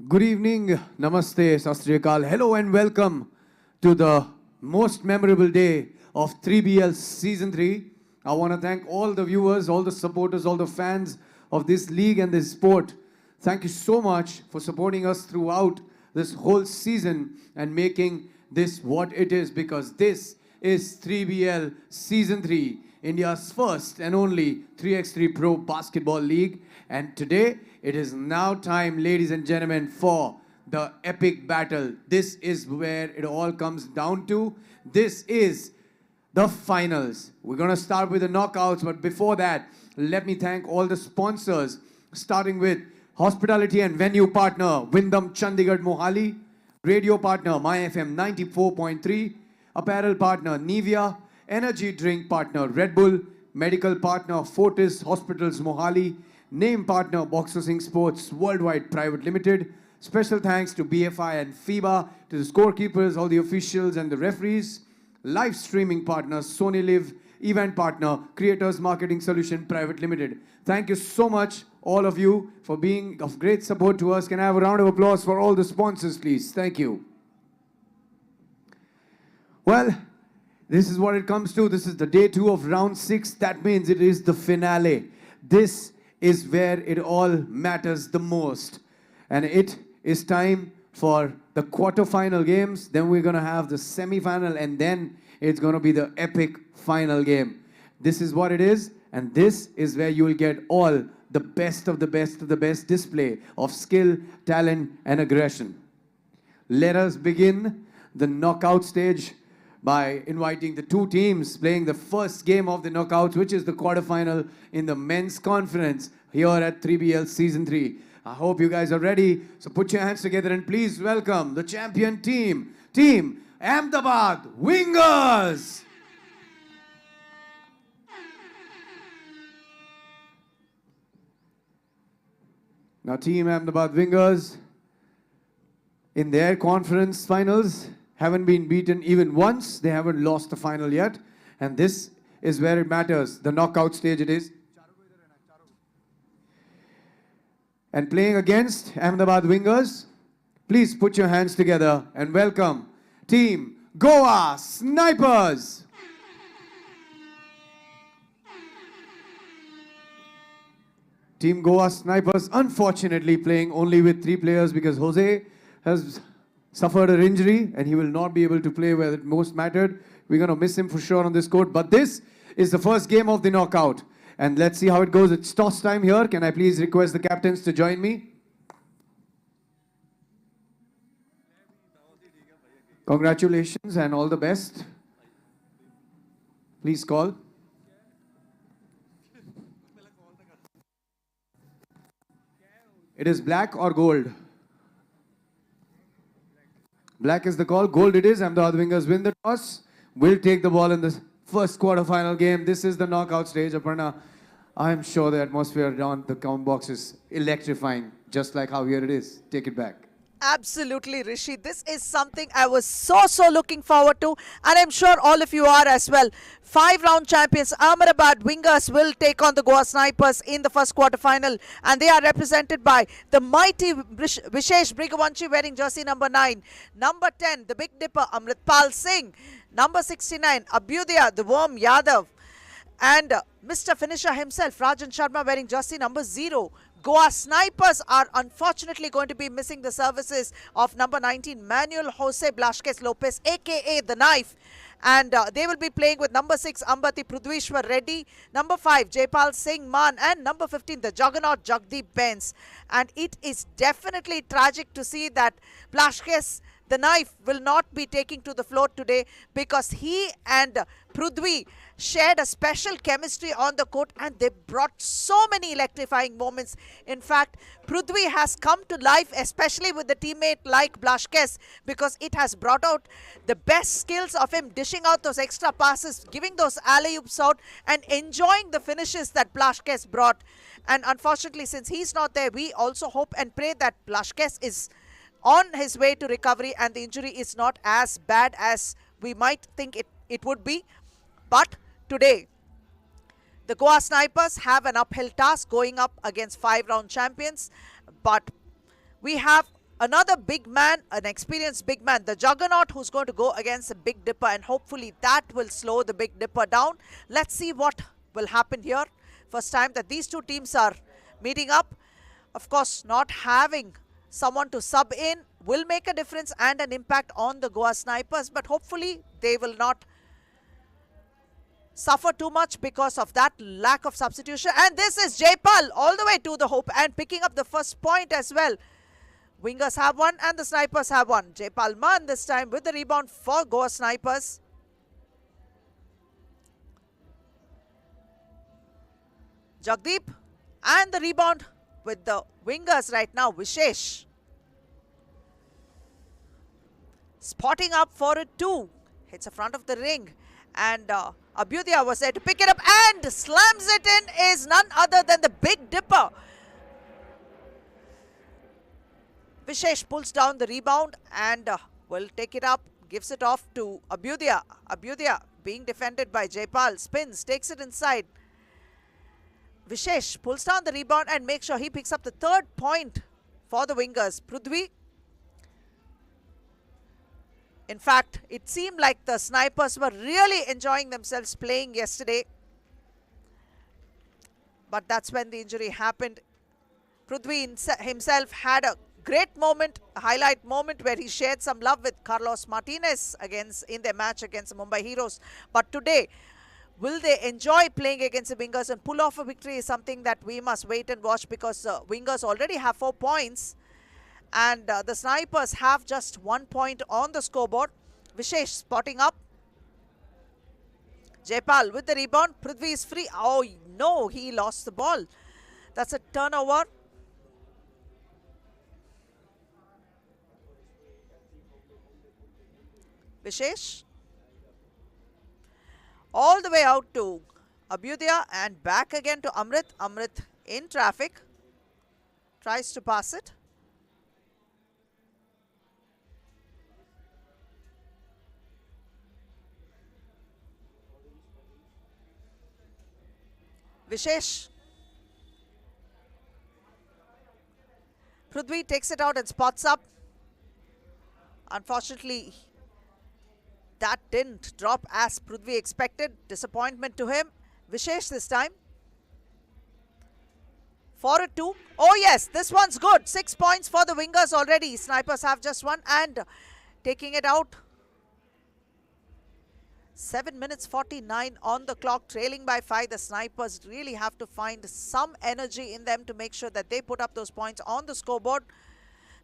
Good evening, Namaste, Sat Sri Akal. Hello and welcome to the most memorable day of 3BL Season 3. I want to thank all the viewers, all the supporters, all the fans of this league and this sport. Thank you so much for supporting us throughout this whole season and making this what it is, because this is 3BL Season 3, India's first and only 3x3 Pro Basketball League. And today, it is now time, ladies and gentlemen, for the epic battle. This is where it all comes down to. This is the finals. We're going to start with the knockouts, but before that, let me thank all the sponsors, starting with hospitality and venue partner, Wyndham Chandigarh Mohali, radio partner, My FM 94.3, apparel partner, Nivea, energy drink partner, Red Bull, medical partner, Fortis Hospitals Mohali, name partner, Boxer Singh Sports Worldwide Private Limited. Special thanks to BFI and FIBA, to the scorekeepers, all the officials and the referees. Live streaming partner, Sony Live. Event partner, Creators Marketing Solution Private Limited. Thank you so much, all of you, for being of great support to us. Can I have a round of applause for all the sponsors, please? Thank you. Well, this is what it comes to. This is the day 2 of round 6. That means it is the finale. This is where it all matters the most. And it is time for the quarterfinal games. Then we're going to have the semi-final, and then it's going to be the epic final game. This is what it is, and this is where you will get all the best of the best of the best display of skill, talent, and aggression. Let us begin the knockout stage by inviting the two teams playing the first game of the knockouts, which is the quarterfinal in the men's conference here at 3BL Season 3. I hope you guys are ready. So put your hands together and please welcome the champion team, Team Ahmedabad Wingers. Now, Team Ahmedabad Wingers, in their conference finals, haven't been beaten even once. They haven't lost the final yet. And this is where it matters. The knockout stage it is. And playing against Ahmedabad Wingers, please put your hands together and welcome Team Goa Snipers. Team Goa Snipers, unfortunately playing only with 3 players because Jose has suffered an injury and he will not be able to play where it most mattered. We're going to miss him for sure on this court. But this is the first game of the knockout. And let's see how it goes. It's toss time here. Can I please request the captains to join me? Congratulations and all the best. Please call. It is black or gold? Black is the call. Gold it is. Ahmedabad Wingers win the toss. Will take the ball in the first quarterfinal game. This is the knockout stage. Aparna, I'm sure the atmosphere around the comment box is electrifying, just like how here it is. Take it back. Absolutely, Rishi. This is something I was so looking forward to, and I'm sure all of you are as well. 5-round champions Ahmedabad Wingers will take on the Goa Snipers in the first quarterfinal, and they are represented by the mighty Vishesh Brighavanshi wearing jersey number 9, number 10 the Big Dipper Amritpal Singh, number 69 Abhyudaya the Worm Yadav, and Mr. Finisher himself Rajan Sharma wearing jersey number 0. Goa Snipers are unfortunately going to be missing the services of number 19 Manuel Jose Blasquez Lopez, aka The Knife. And they will be playing with number 6 Ambati Prudvishwar Reddy, number 5 Jaipal Singh Man, and number 15 the Juggernaut Jagdeep Benz. And it is definitely tragic to see that Blasquez The Knife will not be taking to the floor today, because he and Prudvi shared a special chemistry on the court and they brought so many electrifying moments. In fact, Prudvi has come to life, especially with the teammate like Blasquez, because it has brought out the best skills of him dishing out those extra passes, giving those alley-oops out and enjoying the finishes that Blasquez brought. And unfortunately, since he's not there, we also hope and pray that Blasquez is on his way to recovery and the injury is not as bad as we might think it would be. But today, the Goa Snipers have an uphill task going up against 5-round champions. But we have another big man, an experienced big man, the Juggernaut, who's going to go against the Big Dipper, and hopefully that will slow the Big Dipper down. Let's see what will happen here. First time that these two teams are meeting up. Of course, not having someone to sub in will make a difference and an impact on the Goa Snipers, but hopefully they will not suffer too much because of that lack of substitution. And this is Jaipal all the way to the hoop and picking up the first point as well. Wingers have one and the Snipers have one. Jaipal Man this time with the rebound for Goa Snipers. Jagdeep and the rebound with the Wingers right now. Vishesh spotting up for a 2. Hits the front of the ring. And Abhyudaya was there to pick it up and slams it in is none other than the Big Dipper. Vishesh pulls down the rebound and will take it up, gives it off to Abhyudaya. Abhyudaya being defended by Jaipal, spins, takes it inside. Vishesh pulls down the rebound and makes sure he picks up the 3rd point for the Wingers. Prithvi. In fact, it seemed like the Snipers were really enjoying themselves playing yesterday. But that's when the injury happened. Prithvi himself had a great moment, a highlight moment where he shared some love with Carlos Martinez in their match against the Mumbai Heroes. But today, will they enjoy playing against the Wingers and pull off a victory is something that we must wait and watch, because Wingers already have 4 points. And the Snipers have just 1 point on the scoreboard. Vishesh spotting up. Jaipal with the rebound. Prithvi is free. Oh no, he lost the ball. That's a turnover. Vishesh. All the way out to Abhyudaya and back again to Amrit. Amrit in traffic. Tries to pass it. Vishesh. Prithvi takes it out and spots up. Unfortunately, that didn't drop as Prithvi expected. Disappointment to him. Vishesh this time. For a 2. Oh yes, this one's good. 6 points for the Wingers already. Snipers have just 1 and taking it out. 7 minutes 49 on the clock, trailing by 5. The Snipers really have to find some energy in them to make sure that they put up those points on the scoreboard.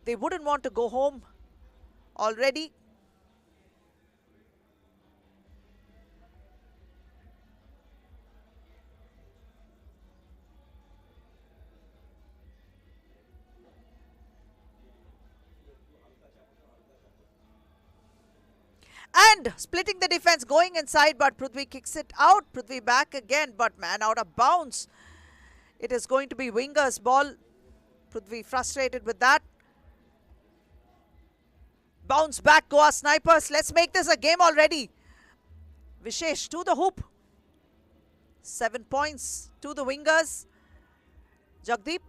They wouldn't want to go home already. And splitting the defense, going inside, but Prithvi kicks it out. Prithvi back again, but man out of bounds. It is going to be Wingers' ball. Prithvi frustrated with that. Bounce back, Goa Snipers. Let's make this a game already. Vishesh to the hoop. 7 points to the Wingers. Jagdeep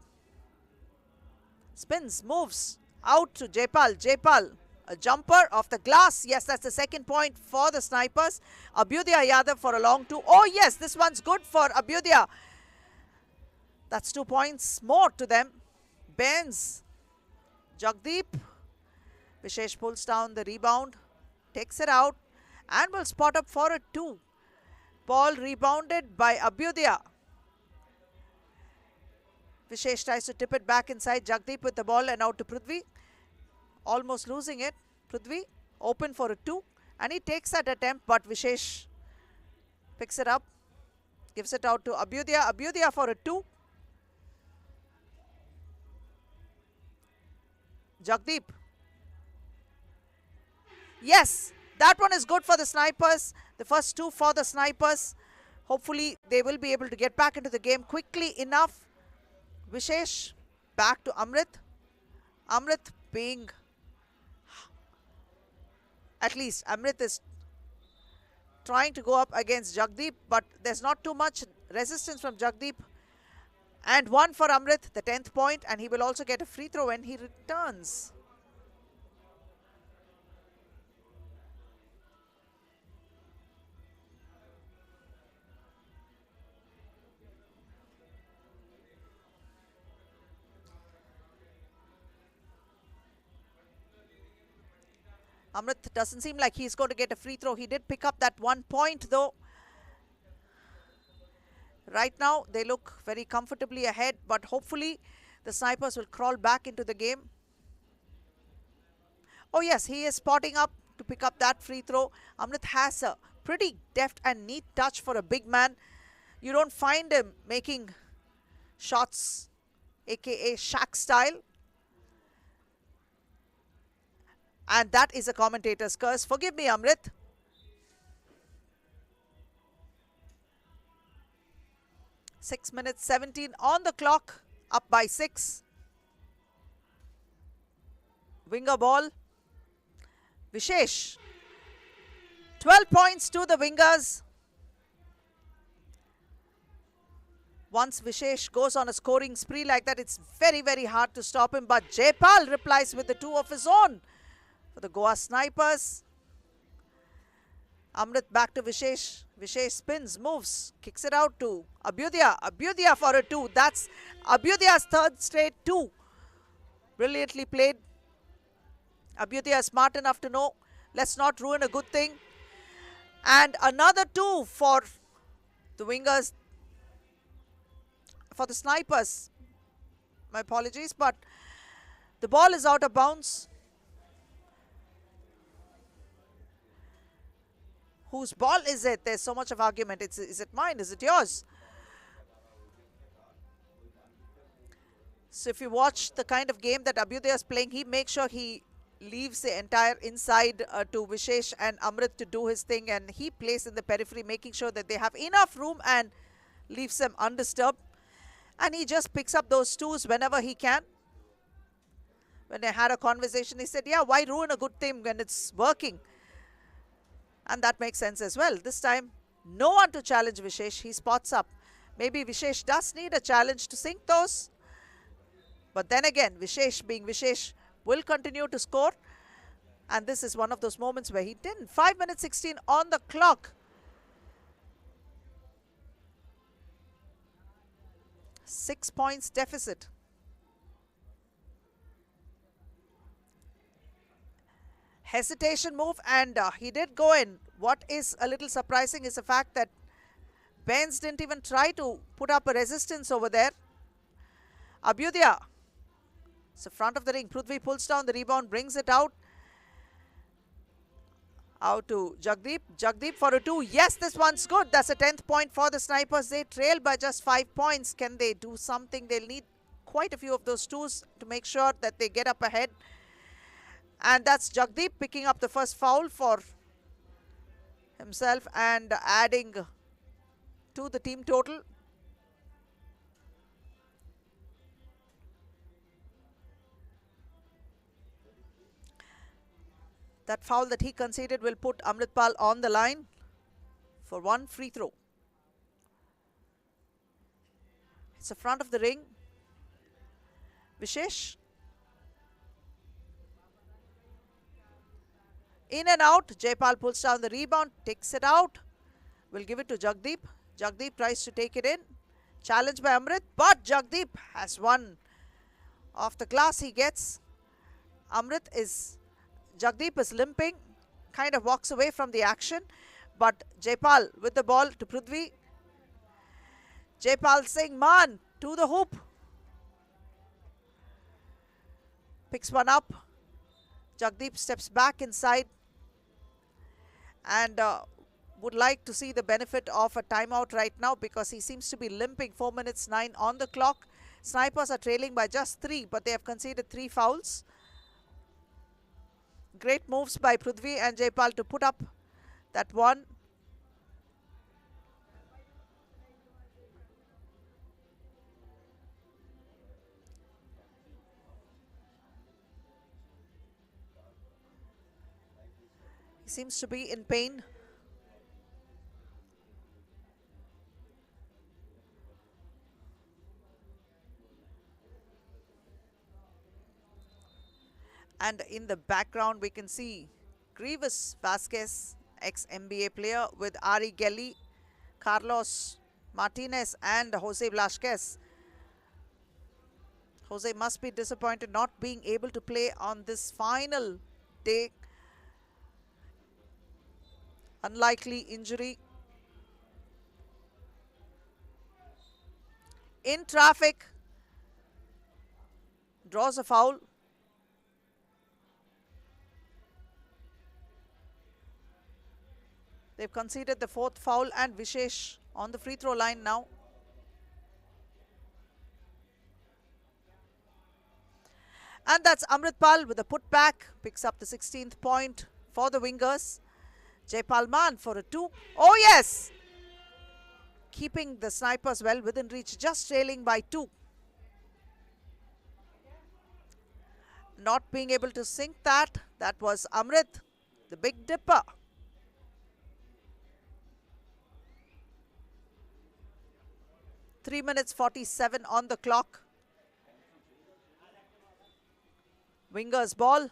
spins, moves out to Jaipal. Jaipal. A jumper off the glass. Yes, that's the 2nd point for the Snipers. Abhyudaya Yadav for a long 2. Oh yes, this one's good for Abhyudaya. That's 2 points more to them. Bends. Jagdeep. Vishesh pulls down the rebound. Takes it out. And will spot up for a 2. Ball rebounded by Abhyudaya. Vishesh tries to tip it back inside. Jagdeep with the ball and out to Prithvi. Almost losing it. Prithvi open for a 2 and he takes that attempt, but Vishesh picks it up, gives it out to Abhyudaya. Abhyudaya for a 2. Jagdeep. Yes, that one is good for the Snipers. The first 2 for the Snipers. Hopefully they will be able to get back into the game quickly enough. Vishesh back to Amrit. Amrit being... At least Amrit is trying to go up against Jagdeep, but there's not too much resistance from Jagdeep. And 1 for Amrit, the 10th point, and he will also get a free throw when he returns. Amrit doesn't seem like he's going to get a free throw. He did pick up that 1 point though. Right now, they look very comfortably ahead, but hopefully the Snipers will crawl back into the game. Oh yes, he is spotting up to pick up that free throw. Amrit has a pretty deft and neat touch for a big man. You don't find him making shots, aka Shaq style. And that is a commentator's curse. Forgive me, Amrit. Six minutes 17 on the clock, up by 6. Winger ball. Vishesh. 12 points to the Wingers. Once Vishesh goes on a scoring spree like that, it's very, very hard to stop him. But Jaipal replies with the 2 of his own for the Goa Snipers. Amrit back to Vishesh. Vishesh spins, moves, kicks it out to Abhyudaya. Abhyudaya for a 2. That's Abhyudaya's 3rd straight 2. Brilliantly played. Abhyudaya is smart enough to know, let's not ruin a good thing. And another 2 for the Wingers, for the Snipers. My apologies, but the ball is out of bounds. Whose ball is it? There's so much of argument. Is it mine? Is it yours? So if you watch the kind of game that Abhyudaya is playing, he makes sure he leaves the entire inside to Vishesh and Amrit to do his thing, and he plays in the periphery, making sure that they have enough room and leaves them undisturbed. And he just picks up those 2s whenever he can. When they had a conversation, he said, yeah, why ruin a good thing when it's working? And that makes sense as well. This time, no one to challenge Vishesh. He spots up. Maybe Vishesh does need a challenge to sink those. But then again, Vishesh being Vishesh will continue to score. And this is one of those moments where he didn't. 5 minutes 16 on the clock. 6 points deficit. Hesitation move, and he did go in. What is a little surprising is the fact that Bains didn't even try to put up a resistance over there. Abhyudaya. So front of the ring, Prithvi pulls down the rebound, brings it out. Out to Jagdeep. Jagdeep for a 2. Yes, this one's good. That's a 10th point for the Snipers. They trail by just 5 points. Can they do something? They'll need quite a few of those 2s to make sure that they get up ahead. And that's Jagdeep picking up the first foul for himself and adding to the team total. That foul that he conceded will put Amritpal on the line for 1 free throw. It's the front of the ring. Vishesh. In and out. Jaipal pulls down the rebound, takes it out. Will give it to Jagdeep. Jagdeep tries to take it in. Challenged by Amrit, but Jagdeep has one off the glass he gets. Jagdeep is limping, kind of walks away from the action. But Jaipal with the ball to Prithvi. Jaipal saying, man, to the hoop. Picks one up. Jagdeep steps back inside and would like to see the benefit of a timeout right now because he seems to be limping. 4 minutes 9 on the clock. Snipers are trailing by just 3, but they have conceded 3 fouls. Great moves by Prithvi and Jaipal to put up that one. He seems to be in pain. And in the background, we can see Grievous Vasquez, ex-NBA player, with Ari Gelly, Carlos Martinez and Jose Blasquez. Jose must be disappointed not being able to play on this final day Unlikely injury. In traffic. Draws a foul. They've conceded the 4th foul, and Vishesh on the free throw line now. And that's Amritpal with a putback. Picks up the 16th point for the wingers. Jaipal Man for a 2. Oh yes! Keeping the snipers well within reach, just trailing by 2. Not being able to sink that. That was Amrit, the Big Dipper. Three minutes 47 on the clock. Wingers ball.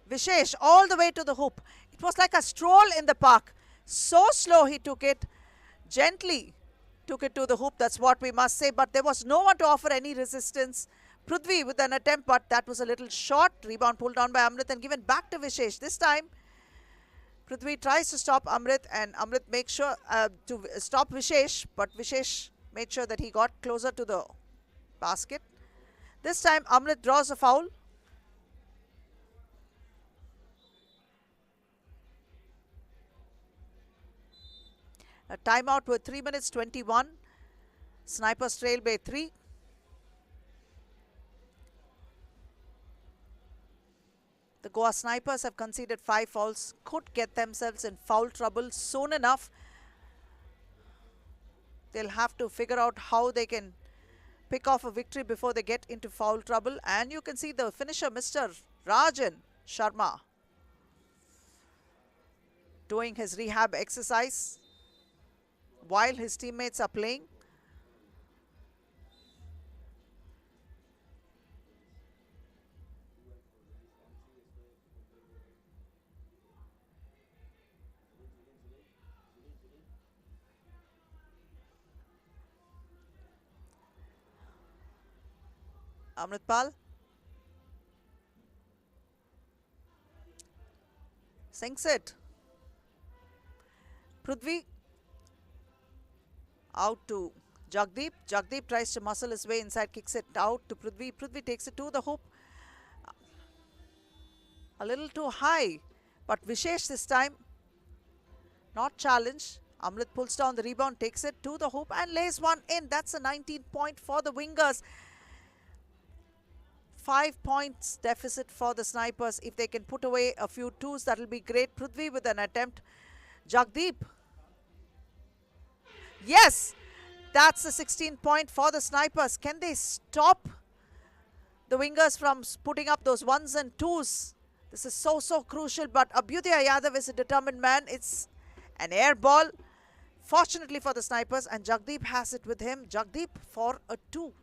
Vishesh all the way to the hoop. It was like a stroll in the park. So slow he took it. Gently took it to the hoop. That's what we must say. But there was no one to offer any resistance. Prithvi with an attempt, but that was a little short. Rebound pulled down by Amrit and given back to Vishesh. This time, Prithvi tries to stop Amrit, and Amrit makes sure to stop Vishesh, but Vishesh made sure that he got closer to the basket. This time, Amrit draws a foul. A timeout with 3 minutes 21. Snipers trail by 3. The Goa Snipers have conceded 5 fouls. Could get themselves in foul trouble soon enough. They'll have to figure out how they can pick off a victory before they get into foul trouble. And you can see the finisher, Mr. Rajan Sharma, doing his rehab exercise while his teammates are playing. Amritpal sinks it. Prithvi out to Jagdeep. Jagdeep tries to muscle his way inside, kicks it out to Prithvi. Prithvi takes it to the hoop. A little too high, but Vishesh this time not challenged. Amrit pulls down the rebound, takes it to the hoop and lays one in. That's a 19 point for the wingers. 5 points deficit for the snipers. If they can put away a few twos, that'll be great. Prithvi with an attempt. Jagdeep. Yes, that's a 16 point for the snipers. Can they stop the wingers from putting up those ones and twos? This is so crucial, but Abhyudaya Yadav is a determined man. It's an air ball, fortunately for the snipers, and Jagdeep has it with him. Jagdeep for a 2.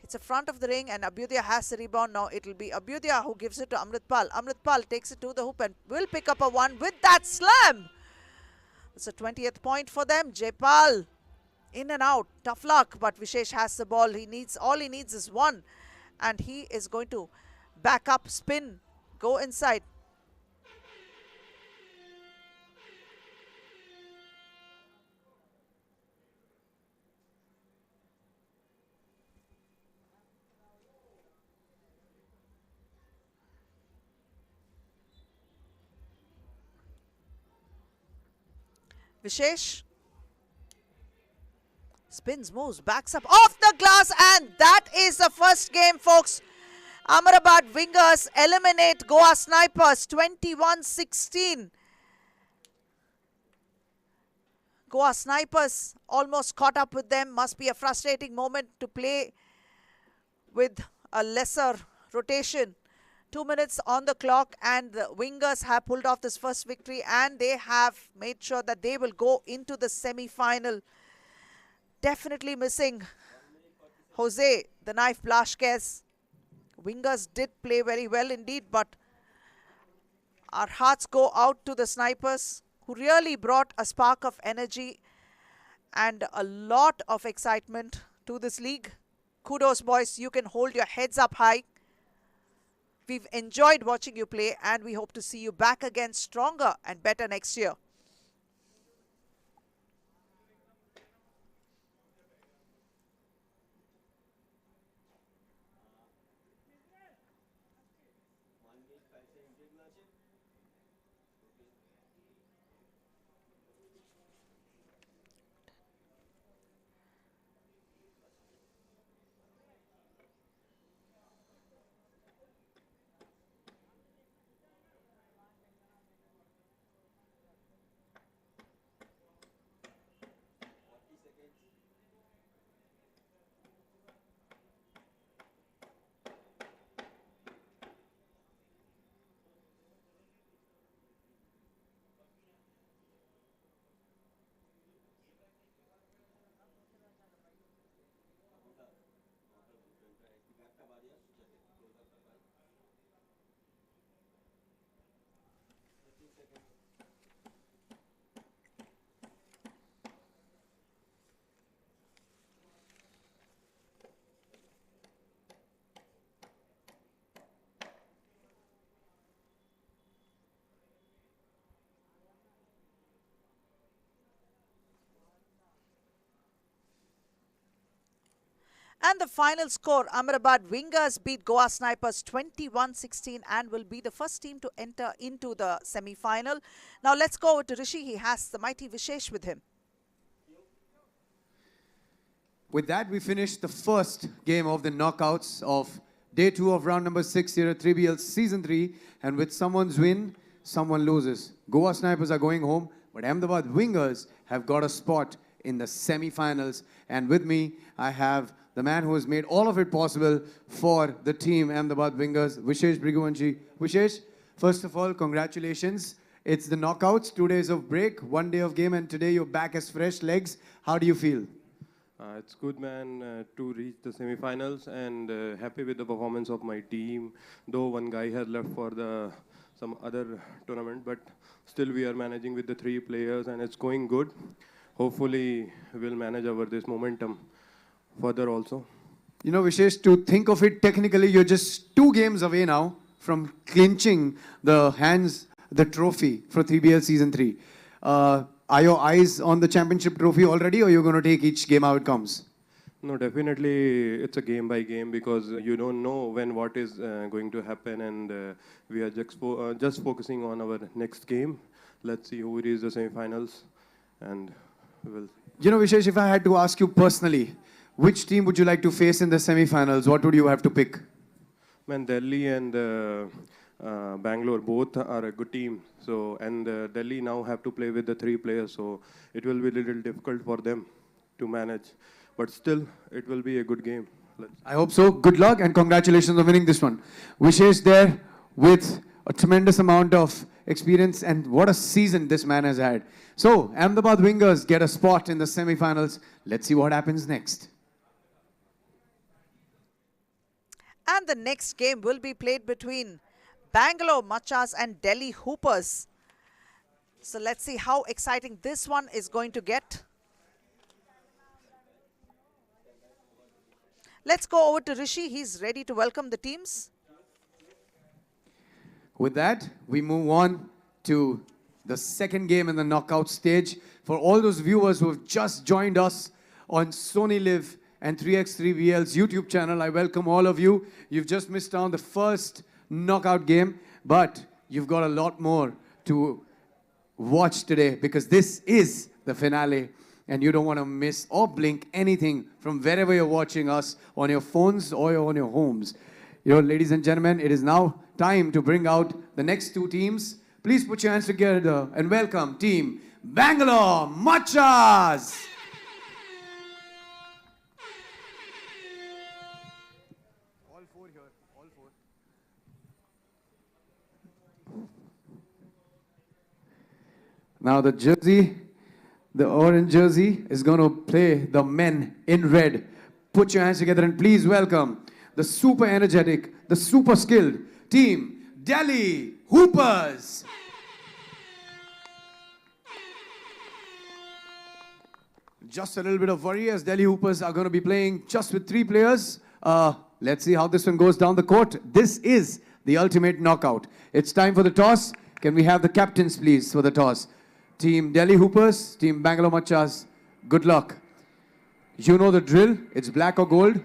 It's a front of the ring, and Abhyudaya has the rebound. Now it'll be Abhyudaya who gives it to Amritpal. Amritpal takes it to the hoop and will pick up a 1 with that slam. It's a 20th point for them. Jaipal in and out. Tough luck, but Vishesh has the ball. All he needs is 1, and he is going to back up, spin, go inside. Vishesh spins, moves, backs up off the glass, and that is the first game, folks. Ahmedabad Wingers eliminate Goa Snipers 21-16. Goa Snipers almost caught up with them. Must be a frustrating moment to play with a lesser rotation. 2 minutes on the clock, and the Wingers have pulled off this first victory, and they have made sure that they will go into the semi-final. Definitely missing Jose, the knife Blasquez. Wingers did play very well indeed, but our hearts go out to the snipers, who really brought a spark of energy and a lot of excitement to this league. Kudos, boys. You can hold your heads up high. We've enjoyed watching you play, and we hope to see you back again stronger and better next year. And the final score, Ahmedabad Wingers beat Goa Snipers 21-16 and will be the first team to enter into the semi-final. Now let's go over to Rishi. He has the mighty Vishesh with him. With that, we finished the first game of the knockouts of day 2 of round number 6 here at 3BL Season 3. And with someone's win, someone loses. Goa Snipers are going home, but Ahmedabad Wingers have got a spot in the semi-finals. And with me, I have the man who has made all of it possible for the team Ahmedabad Wingers, Vishesh Briguvanshi. Vishesh, first of all, congratulations. It's the knockouts, 2 days of break, 1 day of game, and today you're back as fresh legs. How do you feel? It's good, man, to reach the semi-finals, and happy with the performance of my team. Though one guy has left for some other tournament, but still we are managing with the 3 players, and it's going good. Hopefully, we'll manage over this momentum further also. You know, Vishesh, to think of it technically, you're just 2 games away now from clinching the trophy for 3BL Season 3. Are your eyes on the championship trophy already, or you're going to take each game how it comes? No, definitely it's a game by game, because you don't know when what is going to happen, and we are just focusing on our next game. Let's see who reaches the semi-finals, and we'll... You know, Vishesh, if I had to ask you personally, which team would you like to face in the semi-finals? What would you have to pick? Man, Delhi and Bangalore both are a good team. So, and Delhi now have to play with the 3 players, so it will be a little difficult for them to manage. But still, it will be a good game. I hope so. Good luck and congratulations on winning this one. Vishesh there with a tremendous amount of experience, and what a season this man has had. So, Ahmedabad Wingers get a spot in the semi-finals. Let's see what happens next. And the next game will be played between Bangalore Machas and Delhi Hoopers. So let's see how exciting this one is going to get. Let's go over to Rishi. He's ready to welcome the teams. With that, we move on to the second game in the knockout stage. For all those viewers who have just joined us on Sony Live and 3x3BL's YouTube channel, I welcome all of you. You've just missed out on the first knockout game, but you've got a lot more to watch today, because this is the finale, and you don't want to miss or blink anything from wherever you're watching us, on your phones or on your homes. You know, ladies and gentlemen, it is now time to bring out the next 2 teams. Please put your hands together and welcome Team Bangalore Machas. All 4 here, all 4. Now the orange jersey is going to play the men in red. Put your hands together and please welcome the super energetic, the super skilled Team Delhi Hoopers. Just a little bit of worry as Delhi Hoopers are going to be playing just with 3 players. Let's see how this one goes down the court. This is the ultimate knockout. It's time for the toss. Can we have the captains, please, for the toss? Team Delhi Hoopers, Team Bangalore Machas, good luck. You know the drill. It's black or gold.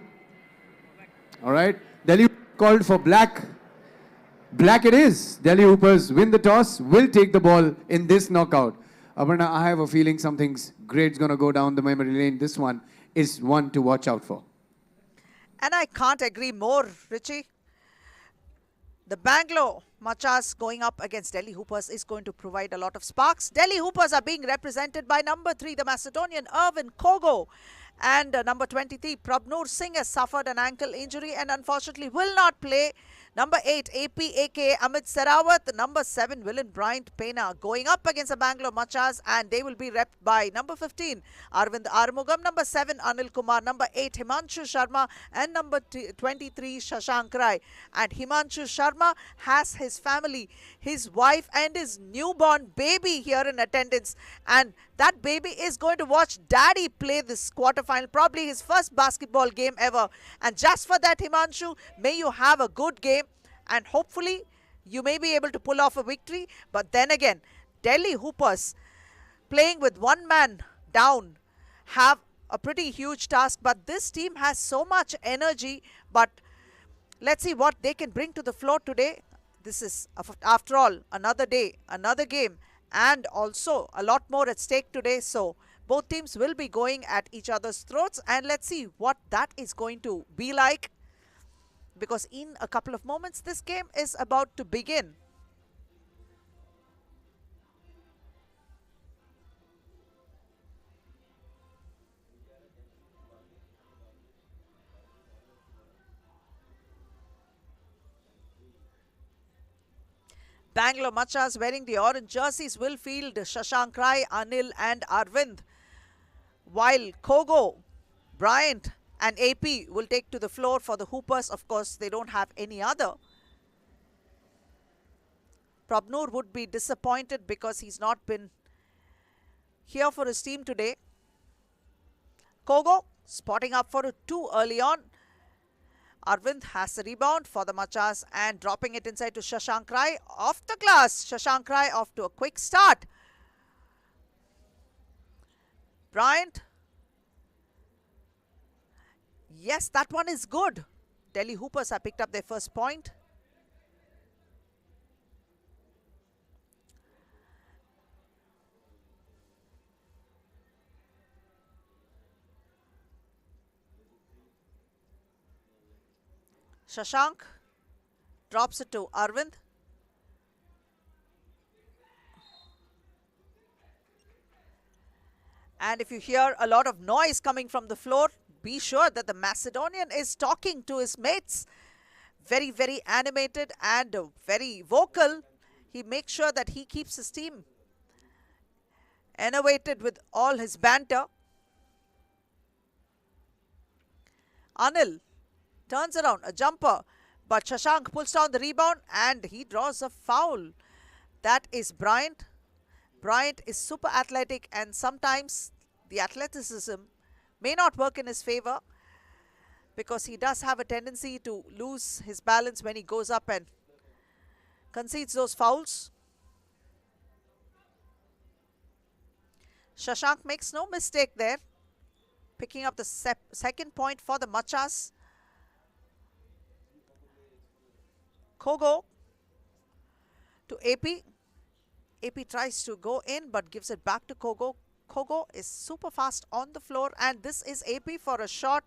All right. Delhi called for black. Black it is. Delhi Hoopers win the toss, will take the ball in this knockout. Aparna, I have a feeling something's great's going to go down the memory lane. This one is one to watch out for. And I can't agree more, Richie. The Bangalore Machas going up against Delhi Hoopers is going to provide a lot of sparks. Delhi Hoopers are being represented by number 3, the Macedonian Irvin Kogo. And number 23, Prabnoor Singh has suffered an ankle injury and unfortunately will not play. Number 8, AP aka Amit Serawat. Number 7, Villain Bryant Pena going up against the Bangalore Machas, and they will be repped by number 15, Arvind Armugam. Number 7, Anil Kumar. Number 8, Himanshu Sharma. And number 23, Shashank Rai. And Himanshu Sharma has his family, his wife and his newborn baby here in attendance. And that baby is going to watch daddy play this quarterfinal, probably his first basketball game ever. And just for that, Himanshu, may you have a good game and hopefully you may be able to pull off a victory. But then again, Delhi Hoopers playing with one man down have a pretty huge task. But this team has so much energy. But let's see what they can bring to the floor today. This is, after all, another day, another game, and also a lot more at stake today. So both teams will be going at each other's throats, and let's see what that is going to be like, because in a couple of moments this game is about to begin. Bangalore Machas wearing the orange jerseys will field Shashank Rai, Anil and Arvind, while Kogo, Bryant and AP will take to the floor for the Hoopers. Of course, they don't have any other. Prabnoor would be disappointed because he's not been here for his team today. Kogo spotting up for a 2 early on. Arvind has the rebound for the Machas and dropping it inside to Shashank Rai. Off the glass, Shashank Rai off to a quick start. Bryant. Yes, that one is good. Delhi Hoopers have picked up their first point. Shashank drops it to Arvind. And if you hear a lot of noise coming from the floor, be sure that the Macedonian is talking to his mates. Very, very animated and very vocal. He makes sure that he keeps his team enervated with all his banter. Anil turns around, a jumper, but Shashank pulls down the rebound and he draws a foul. That is Bryant. Bryant is super athletic and sometimes the athleticism may not work in his favor because he does have a tendency to lose his balance when he goes up and concedes those fouls. Shashank makes no mistake there, picking up the second point for the Machas. Kogo to AP. AP tries to go in but gives it back to Kogo. Kogo is super fast on the floor and this is AP for a shot.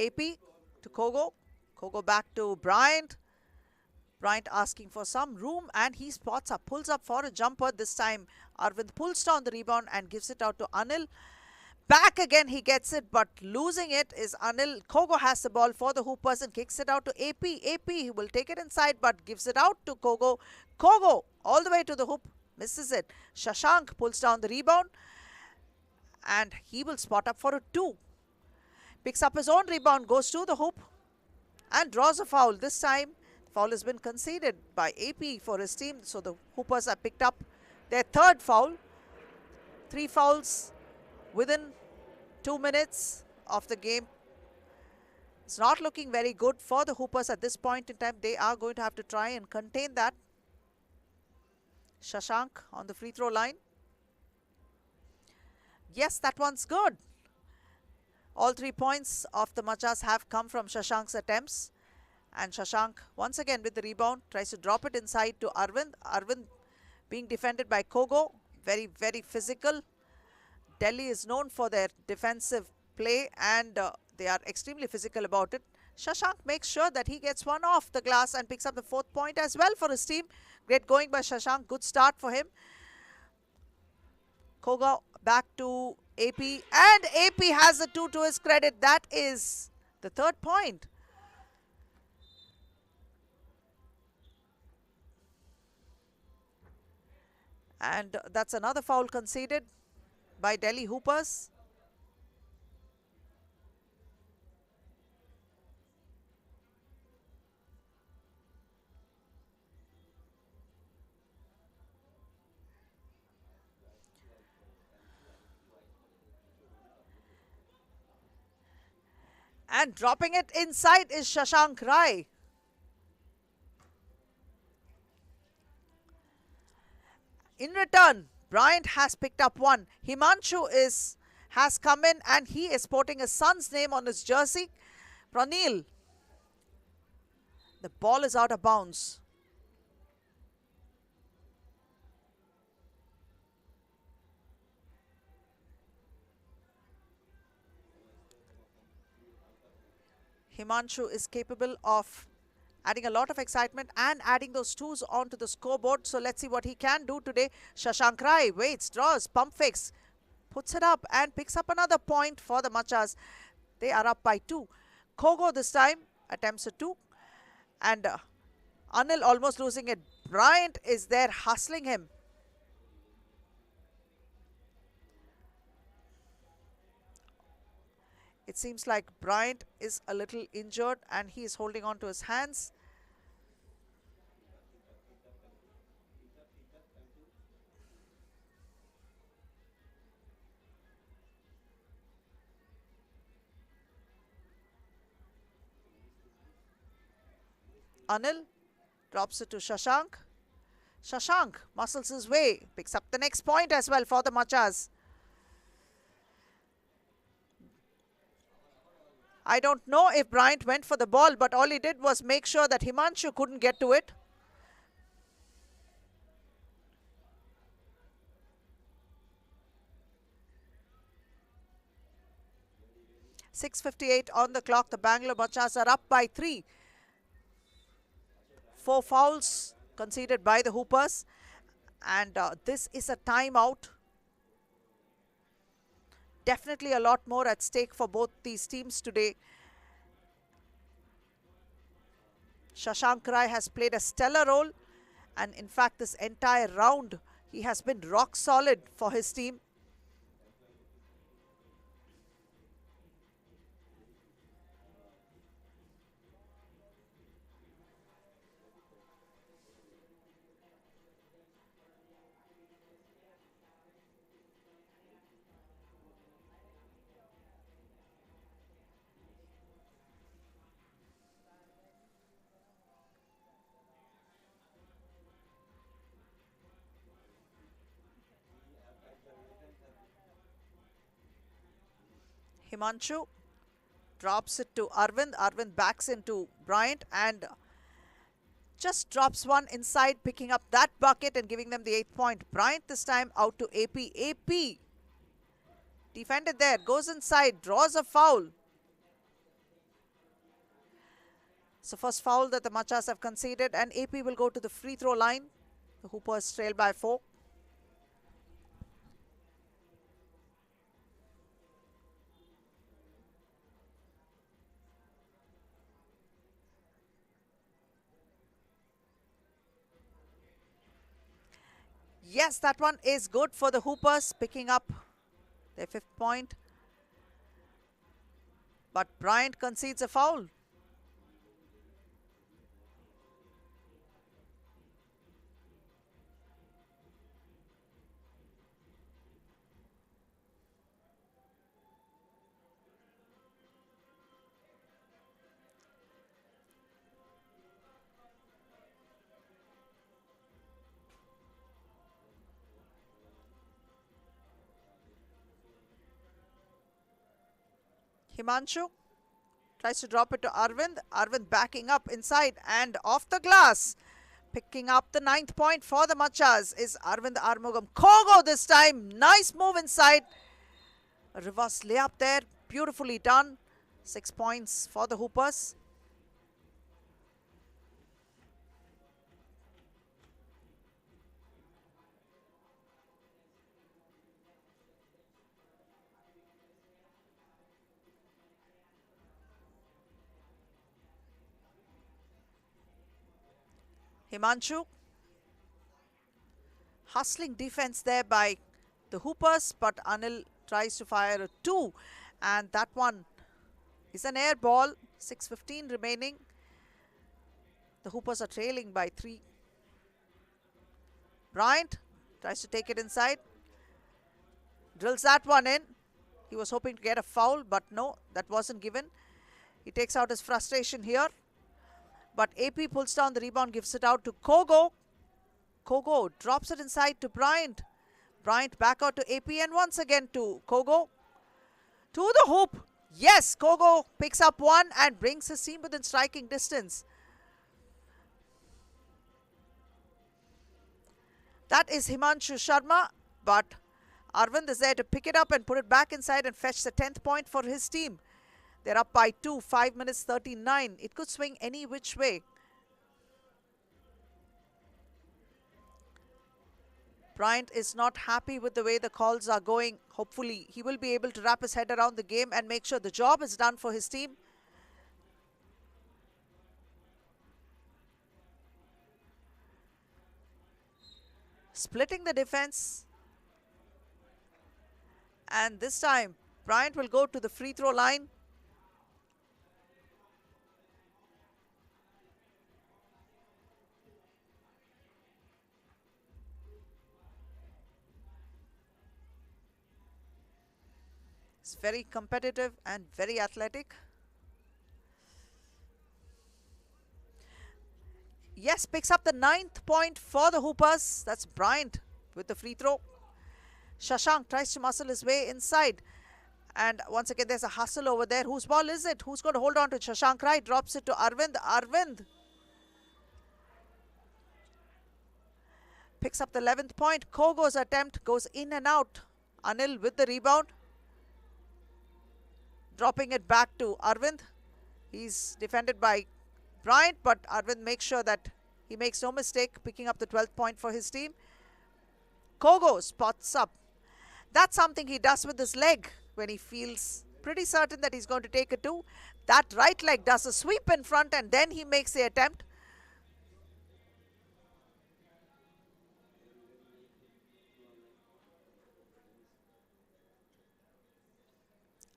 AP to Kogo. Kogo back to Bryant. Bryant asking for some room and he spots up, pulls up for a jumper. This time Arvind pulls down the rebound and gives it out to Anil. Back again he gets it, but losing it is Anil. Kogo has the ball for the Hoopers and kicks it out to AP. AP will take it inside but gives it out to Kogo. Kogo all the way to the hoop, misses it. Shashank pulls down the rebound and he will spot up for a 2. Picks up his own rebound, goes to the hoop and draws a foul. This time, the foul has been conceded by AP for his team, so the Hoopers have picked up their third foul. 3 fouls within 2 minutes of the game. It's not looking very good for the Hoopers at this point in time. They are going to have to try and contain that. Shashank on the free throw line. Yes, that one's good. All 3 points of the Machas have come from Shashank's attempts. And Shashank, once again with the rebound, tries to drop it inside to Arvind. Arvind being defended by Kogo. Very, very physical. Delhi is known for their defensive play, and they are extremely physical about it. Shashank makes sure that he gets one off the glass and picks up the 4th point as well for his team. Great going by Shashank. Good start for him. Koga back to AP, and AP has the 2 to his credit. That is the 3rd point. And that's another foul conceded by Delhi Hoopers. And dropping it inside is Shashank Rai. In return, Bryant has picked up 1. Himanshu has come in and he is sporting his son's name on his jersey. Pranil. The ball is out of bounds. Himanshu is capable of adding a lot of excitement and adding those 2s onto the scoreboard. So let's see what he can do today. Shashank Rai waits, draws, pump fakes, puts it up and picks up another point for the Machas. They are up by 2. Kogo this time attempts a 2. And Anil almost losing it. Bryant is there hustling him. It seems like Bryant is a little injured and he is holding on to his hands. Anil drops it to Shashank. Shashank muscles his way, picks up the next point as well for the Machas. I don't know if Bryant went for the ball, but all he did was make sure that Himanshu couldn't get to it. .6:58 on the clock. The Bangalore Machas are up by 3. 4 fouls conceded by the Hoopers. And this is a timeout. Definitely a lot more at stake for both these teams today. Shashank Rai has played a stellar role, and in fact this entire round he has been rock solid for his team. Himanshu drops it to Arvind. Arvind backs into Bryant and just drops one inside, picking up that bucket and giving them the 8th point. Bryant this time out to AP. AP defended there, goes inside, draws a foul. So first foul that the Machas have conceded, and AP will go to the free throw line. The Hoopers trail by 4. Yes, that one is good for the Hoopers, picking up their 5th point. But Bryant concedes a foul. Himanshu tries to drop it to Arvind. Arvind backing up inside and off the glass. Picking up the 9th point for the Machas is Arvind Armugam. Kogo this time. Nice move inside. A reverse layup there. Beautifully done. 6 points for the Hoopers. Himanshu. Hustling defense there by the Hoopers, but Anil tries to fire a 2. And that one is an air ball. 6:15 remaining. The Hoopers are trailing by 3. Bryant tries to take it inside. Drills that one in. He was hoping to get a foul, but no, that wasn't given. He takes out his frustration here. But AP pulls down the rebound, gives it out to Kogo. Kogo drops it inside to Bryant. Bryant back out to AP and once again to Kogo. To the hoop. Yes, Kogo picks up one and brings his team within striking distance. That is Himanshu Sharma, but Arvind is there to pick it up and put it back inside and fetch the 10th point for his team. They're up by 2, 5 minutes 39. It could swing any which way. Bryant is not happy with the way the calls are going. Hopefully, he will be able to wrap his head around the game and make sure the job is done for his team. Splitting the defense. And this time, Bryant will go to the free throw line. It's very competitive and very athletic. Yes, picks up the 9th point for the Hoopers. That's Bryant with the free throw. Shashank tries to muscle his way inside. And once again, there's a hustle over there. Whose ball is it? Who's going to hold on to Shashank? Right, drops it to Arvind. Arvind picks up the 11th point. Kogo's attempt goes in and out. Anil with the rebound. Dropping it back to Arvind. He's defended by Bryant, but Arvind makes sure that he makes no mistake, picking up the 12th point for his team. Kogo spots up. That's something he does with his leg when he feels pretty certain that he's going to take a 2. That right leg does a sweep in front and then he makes the attempt.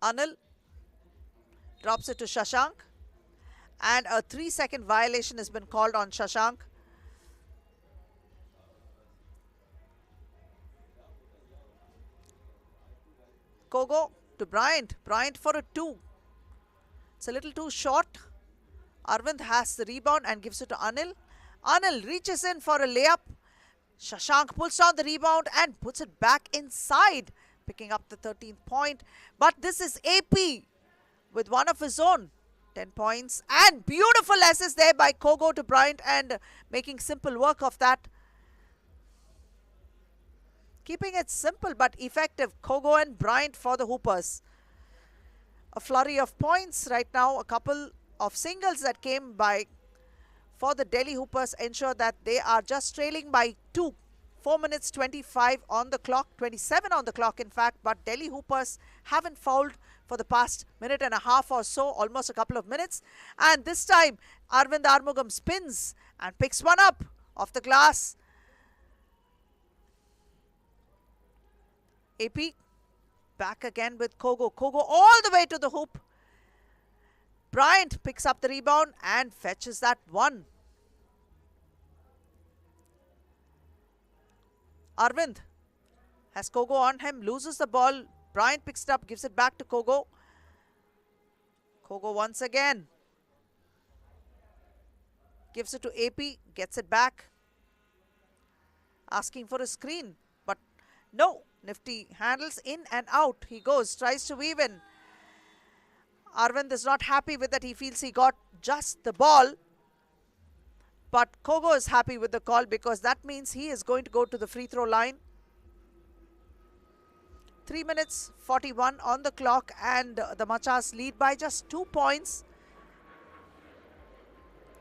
Anil drops it to Shashank. And a 3-second violation has been called on Shashank. Kogo to Bryant. Bryant for a 2. It's a little too short. Arvind has the rebound and gives it to Anil. Anil reaches in for a layup. Shashank pulls down the rebound and puts it back inside, picking up the 13th point. But this is AP with one of his own. 10 points and beautiful assist there by Kogo to Bryant and making simple work of that. Keeping it simple but effective. Kogo and Bryant for the Hoopers. A flurry of points right now. A couple of singles that came by for the Delhi Hoopers ensure that they are just trailing by 2. 4 minutes 25 on the clock. 27 on the clock in fact. But Delhi Hoopers haven't fouled for the past minute and a half or so, almost a couple of minutes. And this time, Arvind Armugam spins and picks one up off the glass. AP Back again with Kogo. Kogo all the way to the hoop. Bryant picks up the rebound and fetches that one. Arvind has Kogo on him, loses the ball. Bryant picks it up, gives it back to Kogo. Kogo once again. Gives it to AP, gets it back. Asking for a screen, but no. Nifty handles in and out. He goes, tries to weave in. Arvind is not happy with that. He feels he got just the ball. But Kogo is happy with the call because that means he is going to go to the free throw line. 3 minutes 41 on the clock and the Machas lead by just 2 points.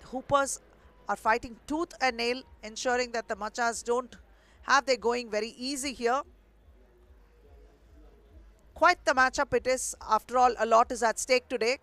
Hoopers are fighting tooth and nail, ensuring that the Machas don't have their going very easy here. Quite the matchup it is. After all, a lot is at stake today.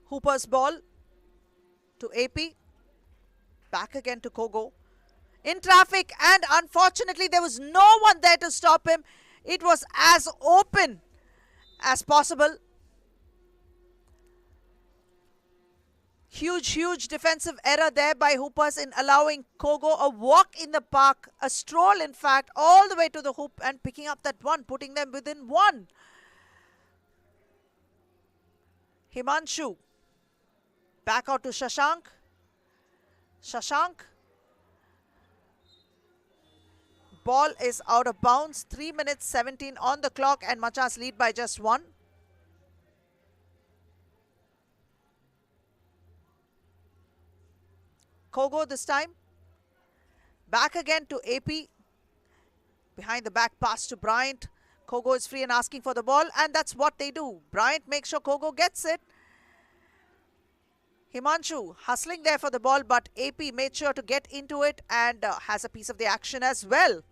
Hooper's ball to AP. Back again to Kogo. In traffic, and unfortunately there was no one there to stop him. It was as open as possible. Huge defensive error there by Hoopers in allowing Kogo a walk in the park, a stroll in fact, all the way to the hoop and picking up that one, putting them within one. Himanshu. Back out to Shashank. Shashank. Ball is out of bounds. 3 minutes 17 on the clock and Machas lead by just 1. Kogo this time. Back again to AP. Behind the back pass to Bryant. Kogo is free and asking for the ball, and that's what they do. Bryant makes sure Kogo gets it. Himanshu hustling there for the ball, but AP made sure to get into it and has a piece of the action as well.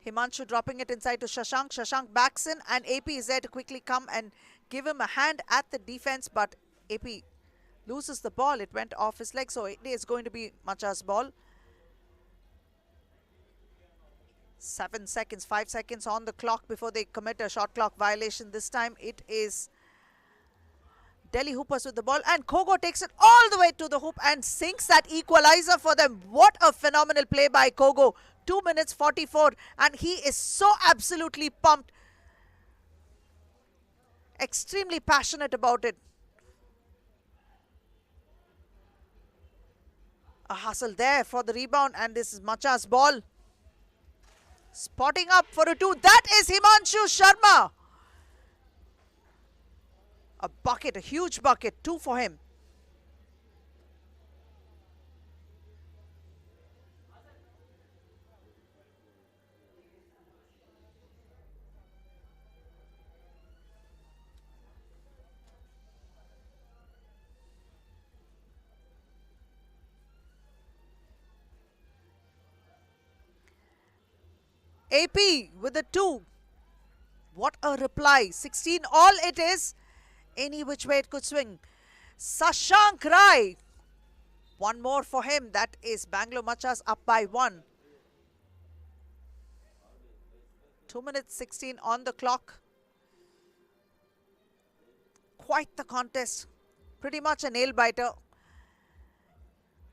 Himanshu dropping it inside to Shashank. Shashank backs in and AP is there to quickly come and give him a hand at the defense, but AP loses the ball. It went off his leg, so it is going to be Machas' ball. 7 seconds, 5 seconds on the clock before they commit a shot clock violation. This time it is Delhi Hoopers with the ball, and Kogo takes it all the way to the hoop and sinks that equalizer for them. What a phenomenal play by Kogo. 2 minutes 44 and he is so absolutely pumped. Extremely passionate about it. A hustle there for the rebound, and this is Machas' ball. Spotting up for a 2. That is Himanshu Sharma. A bucket, a huge bucket. 2 for him. AP with a 2. What a reply. 16 all it is. Any which way it could swing. Shashank Rai. One more for him. That is Bangalore Machas up by 1. 2 minutes 16 on the clock. Quite the contest. Pretty much a nail biter.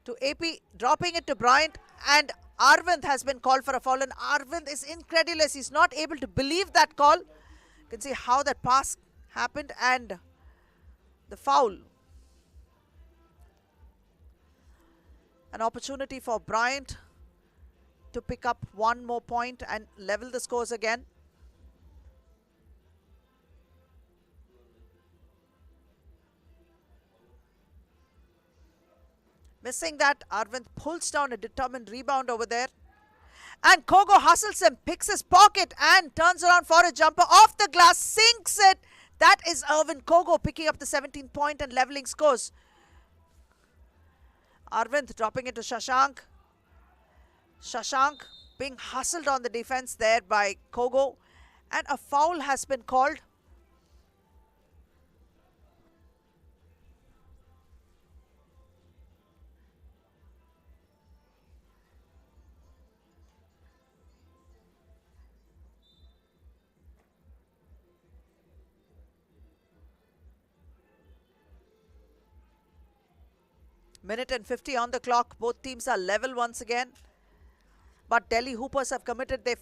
To AP, dropping it to Bryant, and Arvind has been called for a foul, and Arvind is incredulous. He's not able to believe that call. You can see how that pass happened and the foul. An opportunity for Bryant to pick up one more point and level the scores again. Missing that, Arvind pulls down a determined rebound over there. And Kogo hustles him, picks his pocket and turns around for a jumper off the glass, sinks it. That is Irvin Kogo picking up the 17-point and leveling scores. Arvind dropping it to Shashank. Shashank being hustled on the defense there by Kogo. And a foul has been called. Minute and 50 on the clock. Both teams are level once again. But Delhi Hoopers have committed their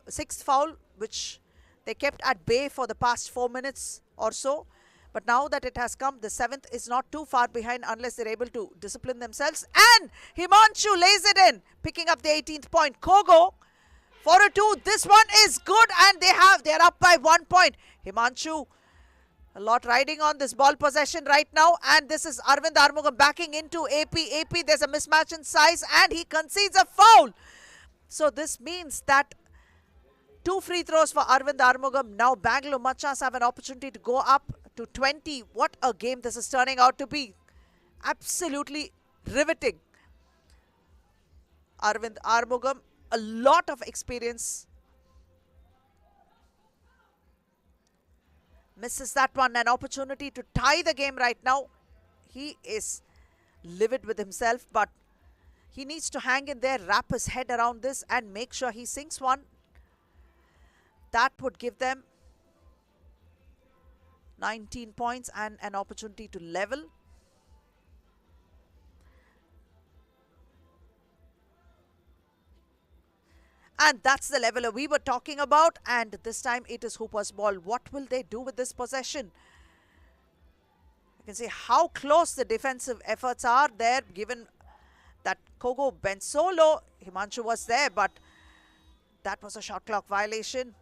sixth foul, which they kept at bay for the past 4 minutes or so. But now that it has come, the 7th is not too far behind unless they're able to discipline themselves. And Himanshu lays it in, picking up the 18th point. Kogo for a 2. This one is good, and they're up by 1 point. Himanshu, a lot riding on this ball possession right now, and this is Arvind Armugam backing into AP. AP, there's a mismatch in size, and he concedes a foul. So this means that 2 free throws for Arvind Armugam. Now Bangalore Machas have an opportunity to go up to 20. What a game this is turning out to be. Absolutely riveting. Arvind Armugam, a lot of experience. Misses that one. An opportunity to tie the game right now. He is livid with himself, but he needs to hang in there, wrap his head around this and make sure he sinks one. That would give them 19 points and an opportunity to level. And that's the leveler we were talking about. And this time it is Hooper's ball. What will they do with this possession? You can see how close the defensive efforts are there, given that Kogo bent so low. Himanshu was there, but that was a shot clock violation.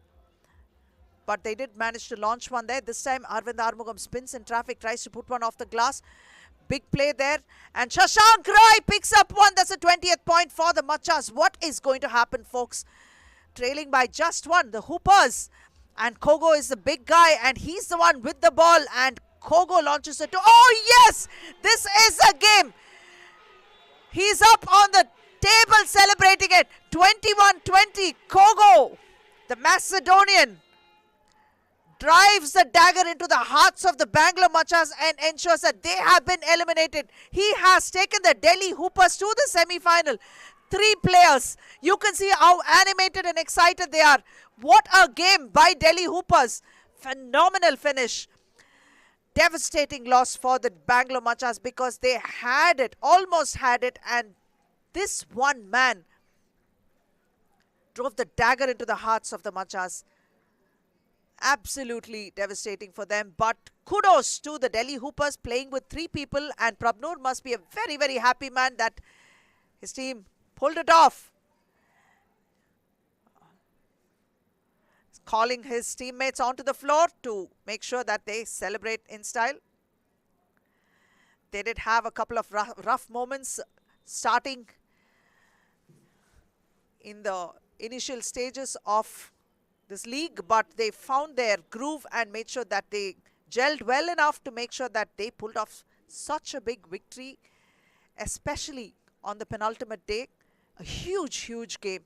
But they did manage to launch one there. This time Arvind Armugam spins in traffic, tries to put one off the glass. Big play there. And Shashank Rai picks up one. That's a 20th point for the Machas. What is going to happen, folks? Trailing by just one, the Hoopers. And Kogo is the big guy, and he's the one with the ball. And Kogo launches it to... Oh, yes! This is a game. He's up on the table celebrating it. 21-20. Kogo, the Macedonian, drives the dagger into the hearts of the Bangalore Machas and ensures that they have been eliminated. He has taken the Delhi Hoopers to the semi-final. 3 players. You can see how animated and excited they are. What a game by Delhi Hoopers. Phenomenal finish. Devastating loss for the Bangalore Machas because they had it, almost had it, and this one man drove the dagger into the hearts of the Machas. Absolutely devastating for them, but kudos to the Delhi Hoopers playing with 3 people, and Prabnur must be a very, very happy man that his team pulled it off. Calling his teammates onto the floor to make sure that they celebrate in style. They did have a couple of rough moments starting in the initial stages of this league, but they found their groove and made sure that they gelled well enough to make sure that they pulled off such a big victory, especially on the penultimate day. A huge, huge game.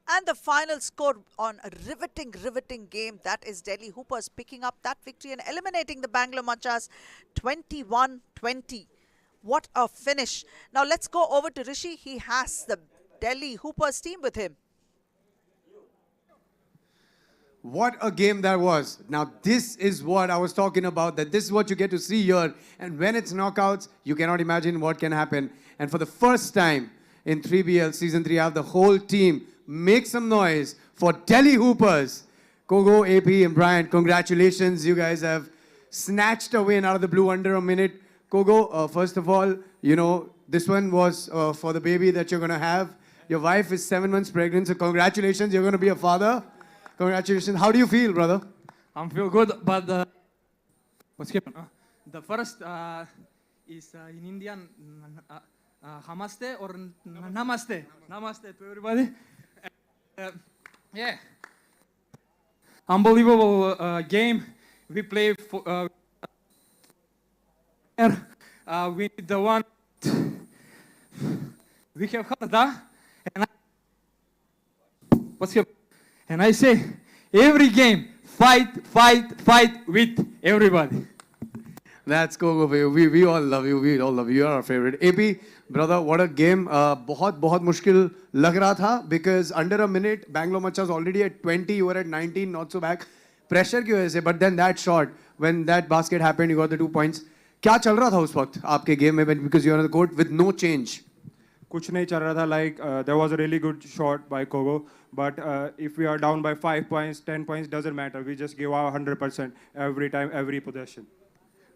And the final score on a riveting game, that is Delhi Hoopers picking up that victory and eliminating the Bangalore Machas 21-20. What a finish. Now let's go over to Rishi. He has the Delhi Hoopers team with him. What a game that was. Now, this is what I was talking about, that this is what you get to see here. And when it's knockouts, you cannot imagine what can happen. And for the first time in 3BL Season 3, I have the whole team make some noise for Delhi Hoopers. Kogo, AP, and Brian, congratulations. You guys have snatched a win out of the blue under a minute. Kogo, first of all, you know, this one was for the baby that you're going to have. Your wife is 7 months pregnant, so congratulations. You're going to be a father. Congratulations. How do you feel, brother? I'm feel good, but what's happening? The first is in Indian, Hamaste or Namaste. Namaste to everybody. Yeah. Unbelievable game. We play for, we need the one. We have Harda. And what's happening? And I say, every game, fight with everybody. That's Kogo for you. We all love you. We all love you. You're our favorite. AP, brother, what a game. बहुत मुश्किल लग रहा था because under a minute, Bangalore Machas already at 20, you were at 19, not so back. Pressure की वजह से, but then that shot, when that basket happened, you got the 2 points. क्या चल रहा था उस वक्त आपके game में because you were on the court with no change? कुछ नहीं चल रहा था, like there was a really good shot by Kogo, but if we are down by 5 points, 10 points, doesn't matter. We just give our 100% every time, every possession.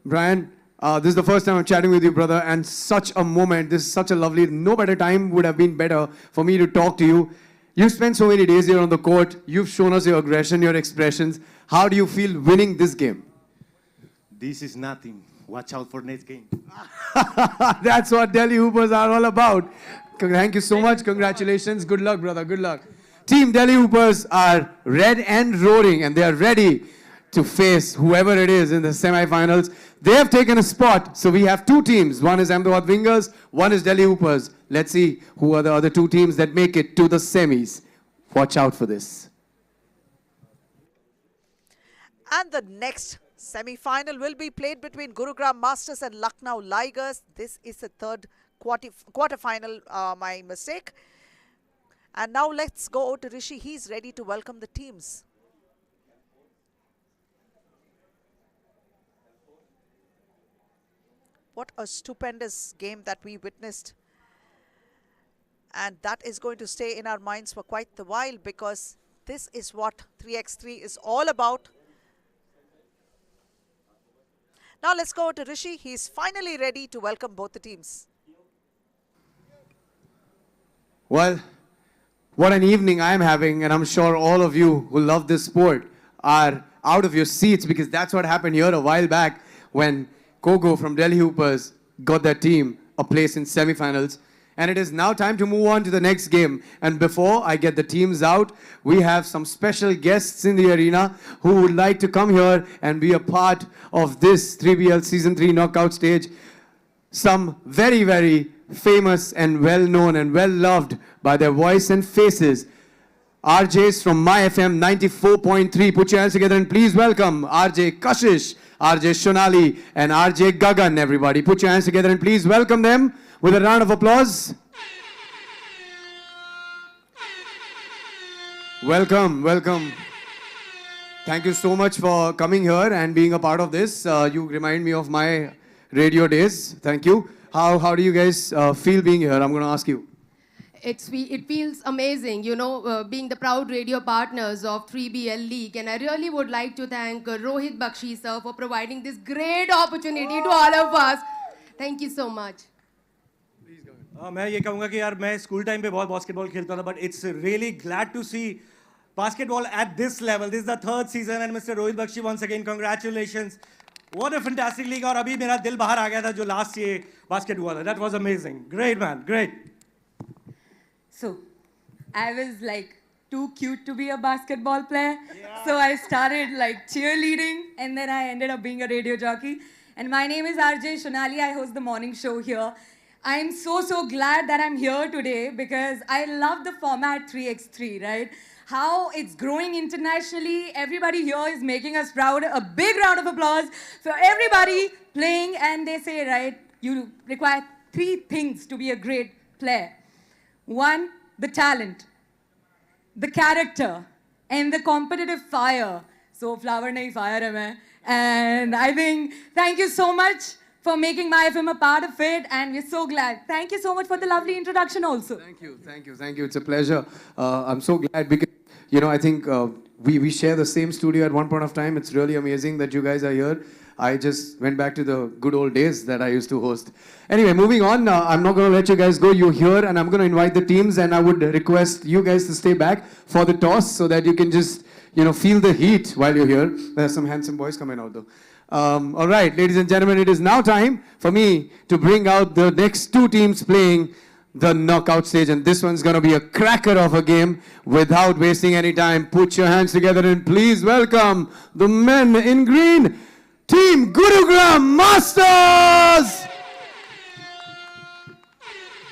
Brian, this is the first time I'm chatting with you, brother, and such a moment. This is such a lovely, no better time would have been better for me to talk to you. You've spent so many days here on the court. You've shown us your aggression, your expressions. How do you feel winning this game? This is nothing. Watch out for next game. That's what Delhi Hoopers are all about. Thank you so much. Congratulations. Good luck, brother. Good luck. Team Delhi Hoopers are red and roaring, and they are ready to face whoever it is in the semi-finals. They have taken a spot, so we have 2 teams. One is Ahmedabad Wingers, one is Delhi Hoopers. Let's see who are the other 2 teams that make it to the semis. Watch out for this. And the next semi-final will be played between Gurugram Masters and Lucknow Ligers. This is the third quarter-final, my mistake. And now let's go to Rishi. He's ready to welcome the teams. What a stupendous game that we witnessed. And that is going to stay in our minds for quite the while because this is what 3x3 is all about. Now let's go to Rishi. He's finally ready to welcome both the teams. Well, what an evening I'm having, and I'm sure all of you who love this sport are out of your seats because that's what happened here a while back when Kogo from Delhi Hoopers got their team a place in semi-finals. And it is now time to move on to the next game. And before I get the teams out, we have some special guests in the arena who would like to come here and be a part of this 3BL Season 3 knockout stage. Some very, very famous and well-known and well-loved by their voice and faces. RJs from My FM 94.3. Put your hands together and please welcome RJ Kashish, RJ Shonali, and RJ Gagan, everybody. Put your hands together and please welcome them with a round of applause. Welcome, welcome. Thank you so much for coming here and being a part of this. You remind me of my radio days. Thank you. How do you guys feel being here? I'm going to ask you. It feels amazing, you know, being the proud radio partners of 3BL League. And I really would like to thank Rohit Bakshi sir for providing this great opportunity to all of us. Thank you so much. मैं ये कहूँगा कि यार मैं school time पे बहुत basketball खेलता था, but it's really glad to see basketball at this level. This is the 3rd season, and Mr. Rohit Bakshi, once again, congratulations. What a fantastic league. और अभी मेरा दिल बाहर आ गया था जो last year basket हुआ था. That was amazing. Great, man. Great. So, I was like too cute to be a basketball player. Yeah. So I started like cheerleading, and then I ended up being a radio jockey. And my name is RJ Shonali. I host the morning show here. I'm so glad that I'm here today because I love the format 3x3, right? How it's growing internationally. Everybody here is making us proud. A big round of applause for everybody playing. And they say, right, you require 3 things to be a great player. 1, the talent, the character, and the competitive fire. So flower nahi fire hai main. And I think, thank you so much for making my film a part of it, and we're so glad. Thank you so much for the lovely introduction also. Thank you. It's a pleasure. I'm so glad because, I think we share the same studio at one point of time. It's really amazing that you guys are here. I just went back to the good old days that I used to host. Anyway, moving on. I'm not going to let you guys go. You're here, and I'm going to invite the teams, and I would request you guys to stay back for the toss so that you can just, feel the heat while you're here. There's some handsome boys coming out, though. All right, ladies and gentlemen, it is now time for me to bring out the next 2 teams playing the knockout stage, and this one's going to be a cracker of a game. Without wasting any time, put your hands together and please welcome the men in green, Team Gurugram Masters!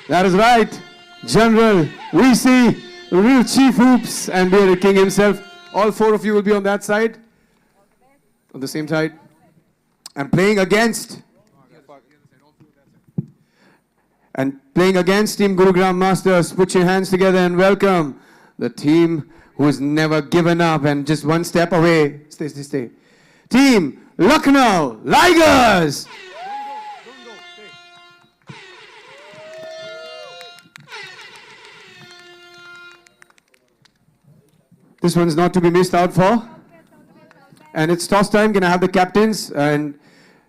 That is right, General, we see the real Chief Hoops and Bearded King himself. All 4 of you will be on that side, on the same side. And playing against Team Gurugram Masters, put your hands together and welcome the team who has never given up and just one step away. Stay. Team Lucknow Ligers. This one's not to be missed out for. And it's toss time. Can I have the captains? And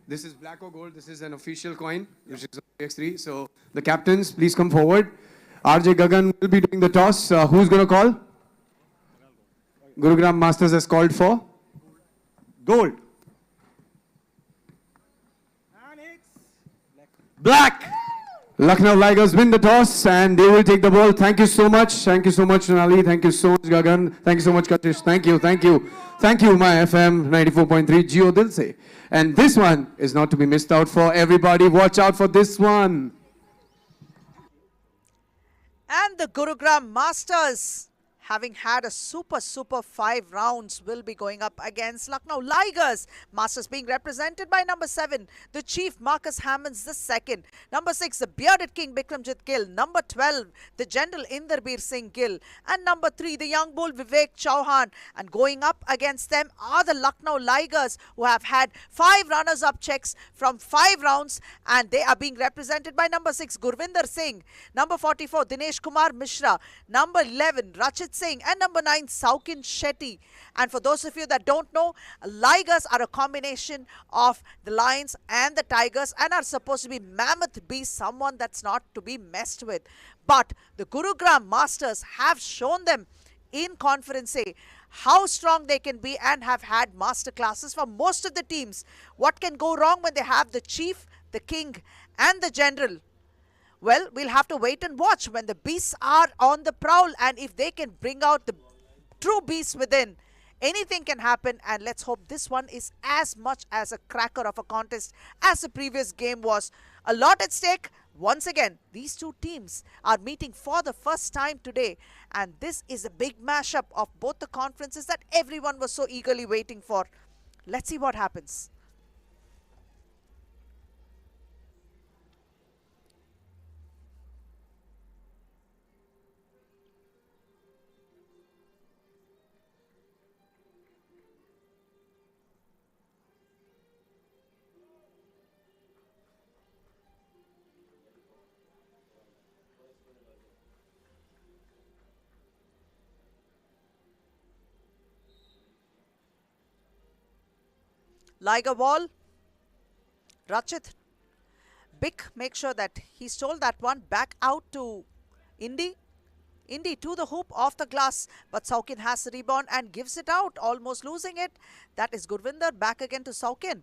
this is black or gold. This is an official coin, which is X3. So the captains, please come forward. RJ Gagan will be doing the toss. Who's going to call? Gurugram Masters has called for gold. And it's black. Lucknow Ligers win the toss and they will take the ball. Thank you so much. Thank you so much, Nali. Thank you so much, Gagan. Thank you so much, Kashish. Thank you. Thank you, my FM 94.3 Jio Dil Se. And this one is not to be missed out for everybody. Watch out for this one. And the Gurugram Masters, having had a super 5 rounds, will be going up against Lucknow Ligers. Masters being represented by number 7, the Chief Marcus Hammonds II. Number 6, the Bearded King Bikramjit Gill. Number 12, the General Inderbir Singh Gill. And number 3, the young bull Vivek Chauhan. And going up against them are the Lucknow Ligers, who have had 5 runners-up checks from 5 rounds. And they are being represented by number 6, Gurvinder Singh. Number 44, Dinesh Kumar Mishra. Number 11, Rachit Singh, and number 9, Saukin Shetty. And for those of you that don't know, Ligers are a combination of the lions and the tigers and are supposed to be mammoth beasts, someone that's not to be messed with. But the Gurugram Masters have shown them in Conference A how strong they can be and have had master classes for most of the teams. What can go wrong when they have the Chief, the King, and the General? Well, we'll have to wait and watch when the beasts are on the prowl, and if they can bring out the true beasts within, anything can happen. And let's hope this one is as much as a cracker of a contest as the previous game was. A lot at stake. Once again, these 2 teams are meeting for the first time today, and this is a big mashup of both the conferences that everyone was so eagerly waiting for. Let's see what happens. Liger ball. Rachit. Bick, make sure that he stole that one back out to Indy. Indy to the hoop, off the glass, but Saukin has the rebound and gives it out, almost losing it. That is Gurvinder, back again to Saukin.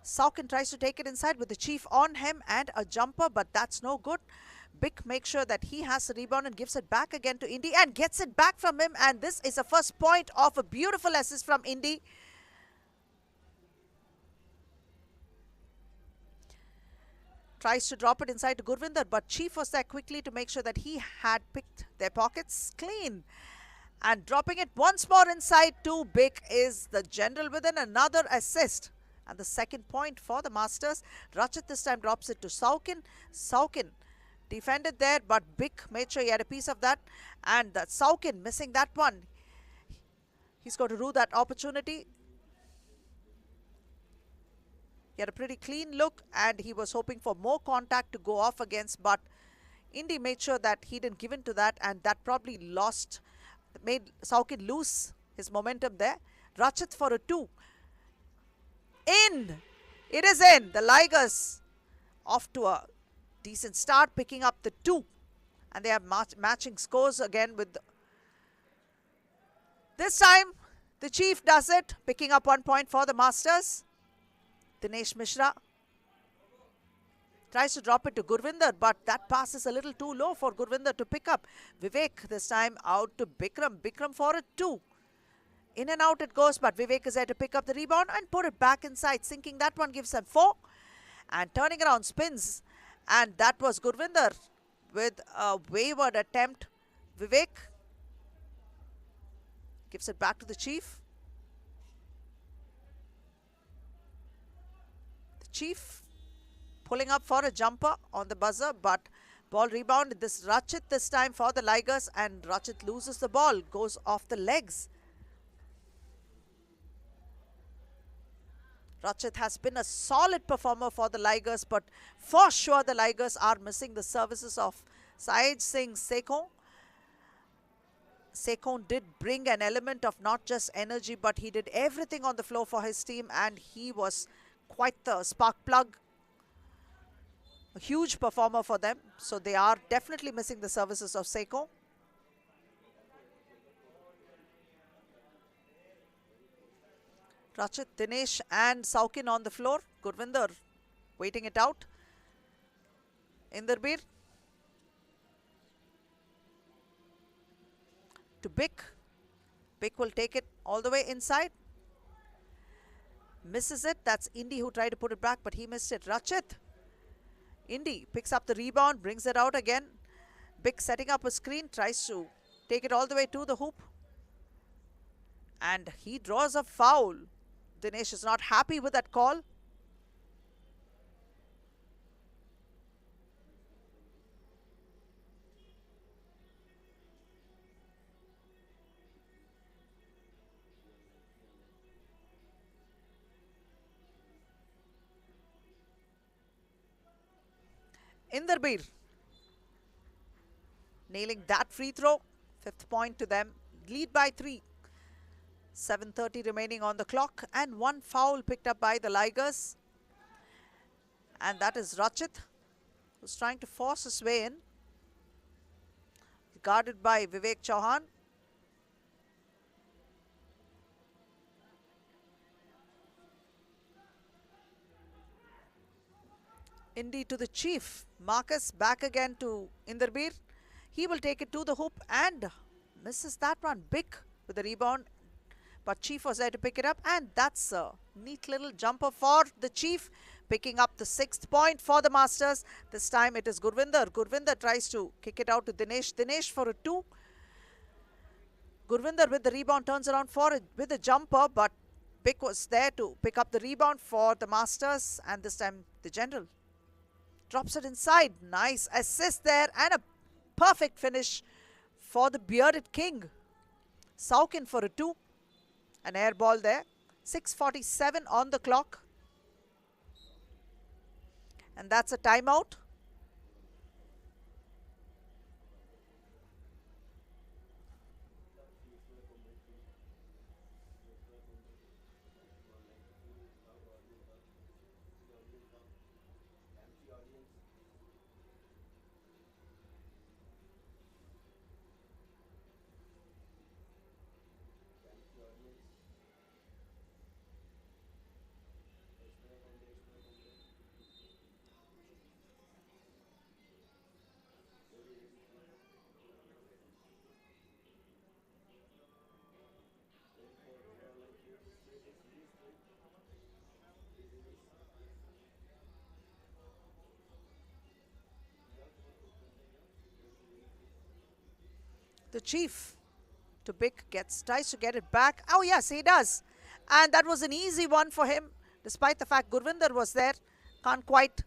Saukin tries to take it inside with the Chief on him and a jumper, but that's no good. Bick makes sure that he has the rebound and gives it back again to Indy and gets it back from him, and this is a first point of a beautiful assist from Indy. Tries to drop it inside to Gurvinder, but Chief was there quickly to make sure that he had picked their pockets clean. And dropping it once more inside to Big is the general with another assist. And the second point for the Masters. Rachit this time drops it to Saukin. Saukin defended there, but Big made sure he had a piece of that. And Saukin missing that one. He's going to rue that opportunity. He had a pretty clean look and he was hoping for more contact to go off against, but Indy made sure that he didn't give in to that, and that probably made Saukin lose his momentum there. Rachit for a 2. In! It is in! The Ligers off to a decent start, picking up the 2. And they have matching scores again with... This time, the Chief does it, picking up 1 point for the Masters. Dinesh Mishra tries to drop it to Gurvinder, but that pass is a little too low for Gurvinder to pick up. Vivek this time out to Bikram. Bikram for a 2. In and out it goes, but Vivek is there to pick up the rebound and put it back inside. Sinking that one gives them 4. And turning around spins. And that was Gurvinder with a wayward attempt. Vivek gives it back to the Chief. Chief pulling up for a jumper on the buzzer, but ball rebound. This Rachit this time for the Ligers, and Rachit loses the ball, goes off the legs. Rachit has been a solid performer for the Ligers, but for sure the Ligers are missing the services of Sahaj Singh Sekon. Sekon did bring an element of not just energy, but he did everything on the floor for his team, and he was quite the spark plug. A huge performer for them. So they are definitely missing the services of Seiko. Rachit, Dinesh and Saukin on the floor. Gurvinder waiting it out. Inderbir to Bik. Bik will take it all the way inside. Misses it. That's Indy who tried to put it back, but he missed it. Rachit. Indy picks up the rebound, brings it out again. Big setting up a screen, tries to take it all the way to the hoop. And he draws a foul. Dinesh is not happy with that call. Inderbir nailing that free throw. 5th point to them. Lead by 3. 7:30 remaining on the clock, and 1 foul picked up by the Ligers. And that is Rachit, who's trying to force his way in. Guarded by Vivek Chauhan. Indy to the Chief. Machas back again to Inderbir. He will take it to the hoop and misses that one. Big with the rebound. But Chief was there to pick it up, and that's a neat little jumper for the Chief. Picking up the 6th point for the Masters. This time it is Gurvinder. Gurvinder tries to kick it out to Dinesh. Dinesh for a 2. Gurvinder with the rebound turns around with a jumper, but Big was there to pick up the rebound for the Masters, and this time the General drops it inside. Nice assist there and a perfect finish for the bearded king. Saukin for a 2. An air ball there. 6:47 on the clock. And that's a timeout. The Chief to Big tries to get it back. Oh yes, he does. And that was an easy one for him, despite the fact Gurvinder was there. Can't quite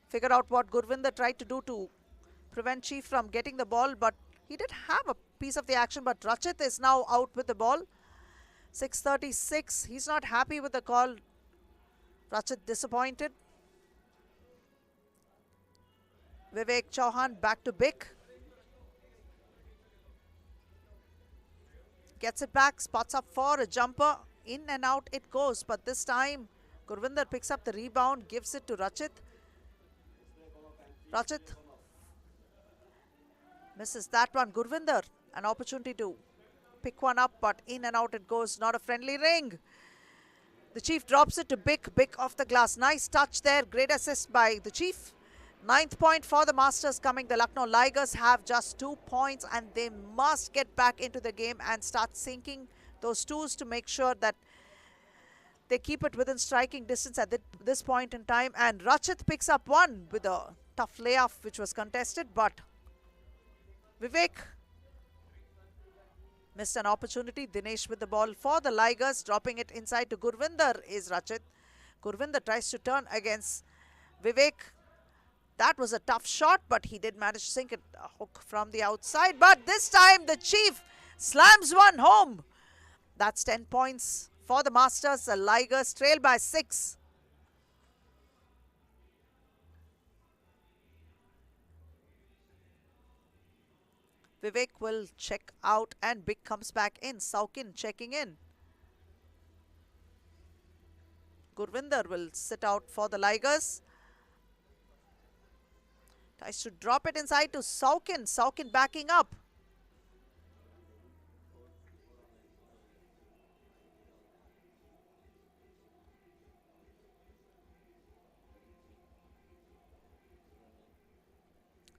figure out what Gurvinder tried to do to prevent Chief from getting the ball, but he did have a piece of the action. But Rachit is now out with the ball. 6:36. He's not happy with the call. Rachit disappointed. Vivek Chauhan back to Big. Gets it back, spots up for a jumper. In and out it goes, but this time Gurvinder picks up the rebound, gives it to Rachit. Rachit misses that one. Gurvinder, an opportunity to pick one up, but in and out it goes. Not a friendly ring. The Chief drops it to Big. Big off the glass. Nice touch there. Great assist by the Chief. 9th point for the Masters coming. The Lucknow Ligers have just 2 points and they must get back into the game and start sinking those twos to make sure that they keep it within striking distance at this point in time. And Rachit picks up one with a tough layoff which was contested, but Vivek missed an opportunity. Dinesh with the ball for the Ligers, dropping it inside to Gurvinder is Rachit. Gurvinder tries to turn against Vivek. That was a tough shot, but he did manage to sink it, a hook from the outside. But this time the Chief slams one home. That's 10 points for the Masters. The Ligers trail by 6. Vivek will check out and Big comes back in. Saukin checking in. Gurvinder will sit out for the Ligers. Tries to drop it inside to Saukin. Saukin backing up.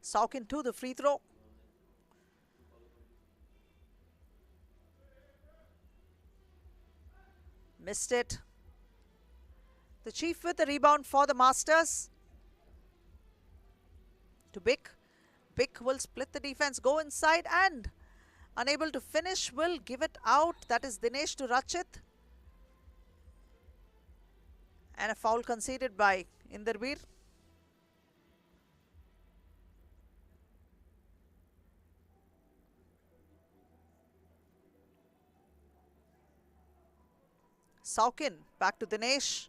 Saukin to the free throw. Missed it. The Chief with the rebound for the Masters. To Big. Big will split the defense, go inside and unable to finish, will give it out. That is Dinesh to Rachit. And a foul conceded by Inderbir. Saukin back to Dinesh.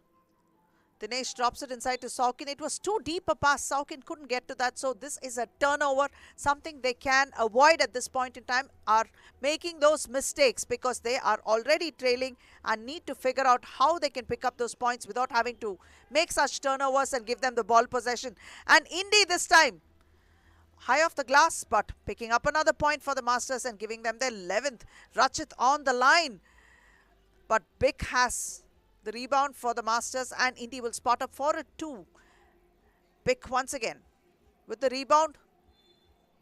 Dinesh drops it inside to Saukin. It was too deep a pass. Saukin couldn't get to that. So this is a turnover. Something they can avoid at this point in time are making those mistakes because they are already trailing and need to figure out how they can pick up those points without having to make such turnovers and give them the ball possession. And Indy this time high off the glass, but picking up another point for the Masters and giving them their 11th. Rachit on the line. But Big has the rebound for the Masters and Indy will spot up for it too. Big once again with the rebound.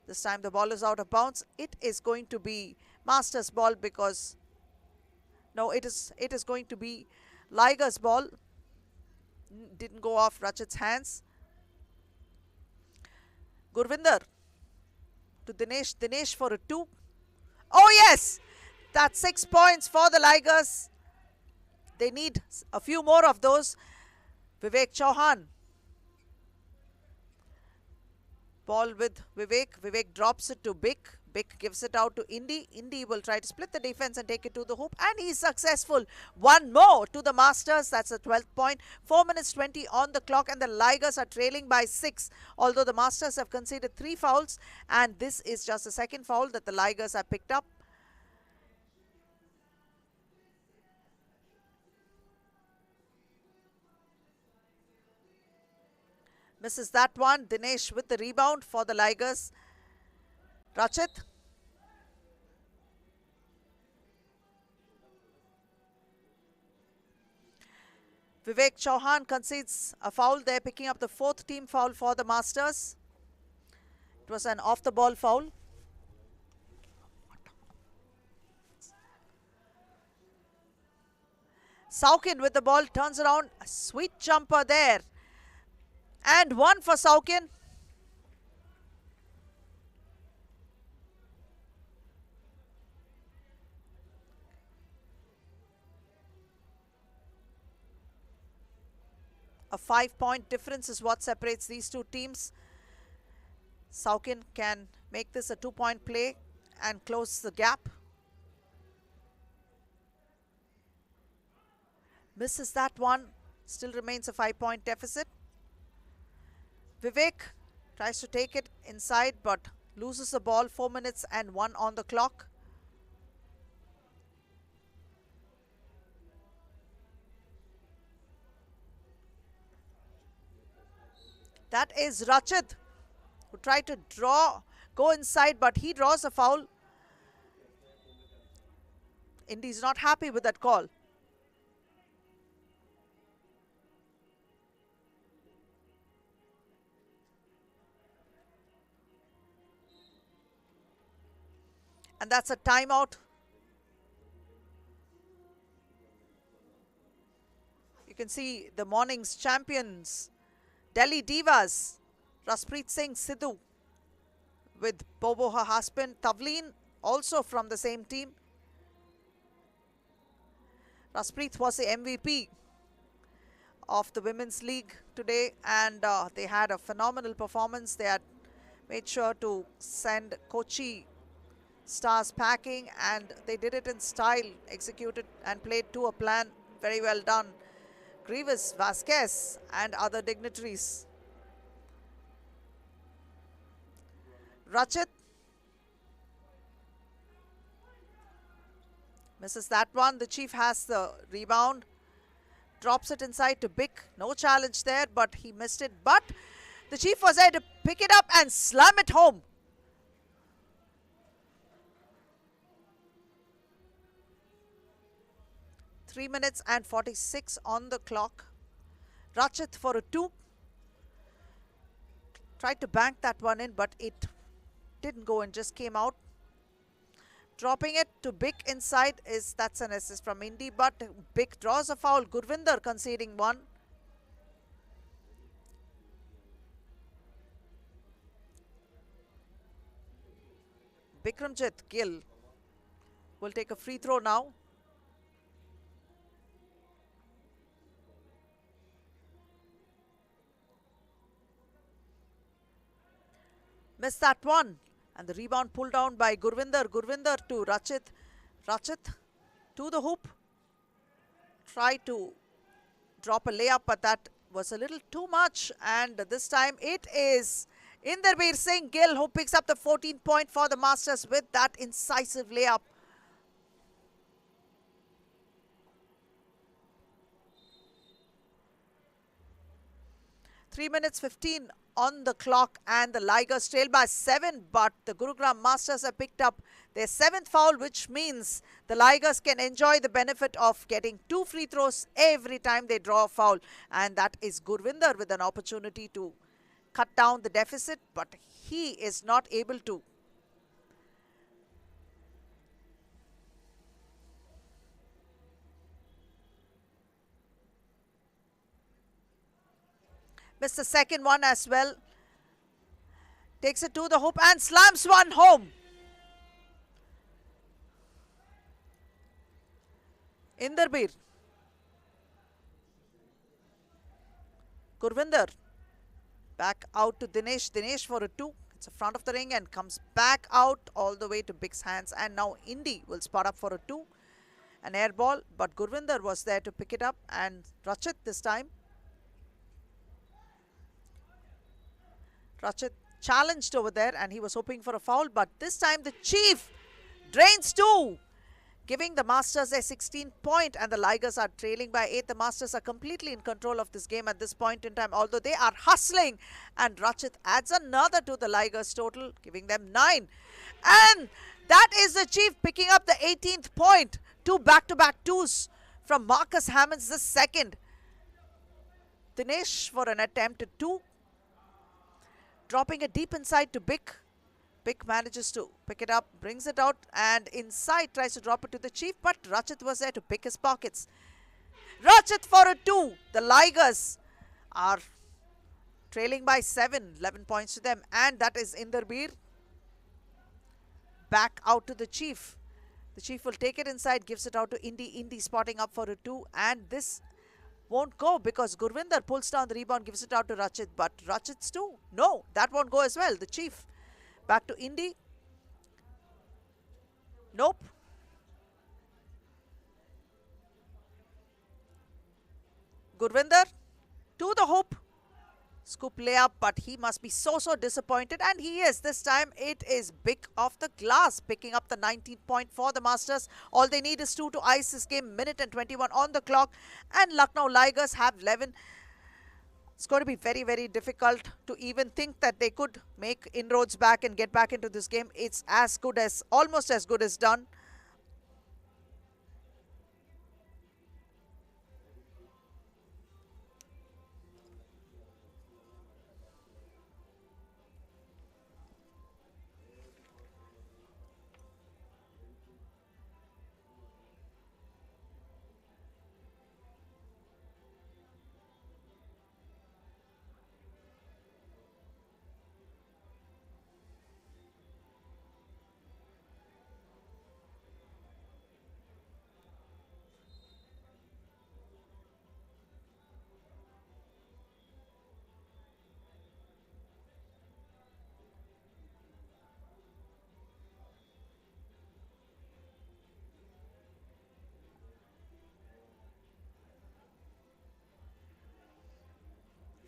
This time the ball is out of bounds. It is going to be Masters ball because no, it is going to be Ligers ball. Didn't go off Rachit's hands. Gurvinder to Dinesh. Dinesh for a 2. Oh yes! That's 6 points for the Ligers. They need a few more of those. Vivek Chauhan. Ball with Vivek. Vivek drops it to Big. Big gives it out to Indy. Indy will try to split the defense and take it to the hoop. And he's successful. One more to the Masters. That's a 12th point. 4 minutes 20 on the clock. And the Ligers are trailing by 6. Although the Masters have conceded 3 fouls. And this is just the second foul that the Ligers have picked up. Misses that one. Dinesh with the rebound for the Ligers. Rachit. Vivek Chauhan concedes a foul there, picking up the 4th team foul for the Masters. It was an off-the-ball foul. Saukin with the ball, turns around. A sweet jumper there. And one for Saukin. A 5-point difference is what separates these two teams. Saukin can make this a 2-point play and close the gap. Misses that one. Still remains a 5-point deficit. Vivek tries to take it inside but loses the ball. 4 minutes and 1 on the clock. That is Rachit, who tried to go inside, but he draws a foul. Indy's not happy with that call. And that's a timeout. You can see the morning's champions, Delhi Divas, Raspreet Singh Sidhu with Bobo, her husband, Tavleen, also from the same team. Raspreet was the MVP of the Women's League today, and they had a phenomenal performance. They had made sure to send Kochi Stars packing, and they did it in style, executed and played to a plan. Very well done. Grievous, Vasquez and other dignitaries. Rachit misses that one. The Chief has the rebound. Drops it inside to Bick. No challenge there, but he missed it. But the Chief was there to pick it up and slam it home. Three minutes and 46 on the clock. Rachit for a 2. Tried to bank that one in, but it didn't go and just came out. Dropping it to Bick inside that's an assist from Indy, but Bick draws a foul. Gurvinder conceding one. Bikramjit Gill will take a free throw now. Missed that one. And the rebound pulled down by Gurvinder. Gurvinder to Rachit. Rachit to the hoop. Tried to drop a layup, but that was a little too much. And this time it is Inderbir Singh Gill who picks up the 14th point for the Masters with that incisive layup. Three minutes 15 on the clock, and the Ligers trail by 7, but the Gurugram Masters have picked up their 7th foul, which means the Ligers can enjoy the benefit of getting 2 free throws every time they draw a foul, and that is Gurvinder with an opportunity to cut down the deficit, but he is not able to. Missed the second one as well. Takes it to the hoop and slams one home. Inderbir. Gurvinder. Back out to Dinesh. Dinesh for a 2. It's a front of the ring and comes back out all the way to Bick's hands. And now Indy will spot up for a 2. An air ball, but Gurvinder was there to pick it up, and Rachit this time. Rachit challenged over there and he was hoping for a foul, but this time the Chief drains 2, giving the Masters a 16th point, and the Ligers are trailing by 8. The Masters are completely in control of this game at this point in time, although they are hustling, and Rachit adds another to the Ligers total, giving them 9. And that is the Chief picking up the 18th point. 2 back-to-back 2s from Marcus Hammonds the second. Dinesh for an attempt at 2. Dropping it deep inside to Bick. Bick manages to pick it up, brings it out, and inside tries to drop it to the Chief, but Rachit was there to pick his pockets. Rachit for a 2. The Ligers are trailing by 7, 11 points to them, and that is Inderbir. Back out to the Chief. The Chief will take it inside, gives it out to Indy. Indy spotting up for a 2, and this won't go because Gurvinder pulls down the rebound, gives it out to Rachit. But Rachit's too. No, that won't go as well. The Chief. Back to Indy. Nope. Gurvinder to the hoop. Scoop layup, but he must be so disappointed, and he is. This time it is big off the glass, picking up the 19th point for the Masters. All they need is 2 to ice this game. Minute and 21 on the clock, and Lucknow Ligers have 11. It's going to be very difficult to even think that they could make inroads back and get back into this game. It's as good as, almost as good as done.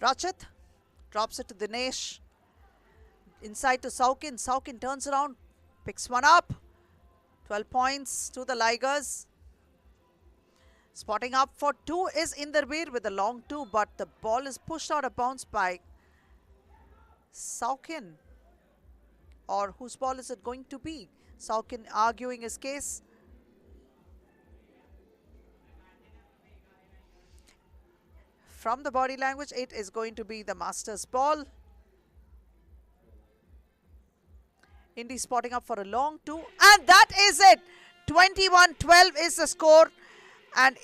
Rachit drops it to Dinesh. Inside to Saukin. Saukin turns around, picks one up. 12 points to the Ligers. Spotting up for 2 is Inderbir with a long 2, but the ball is pushed out of bounds by Saukin. Or whose ball is it going to be? Saukin arguing his case. From the body language, it is going to be the Masters ball. Indy spotting up for a long 2. And that is it. 21-12 is the score. And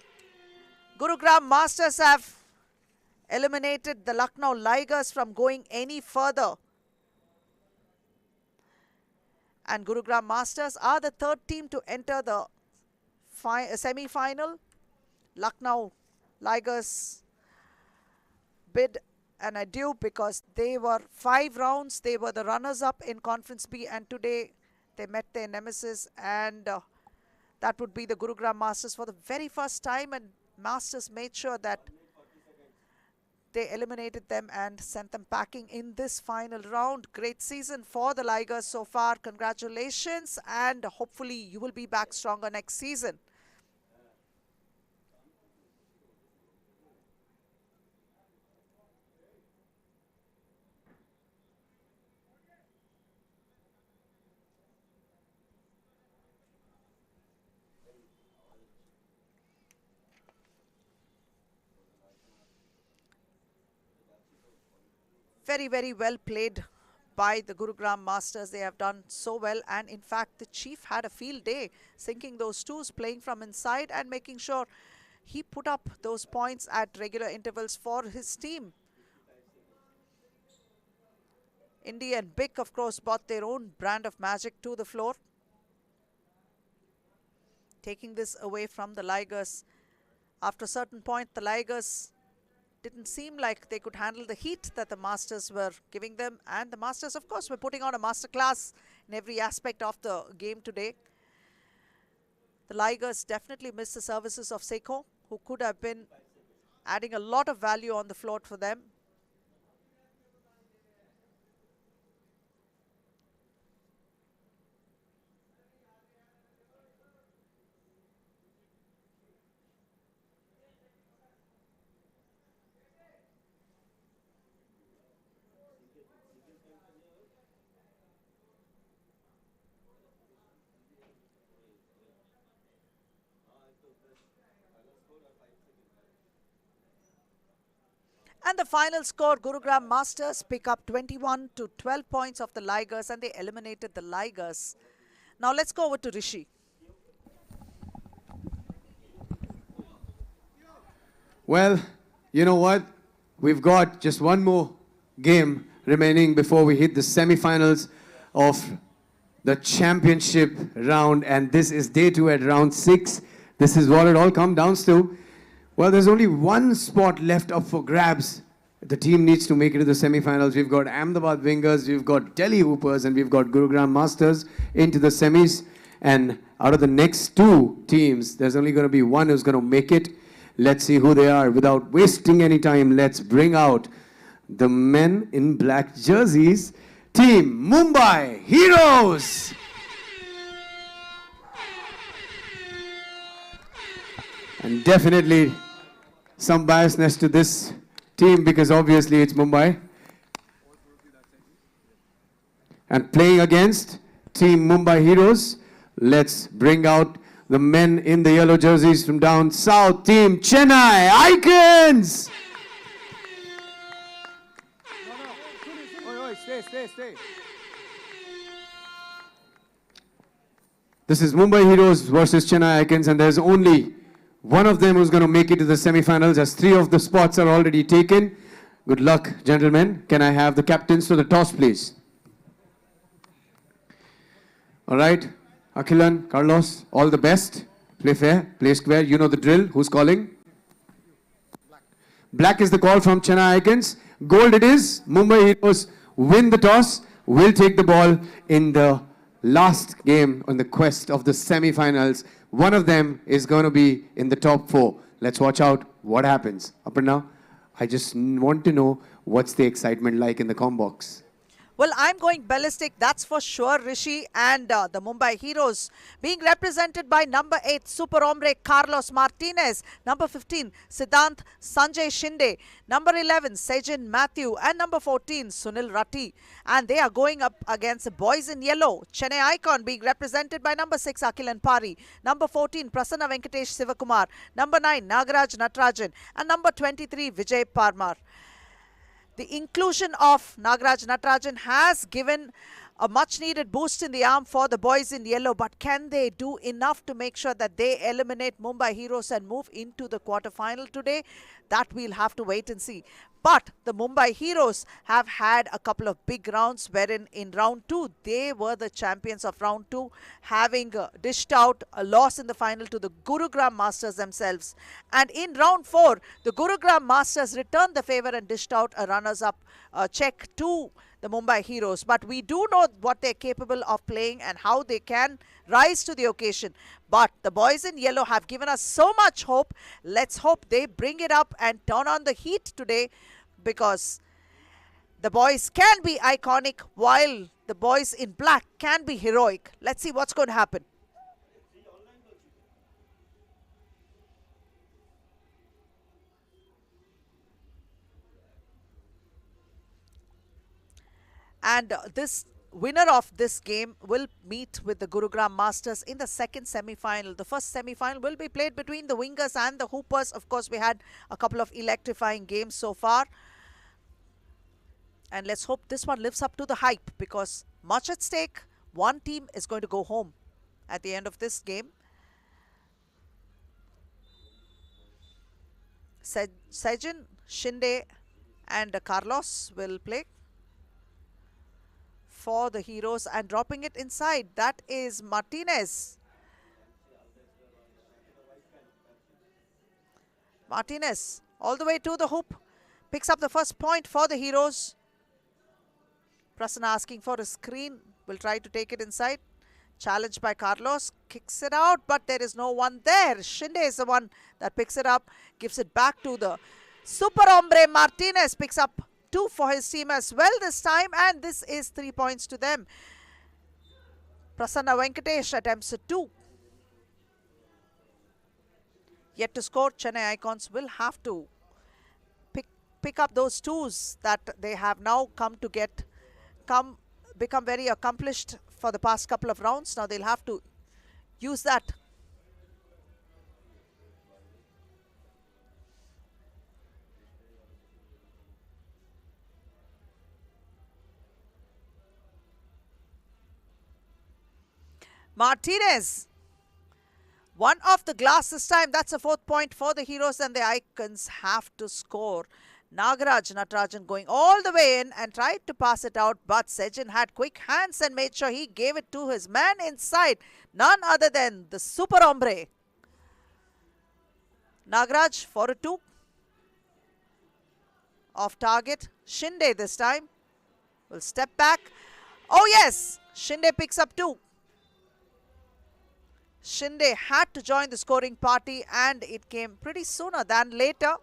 Gurugram Masters have eliminated the Lucknow Ligers from going any further. And Gurugram Masters are the third team to enter the semi-final. Lucknow Ligers bid an adieu because they were 5 rounds. They were the runners-up in Conference B, and today they met their nemesis, and that would be the Gurugram Masters for the very first time, and Masters made sure that they eliminated them and sent them packing in this final round. Great season for the Ligers so far. Congratulations, and hopefully you will be back stronger next season. Very well played by the Gurugram Masters. They have done so well, and in fact the Chief had a field day, sinking those 2s, playing from inside and making sure he put up those points at regular intervals for his team. Indy and Bick, of course, brought their own brand of magic to the floor, taking this away from the Ligers. After a certain point, the Ligers didn't seem like they could handle the heat that the Masters were giving them. And the Masters, of course, were putting on a masterclass in every aspect of the game today. The Ligers definitely missed the services of Seiko, who could have been adding a lot of value on the floor for them. And the final score, Gurugram Masters pick up 21 to 12 points of the Ligers, and they eliminated the Ligers. Now let's go over to Rishi. Well, you know what? We've got just one more game remaining before we hit the semi-finals of the championship round, and this is day 2 at round 6. This is what it all comes down to. Well, there's only one spot left up for grabs. The team needs to make it to the semi-finals. We've got Ahmedabad Wingers, we've got Delhi Hoopers, and we've got Gurugram Masters into the semis. And out of the next two teams, there's only going to be one who's going to make it. Let's see who they are. Without wasting any time, let's bring out the men in black jerseys. Team Mumbai Heroes! And definitely some biasness to this team because obviously it's Mumbai. And playing against Team Mumbai Heroes, let's bring out the men in the yellow jerseys from down south, Team Chennai Icons! Stay. This is Mumbai Heroes versus Chennai Icons, and there's only one of them who's going to make it to the semi-finals as three of the spots are already taken. Good luck, gentlemen. Can I have the captains to the toss, please? All right. Akhilan, Carlos, all the best. Play fair, play square. You know the drill. Who's calling? Black is the call from Chennai Icons. Gold it is. Mumbai Heroes win the toss. Will take the ball in the last game on the quest of the semi-finals. One of them is going to be in the top four. Let's watch out what happens. Aparna, I just want to know what's the excitement like in the comm box. Well, I'm going ballistic, that's for sure, Rishi. And the Mumbai Heroes being represented by number 8, Super Hombre Carlos Martinez, number 15, Siddhant Sanjay Shinde, number 11, Sejin Matthew, and number 14, Sunil Ratti. And they are going up against the boys in yellow. Chennai Icon being represented by number 6, Akhilan Pari, number 14, Prasanna Venkatesh Sivakumar, number 9, Nagaraj Natarajan, and number 23, Vijay Parmar. The inclusion of Nagaraj Natarajan has given a much needed boost in the arm for the boys in yellow, but can they do enough to make sure that they eliminate Mumbai Heroes and move into the quarterfinal today? That we'll have to wait and see. But the Mumbai Heroes have had a couple of big rounds wherein in round 2, they were the champions of round 2, having dished out a loss in the final to the Gurugram Masters themselves. And in round 4, the Gurugram Masters returned the favor and dished out a runners-up check to the Mumbai Heroes. But we do know what they're capable of playing and how they can rise to the occasion. But the boys in yellow have given us so much hope. Let's hope they bring it up and turn on the heat today, because the boys can be iconic while the boys in black can be heroic. Let's see what's going to happen. And this winner of this game will meet with the Gurugram Masters in the second semi-final. The first semi-final will be played between the Wingers and the Hoopers. Of course, we had a couple of electrifying games so far. And let's hope this one lives up to the hype, because much at stake. One team is going to go home at the end of this game. Sejin, Shinde and Carlos will play for the Heroes, and dropping it inside, that is Martinez. Martinez all the way to the hoop, picks up the first point for the Heroes. Prasanna asking for a screen, will try to take it inside. Challenged by Carlos, kicks it out, but there is no one there. Shinde is the one that picks it up, gives it back to the Super Hombre. Martinez picks up 2 for his team as well this time, and this is 3 points to them. Prasanna Venkatesh attempts a 2. Yet to score. Chennai Icons will have to pick up those 2s that they have now become very accomplished for the past couple of rounds. Now they'll have to use that. Martinez, one off the glass this time. That's a 4th point for the Heroes, and the Icons have to score. Nagaraj Natarajan going all the way in and tried to pass it out, but Sejin had quick hands and made sure he gave it to his man inside. None other than the Super Hombre. Nagaraj for a 2. Off target. Shinde this time will step back. Oh yes, Shinde picks up 2. Shinde had to join the scoring party and it came pretty sooner than later.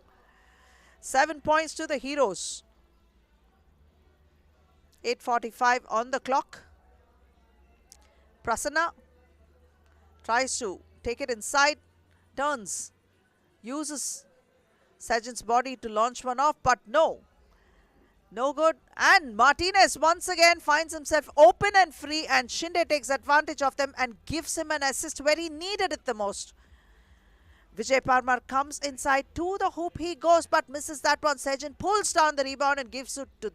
7 points to the Heroes. 8:45 on the clock. Prasanna tries to take it inside, turns, uses Sajan's body to launch one off, but no. No good. And Martinez once again finds himself open and free, and Shinde takes advantage of them and gives him an assist where he needed it the most. Vijay Parmar comes inside, to the hoop he goes, but misses that one. Sajan pulls down the rebound and gives it to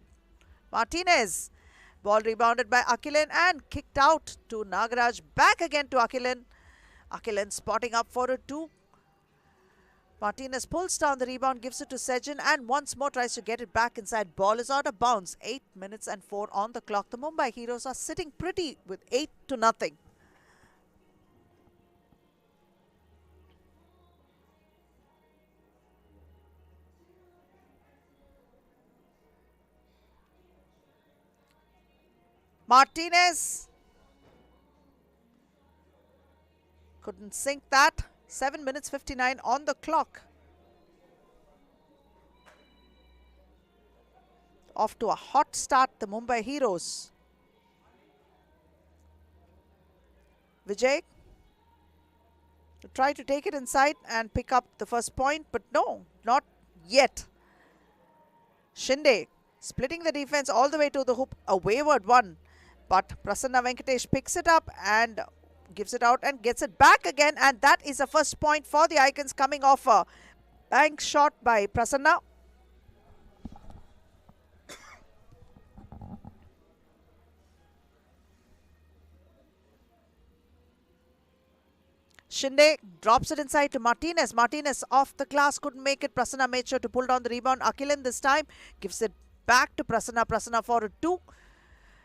Martinez. Ball rebounded by Akhilan and kicked out to Nagaraj. Back again to Akhilan. Akhilan spotting up for a 2. Martinez pulls down the rebound, gives it to Sajan, and once more tries to get it back inside. Ball is out of bounds. 8 minutes and 4 on the clock. The Mumbai Heroes are sitting pretty with 8-0. Martinez couldn't sink that. 7 minutes 59 on the clock. Off to a hot start, the Mumbai Heroes. Vijay try to take it inside and pick up the first point, but no, not yet. Shinde splitting the defense all the way to the hoop, a wayward one. But Prasanna Venkatesh picks it up and gives it out and gets it back again. And that is a first point for the Icons, coming off a bank shot by Prasanna. Shinde drops it inside to Martinez. Martinez off the glass, couldn't make it. Prasanna made sure to pull down the rebound. Akhilan this time gives it back to Prasanna. Prasanna for a 2.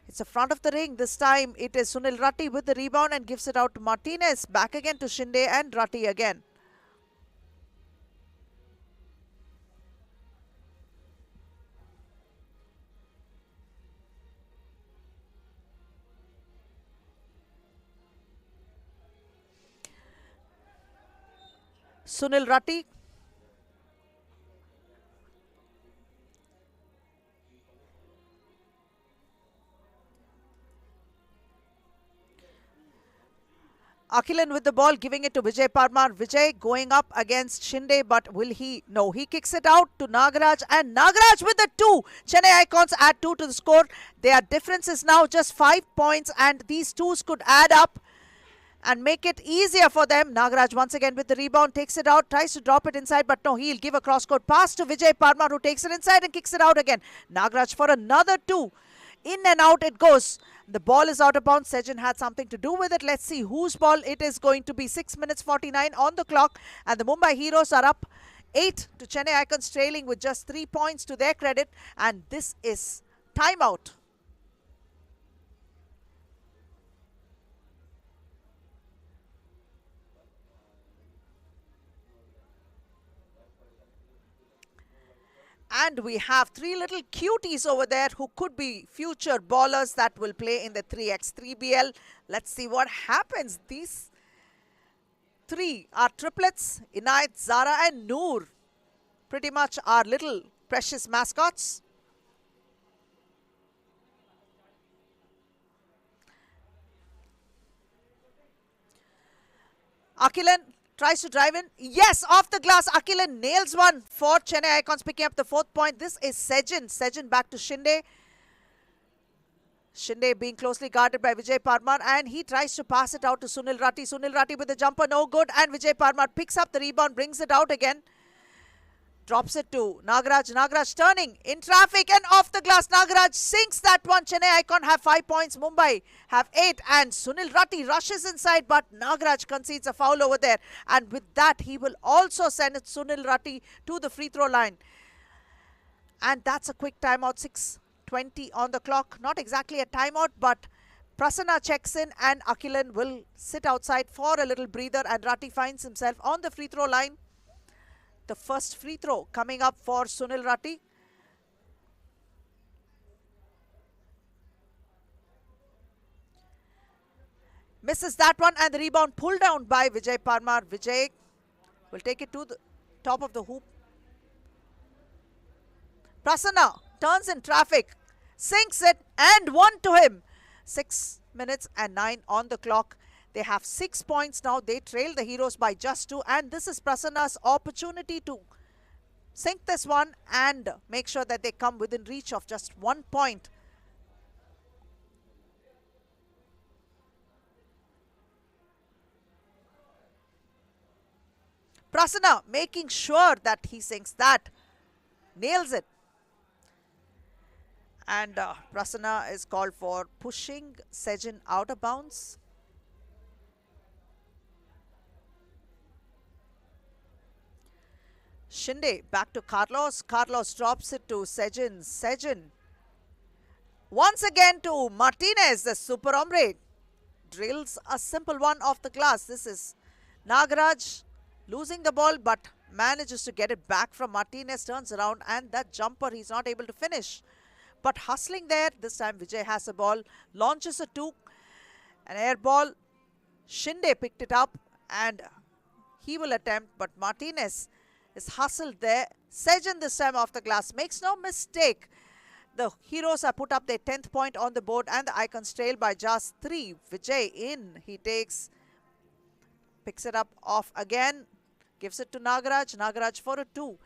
It's the front of the ring. This time it is Sunil Ratty with the rebound and gives it out to Martinez. Back again to Shinde and Ratty again. Sunil Ratty. Akhilan with the ball, giving it to Vijay Parmar. Vijay going up against Shinde, but will he? No, he kicks it out to Nagaraj, and Nagaraj with the 2. Chennai Icons add 2 to the score. Their difference is now just 5 points, and these 2s could add up and make it easier for them. Nagaraj once again with the rebound, takes it out, tries to drop it inside, but no, he'll give a cross-court pass to Vijay Parmar, who takes it inside and kicks it out again. Nagaraj for another 2. In and out it goes. The ball is out of bounds. Sajan had something to do with it. Let's see whose ball it is going to be. 6 minutes 49 on the clock, and the Mumbai Heroes are up 8 to Chennai Icons, trailing with just 3 points to their credit, and this is timeout. And we have 3 little cuties over there who could be future ballers that will play in the 3x3BL. Let's see what happens. These 3 are triplets, Inayat, Zara and Noor. Pretty much our little precious mascots. Akhilan tries to drive in. Yes, off the glass. Akhilan nails one for Chennai Icons, picking up the 4th point. This is Sajan. Sajan back to Shinde. Shinde being closely guarded by Vijay Parmar, and he tries to pass it out to Sunil Ratty. Sunil Ratty with the jumper, no good. And Vijay Parmar picks up the rebound, brings it out again. Drops it to Nagaraj. Nagaraj turning in traffic and off the glass. Nagaraj sinks that one. Chennai Icon have 5 points. Mumbai have 8. And Sunil Ratty rushes inside, but Nagaraj concedes a foul over there. And with that, he will also send Sunil Ratty to the free throw line. And that's a quick timeout. 6:20 on the clock. Not exactly a timeout, but Prasanna checks in and Akhilan will sit outside for a little breather, and Ratty finds himself on the free throw line. The first free throw coming up for Sunil Ratti. Misses that one, and the rebound pulled down by Vijay Parmar. Vijay will take it to the top of the hoop. Prasanna turns in traffic, sinks it, and one to him. 6 minutes and 9 on the clock. They have 6 points now. They trail the Heroes by just 2, and this is Prasanna's opportunity to sink this one and make sure that they come within reach of just 1 point. Prasanna making sure that he sinks that. Nails it. And Prasanna is called for pushing Sejin out of bounds. Shinde back to Carlos. Carlos drops it to Sejin. Sejin once again to Martinez, the super hombre. Drills a simple one off the glass. This is Nagaraj losing the ball but manages to get it back from Martinez. Turns around, and that jumper he's not able to finish. But hustling there, this time Vijay has the ball, launches a 2, an air ball. Shinde picked it up and he will attempt, but Martinez is hustled there. Sejin this time off the glass, makes no mistake. The Heroes have put up their 10th point on the board, and the Icons trail by just 3. Vijay in, he picks it up off again, gives it to Nagaraj. Nagaraj for a 2.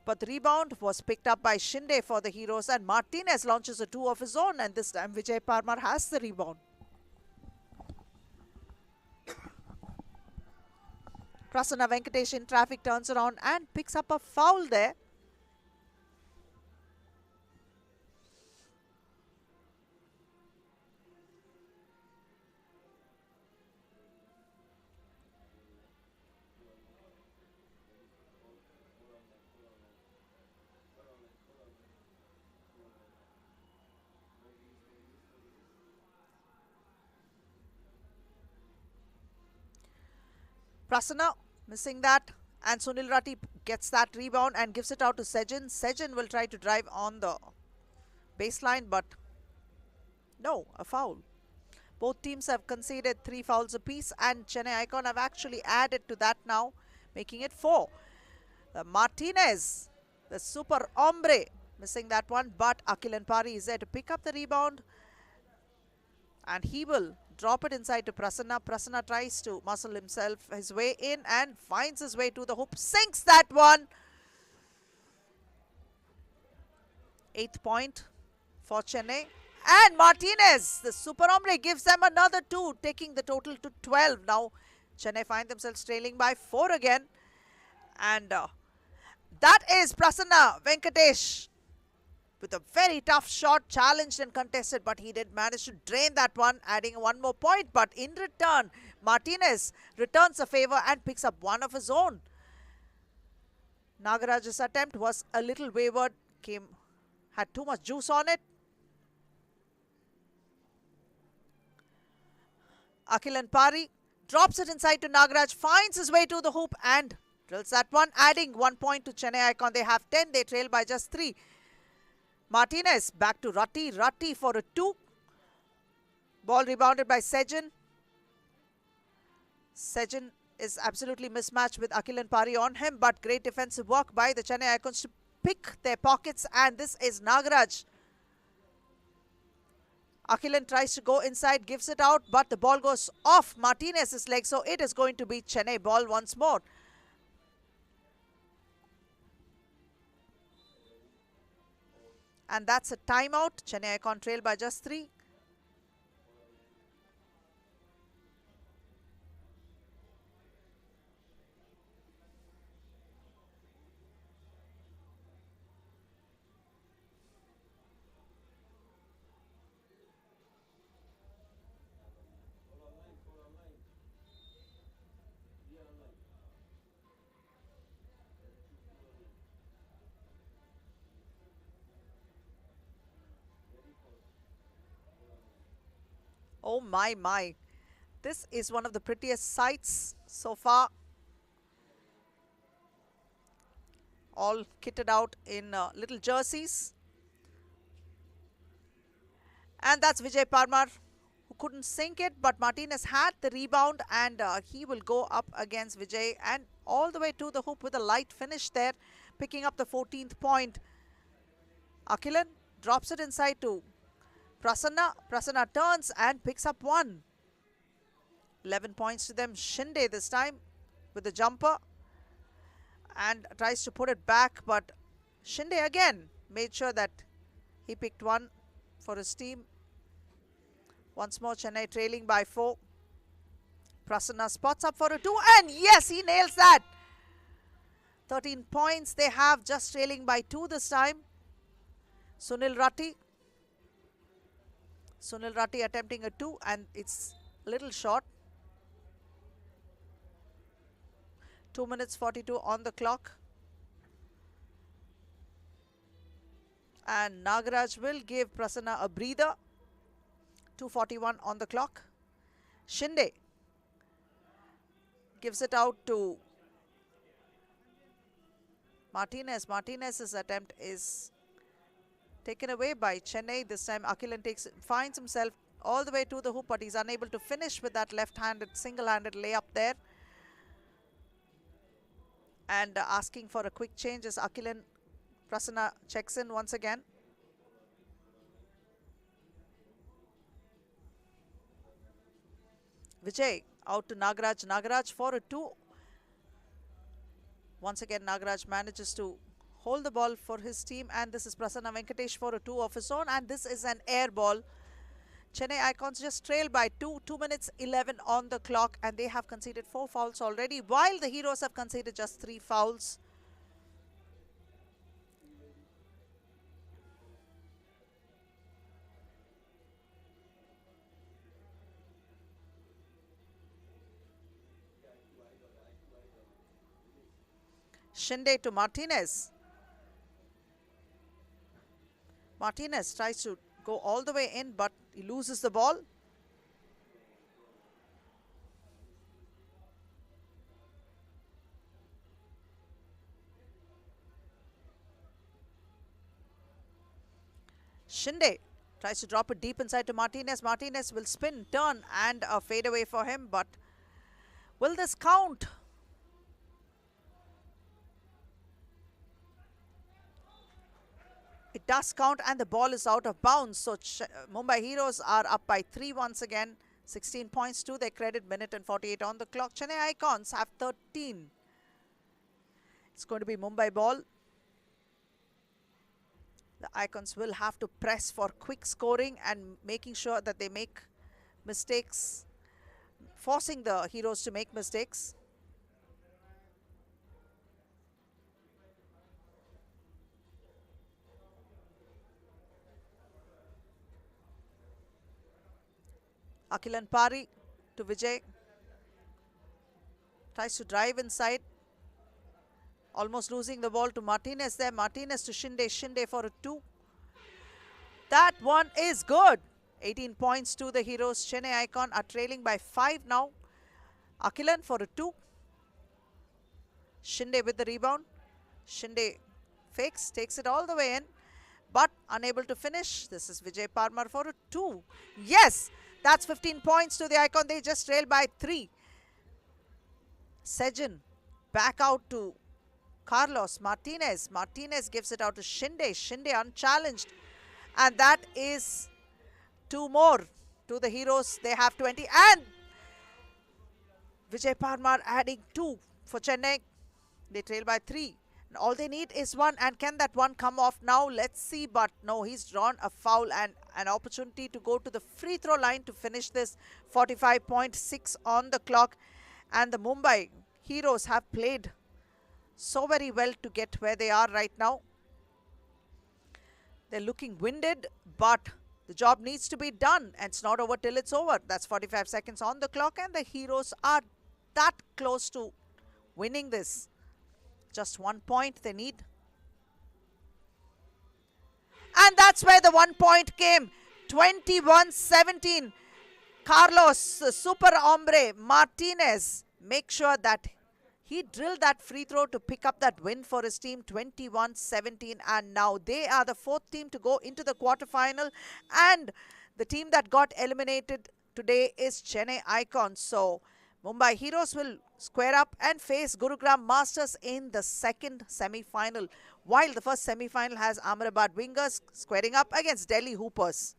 But the rebound was picked up by Shinde for the Heroes, and Martinez launches a 2 of his own, and this time Vijay Parmar has the rebound. Prasanna Venkatesh in traffic turns around and picks up a foul there. Prasanna missing that, and Sunil Ratti gets that rebound and gives it out to Sejin. Sejin will try to drive on the baseline, but no, a foul. Both teams have conceded 3 fouls apiece, and Chennai Icon have actually added to that now, making it 4. Martinez, the super hombre, missing that one, but Akilan Pari is there to pick up the rebound, and he will drop it inside to Prasanna. Prasanna tries to muscle himself his way in and finds his way to the hoop. Sinks that one. 8th point for Chennai. And Martinez, the super hombre, gives them another 2, taking the total to 12. Now Chennai find themselves trailing by 4 again. And that is Prasanna Venkatesh with a very tough shot, challenged and contested, but he did manage to drain that one, adding 1 more point. But in return, Martinez returns a favor and picks up 1 of his own. Nagaraj's attempt was a little wayward, had too much juice on it. Akilan Pari drops it inside to Nagaraj, finds his way to the hoop and drills that one, adding 1 point to Chennai Icon. They have 10, they trail by just 3. Martinez back to Ratti. Ratti for a 2. Ball rebounded by Sejin. Sejin is absolutely mismatched with Akilan Pari on him, but great defensive work by the Chennai Icons to pick their pockets, and this is Nagaraj. Akilan tries to go inside, gives it out, but the ball goes off Martinez's leg, so it is going to be Chennai ball once more. And that's a timeout. Chennai Icon trail by just 3. Oh my, my. This is one of the prettiest sights so far. all kitted out in little jerseys. And that's Vijay Parmar, who couldn't sink it, but Martinez had the rebound, and he will go up against Vijay and all the way to the hoop with a light finish there, picking up the 14th point. Akilan drops it inside to Prasanna. Prasanna turns and picks up one. 11 points to them. Shinde this time with the jumper and tries to put it back, but Shinde again made sure that he picked one for his team. Once more, Chennai trailing by 4. Prasanna spots up for a 2, and yes, he nails that. 13 points they have, just trailing by 2 this time. Sunil Ratti attempting a 2, and it's a little short. 2 minutes 42 on the clock. And Nagaraj will give Prasanna a breather. 2:41 on the clock. Shinde gives it out to Martinez. Martinez's attempt is taken away by Chennai. This time Akilan finds himself all the way to the hoop, but he's unable to finish with that left-handed, single-handed layup there. And asking for a quick change as Akilan. Prasanna checks in once again. Vijay out to Nagaraj. Nagaraj for a 2. Once again, Nagaraj manages to hold the ball for his team, and this is Prasanna Venkatesh for a 2 of his own, and this is an air ball. Chennai Icons just trail by 2. 2 minutes 11 on the clock, and they have conceded 4 fouls already, while the Heroes have conceded just 3 fouls. Shinde to Martinez. Martinez tries to go all the way in, but he loses the ball. Shinde tries to drop it deep inside to Martinez. Martinez will spin, turn, and a fade away for him, but will this count? It does count, and the ball is out of bounds. So Mumbai Heroes are up by 3 once again. 16 points to their credit. Minute and 48 on the clock. Chennai Icons have 13. It's going to be Mumbai ball. The Icons will have to press for quick scoring and making sure that they make mistakes, forcing the Heroes to make mistakes. Akilan Pari to Vijay. Tries to drive inside. Almost losing the ball to Martinez there. Martinez to Shinde. Shinde for a 2. That one is good. 18 points to the Heroes. Chennai Icon are trailing by 5 now. Akilan for a 2. Shinde with the rebound. Shinde fakes, takes it all the way in, but unable to finish. This is Vijay Parmar for a 2. Yes! That's 15 points to the Icon. They just trail by 3. Sejin back out to Carlos. Martinez. Martinez gives it out to Shinde. Shinde unchallenged. And that is 2 more to the Heroes. They have 20. And Vijay Parmar adding 2 for Chennai. They trail by 3. And all they need is 1. And can that 1 come off now? Let's see. But no, he's drawn a foul and an opportunity to go to the free throw line to finish this. 45.6 on the clock. And the Mumbai Heroes have played so very well to get where they are right now. They're looking winded, but the job needs to be done. And it's not over till it's over. That's 45 seconds on the clock. And the Heroes are that close to winning this. Just 1 point they need. And that's where the 1 point came. 21-17. Carlos, super hombre, Martinez, make sure that He drilled that free throw to pick up that win for his team, 21-17, and now they are the fourth team to go into the quarterfinal, and the team that got eliminated today is Chennai Icons. So Mumbai Heroes will square up and face Gurugram Masters in the second semi-final, while the first semi-final has Ahmedabad Wingers squaring up against Delhi Hoopers.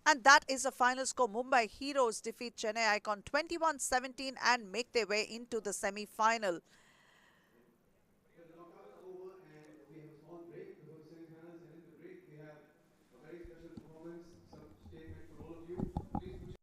And that is the final score. Mumbai Heroes defeat Chennai Icon 21-17 and make their way into the semi-final. Well, the knockout is over and we have a small break before the semi-finals, and in the break we have a very special performance, some statement for all of you. Please put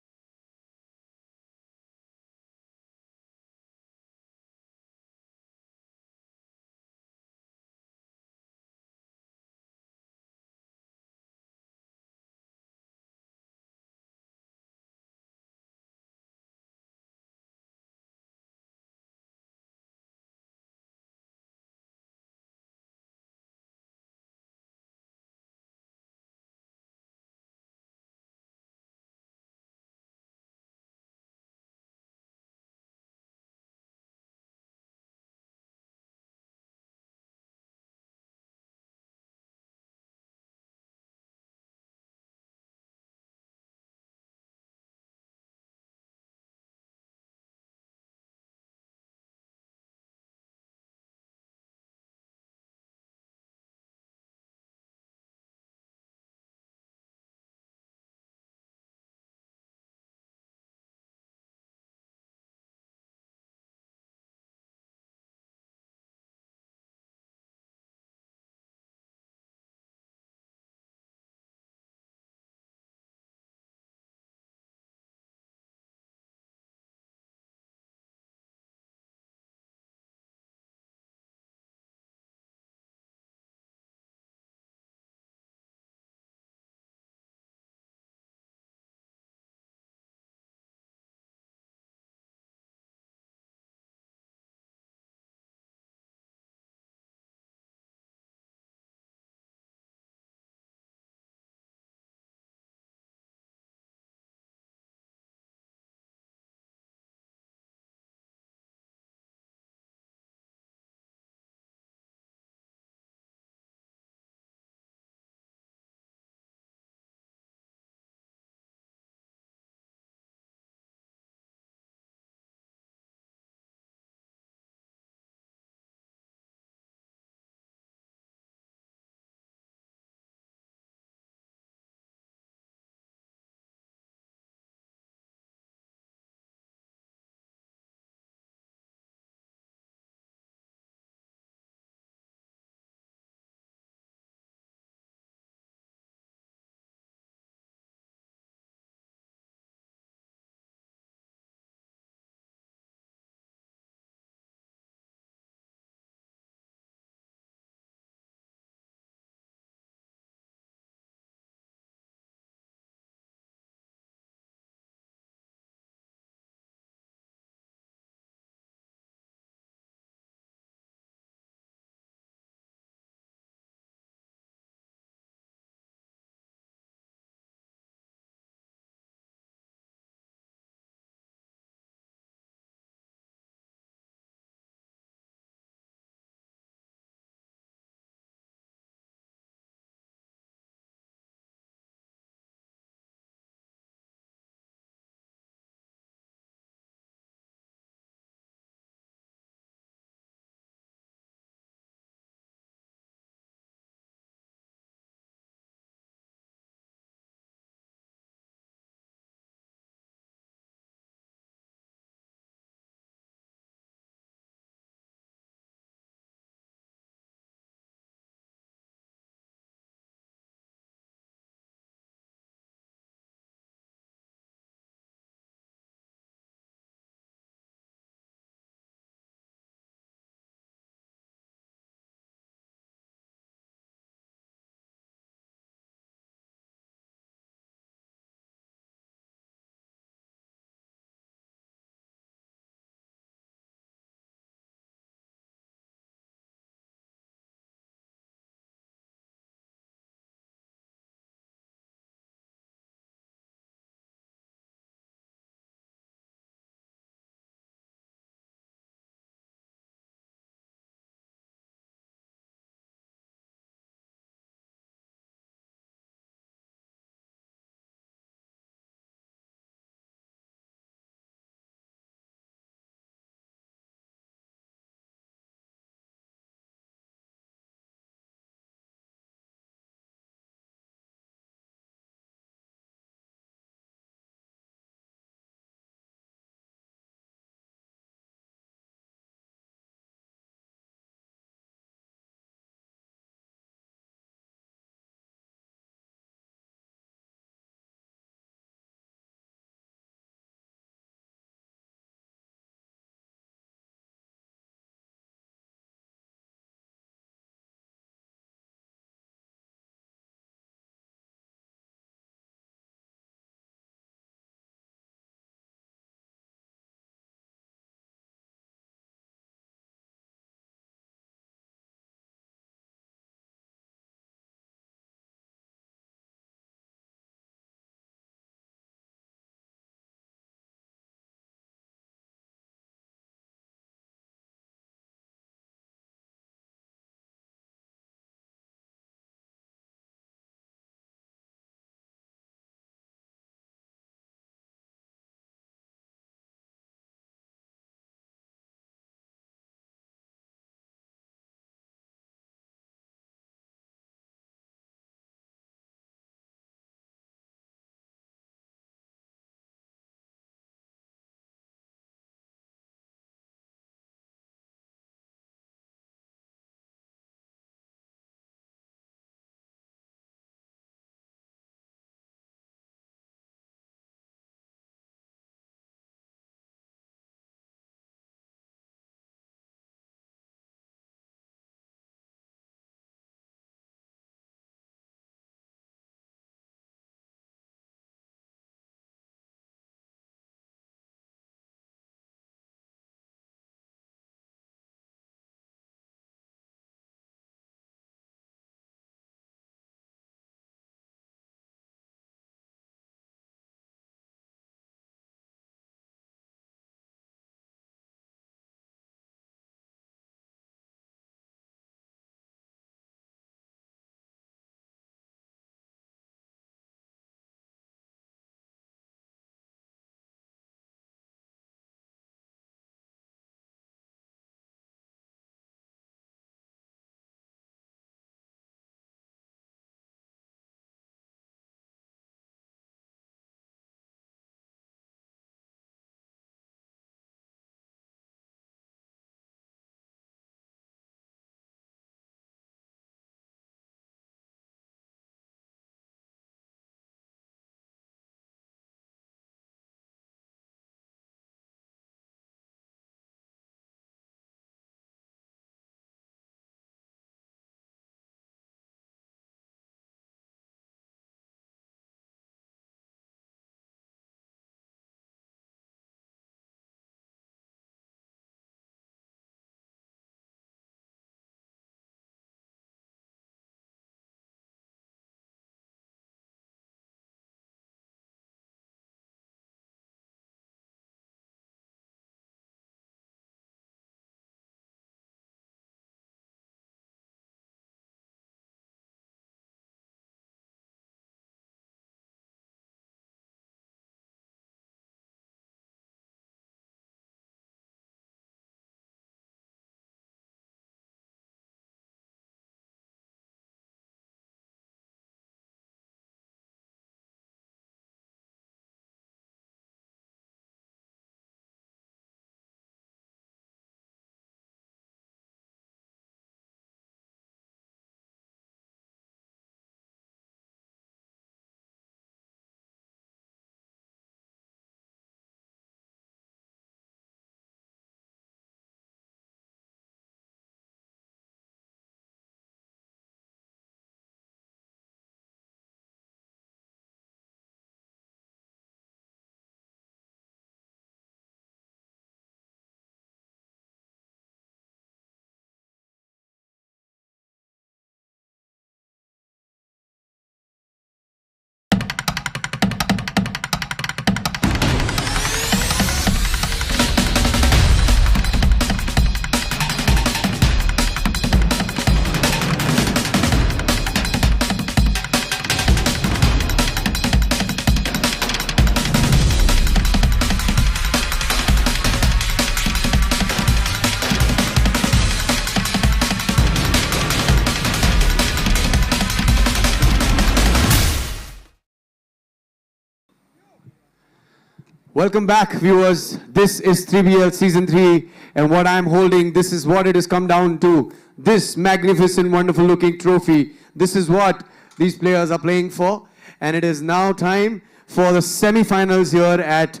Welcome back, viewers. This is 3BL Season 3, and what I'm holding, this is what it has come down to. This magnificent, wonderful-looking trophy. This is what these players are playing for, and it is now time for the semi-finals here at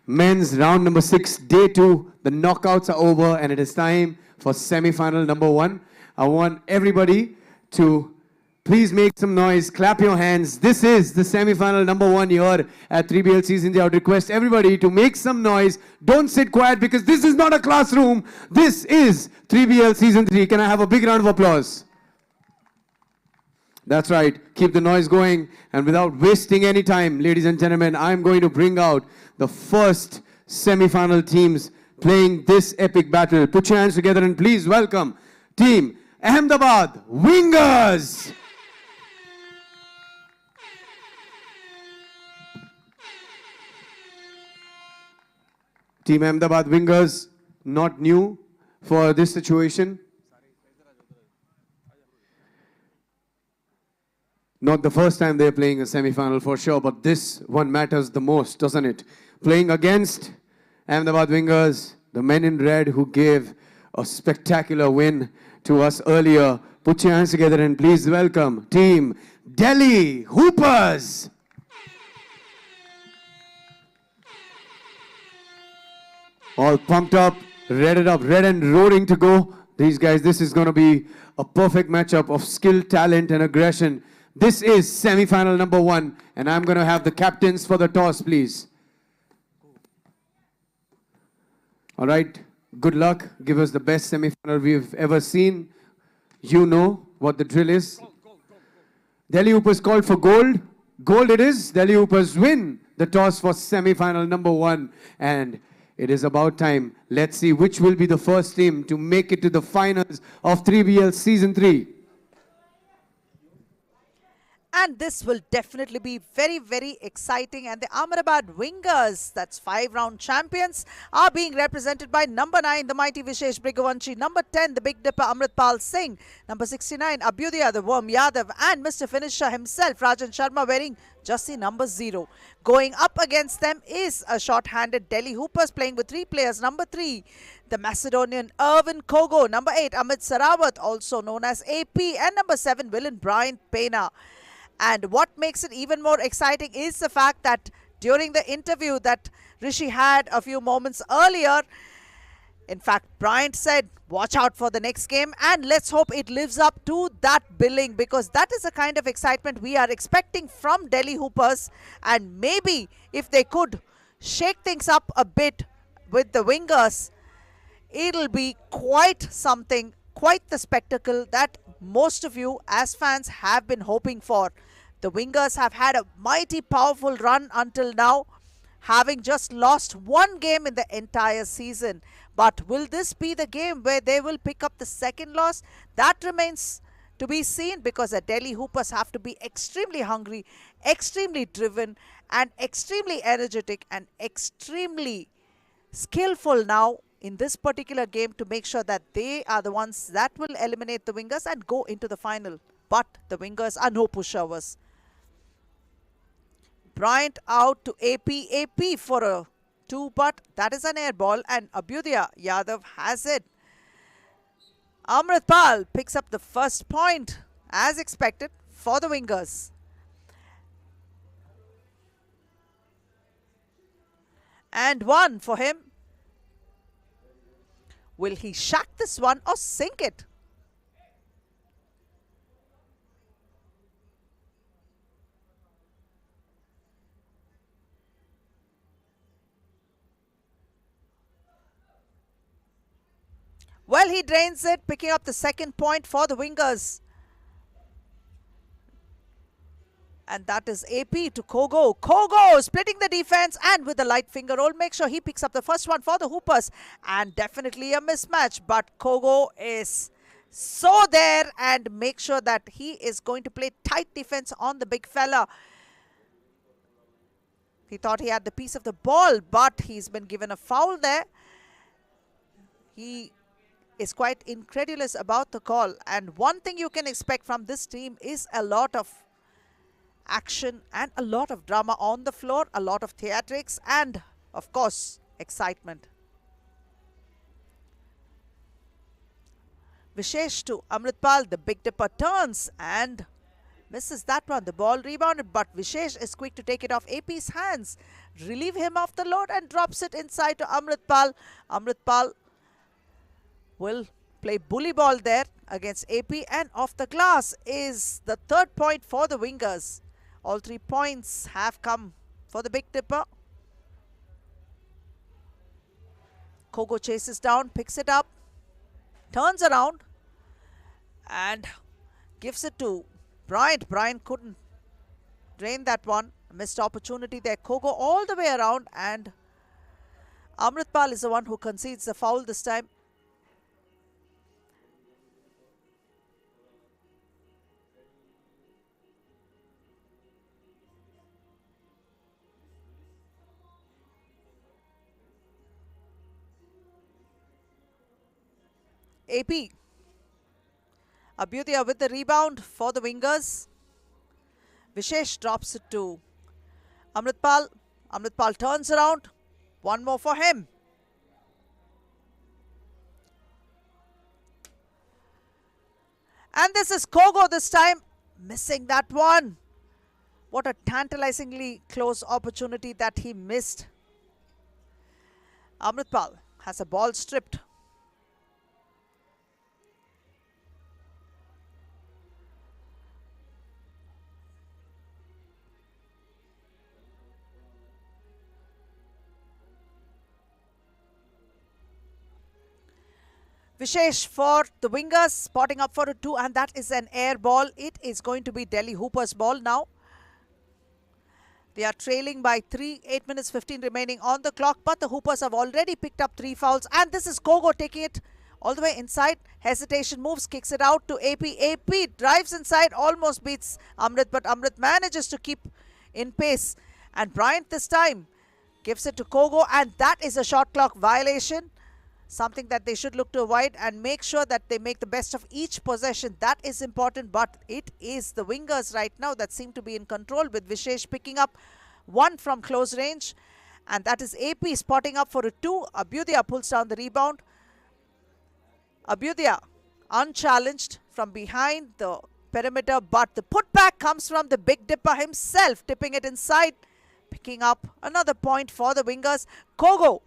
men's round number 6, day 2. The knockouts are over, and it is time for semi-final number 1. I want everybody to please make some noise, clap your hands. This is the semi-final number 1 here at 3BL Season 3. I would request everybody to make some noise. Don't sit quiet because this is not a classroom. This is 3BL Season 3. Can I have a big round of applause? That's right. Keep the noise going. And without wasting any time, ladies and gentlemen, I'm going to bring out the first semi-final teams playing this epic battle. Put your hands together and please welcome Team Ahmedabad Wingers. Team Ahmedabad Wingers, not new for this situation. Not the first time they're playing a semi-final for sure, but this one matters the most, doesn't it? Playing against Ahmedabad Wingers, the men in red who gave a spectacular win to us earlier. Put your hands together and please welcome Team Delhi Hoopers. All pumped up, red and roaring to go. These guys, this is going to be a perfect matchup of skill, talent, and aggression. This is semi-final number 1, and I'm going to have the captains for the toss, please. All right, good luck. Give us the best semi-final we've ever seen. You know what the drill is. Delhi Hoopers called for gold. Gold it is. Delhi Hoopers win the toss for semi-final number 1, and it is about time. Let's see which will be the first team to make it to the finals of 3BL Season 3. And this will definitely be very, very exciting. And the Ahmedabad Wingers, that's 5-round champions, are being represented by number 9, the mighty Vishesh Brighavanshi, number 10, the Big Dipper Amritpal Singh, number 69, Abhyudaya, the Worm Yadav, and Mr. Finisher himself, Rajan Sharma, wearing jersey number 0. Going up against them is a short-handed Delhi Hoopers playing with 3 players. Number 3, the Macedonian Irvin Kogo, number 8, Amit Sarawat, also known as AP, and number 7, Villain Brian Pena. And what makes it even more exciting is the fact that during the interview that Rishi had a few moments earlier, in fact, Bryant said, watch out for the next game and let's hope it lives up to that billing, because that is the kind of excitement we are expecting from Delhi Hoopers. And maybe if they could shake things up a bit with the Wingers, it'll be quite something, quite the spectacle that most of you as fans have been hoping for. The Wingers have had a mighty powerful run until now, having just lost 1 game in the entire season. But will this be the game where they will pick up the second loss? That remains to be seen, because the Delhi Hoopers have to be extremely hungry, extremely driven, and extremely energetic and extremely skillful now in this particular game to make sure that they are the ones that will eliminate the Wingers and go into the final. But the Wingers are no pushovers. Bryant out to AP for a 2, but that is an air ball, and Abhyudaya Yadav has it. Amritpal picks up the first point as expected for the Wingers. And 1 for him. Will he shack this one or sink it? Well, he drains it, picking up the second point for the Wingers. And that is AP to Kogo. Kogo splitting the defense and with the light finger roll, make sure he picks up the first one for the Hoopers. And definitely a mismatch, but Kogo is so there and make sure that he is going to play tight defense on the big fella. He thought he had the piece of the ball, but he's been given a foul there. He is quite incredulous about the call. And one thing you can expect from this team is a lot of action and a lot of drama on the floor, a lot of theatrics, and of course, excitement. Vishesh to Amritpal, the Big Dipper turns and misses that one. The ball rebounded, but Vishesh is quick to take it off AP's hands, relieve him of the load and drops it inside to Amritpal. Amritpal will play bully ball there against AP, and off the glass is the third point for the Wingers. All 3 points have come for the Big Dipper. Kogo chases down, picks it up, turns around and gives it to Bryant. Bryant couldn't drain that one. Missed opportunity there. Kogo all the way around, and Amritpal is the one who concedes the foul this time. AP. Abhyudaya with the rebound for the Wingers. Vishesh drops it to Amritpal. Amritpal turns around. One more for him. And this is Kogo this time, missing that one. What a tantalizingly close opportunity that he missed. Amritpal has a ball stripped. Vishesh for the Wingers, spotting up for a 2, and that is an air ball. It is going to be Delhi Hoopers' ball now. They are trailing by 3, 8 minutes 15 remaining on the clock, but the Hoopers have already picked up 3 fouls, and this is Kogo taking it all the way inside. Hesitation moves, kicks it out to AP. AP drives inside, almost beats Amrit, but Amrit manages to keep in pace. And Bryant this time gives it to Kogo, and that is a shot clock violation. Something that they should look to avoid and make sure that they make the best of each possession. That is important, but it is the Wingers right now that seem to be in control, with Vishesh picking up 1 from close range. And that is AP spotting up for a 2. Abhyudaya pulls down the rebound. Abhyudaya unchallenged from behind the perimeter, but the putback comes from the Big Dipper himself, tipping it inside, picking up another point for the Wingers. Kogo.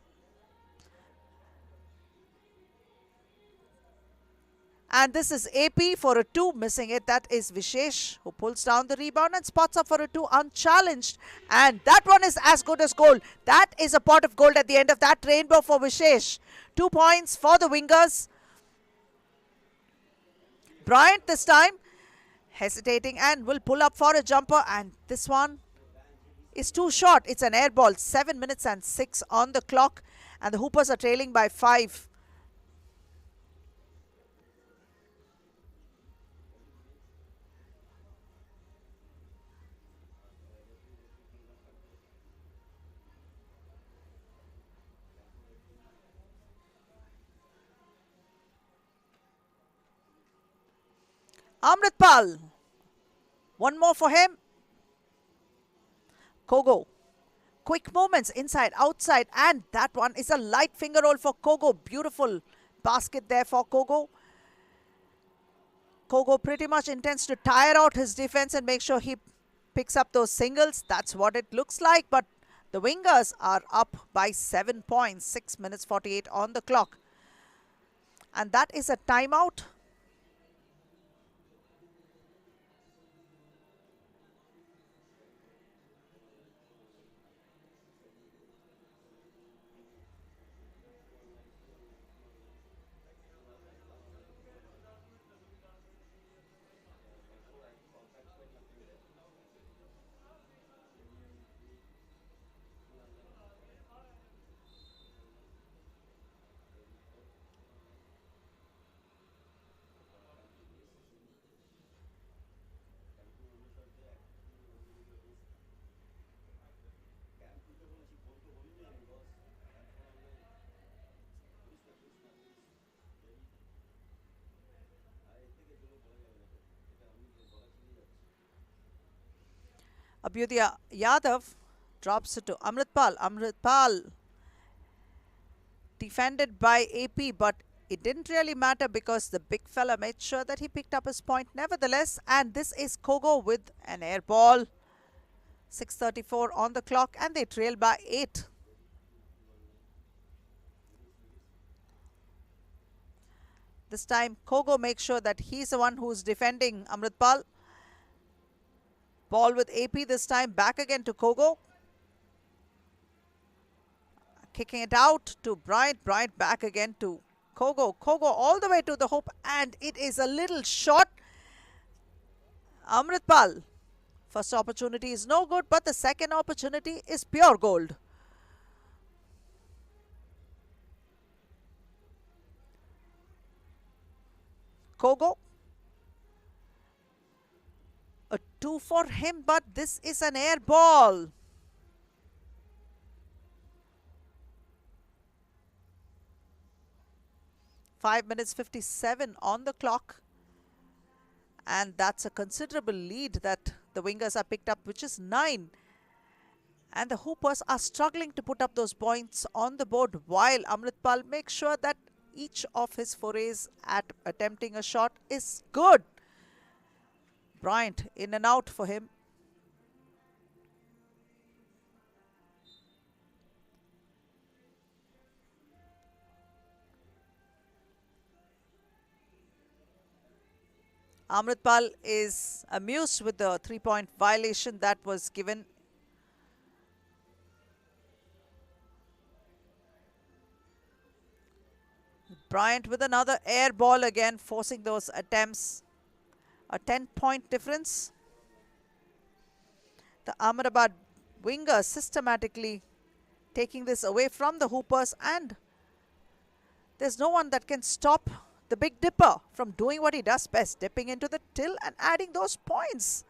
And this is AP for a 2, missing it. That is Vishesh, who pulls down the rebound and spots up for a 2 unchallenged. And that one is as good as gold. That is a pot of gold at the end of that rainbow for Vishesh. 2 points for the Wingers. Bryant this time hesitating and will pull up for a jumper. And this one is too short. It's an air ball. 7 minutes and 6 on the clock. And the Hoopers are trailing by 5. Amritpal. One more for him. Kogo. Quick movements inside, outside, and that one is a light finger roll for Kogo. Beautiful basket there for Kogo. Kogo pretty much intends to tire out his defense and make sure he picks up those singles. That's what it looks like, but the Wingers are up by 7 points. 6 minutes 48 on the clock. And that is a timeout. Abhyudaya Yadav drops it to Amritpal. Amritpal defended by AP, but it didn't really matter because the big fella made sure that he picked up his point nevertheless. And this is Kogo with an air ball. 6:34 on the clock and they trail by 8. This time Kogo makes sure that he's the one who's defending Amritpal. Ball with AP this time, back again to Kogo. Kicking it out to Bryant. Bryant back again to Kogo. Kogo all the way to the hoop and it is a little short. Amritpal. First opportunity is no good, but the second opportunity is pure gold. Kogo. A 2 for him, but this is an air ball. Five minutes 57 on the clock. And that's a considerable lead that the wingers have picked up, which is 9. And the hoopers are struggling to put up those points on the board while Amritpal makes sure that each of his forays at attempting a shot is good. Bryant in and out for him. Amritpal is amused with the 3-point violation that was given. Bryant with another air ball again, forcing those attempts. A 10-point difference. The Ahmedabad wingers systematically taking this away from the hoopers, and there's no one that can stop the Big Dipper from doing what he does best, dipping into the till and adding those points.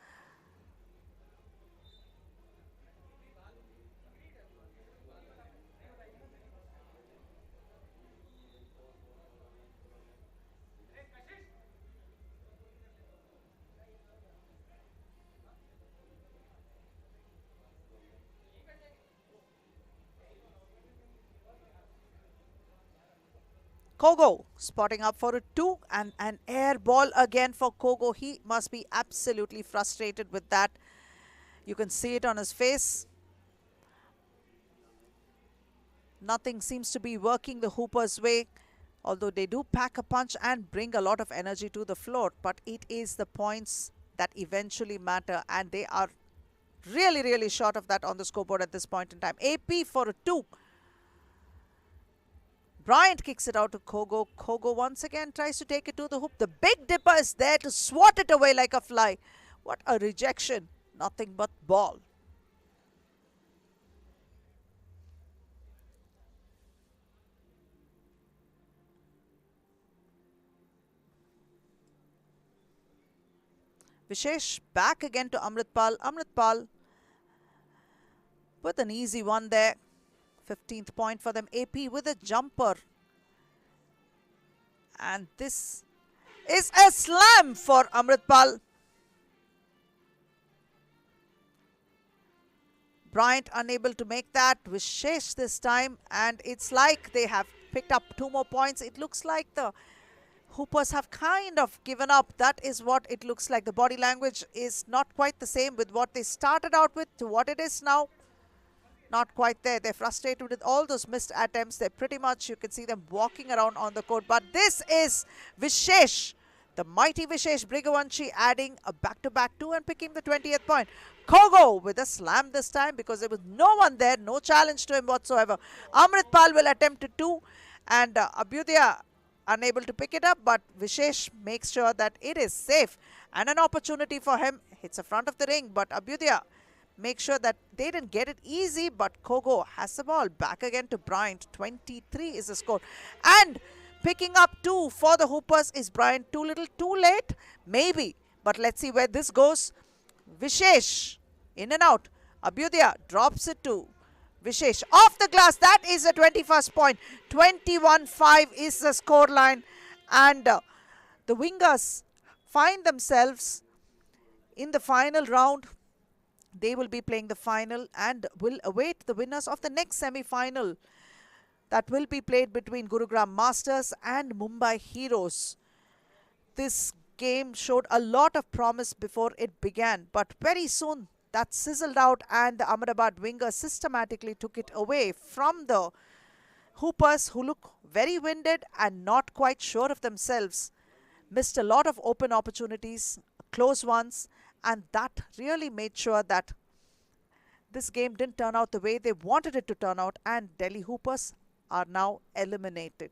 Kogo spotting up for a 2 and an air ball again for Kogo. He must be absolutely frustrated with that. You can see it on his face. Nothing seems to be working the Hoopers' way, although they do pack a punch and bring a lot of energy to the floor. But it is the points that eventually matter, and they are really, really short of that on the scoreboard at this point in time. AP for a 2. Bryant kicks it out to Kogo. Kogo once again tries to take it to the hoop. The Big Dipper is there to swat it away like a fly. What a rejection. Nothing but ball. Vishesh back again to Amritpal. Amritpal with an easy one there. 15th point for them. AP with a jumper. And this is a slam for Amritpal. Bryant unable to make that. Vishesh this time. And it's like they have picked up 2 more points. It looks like the Hoopers have kind of given up. That is what it looks like. The body language is not quite the same with what they started out with to what it is now. Not quite there. They're frustrated with all those missed attempts. They're pretty much, you can see them walking around on the court. But this is Vishesh, the mighty Vishesh Brigavanshi, adding a back-to-back 2 and picking the 20th point. Kogo with a slam this time because there was no one there, no challenge to him whatsoever. Amritpal will attempt a 2 and Abhyudaya unable to pick it up, but Vishesh makes sure that it is safe. And an opportunity for him. Hits the front of the ring, but Abhyudaya make sure that they didn't get it easy, but Kogo has the ball. Back again to Bryant. 23 is the score. And picking up 2 for the Hoopers is Bryant. Too little, too late? Maybe. But let's see where this goes. Vishesh in and out. Abhyudaya drops it to Vishesh. Off the glass. That is the 21st point. 21-5 is the score line. And the wingers find themselves in the final round They will be playing the final and will await the winners of the next semi-final that will be played between Gurugram Masters and Mumbai Heroes. This game showed a lot of promise before it began, but very soon that sizzled out and the Ahmedabad wingers systematically took it away from the hoopers, who look very winded and not quite sure of themselves. Missed a lot of open opportunities, close ones, and that really made sure that this game didn't turn out the way they wanted it to turn out, and Delhi Hoopers are now eliminated.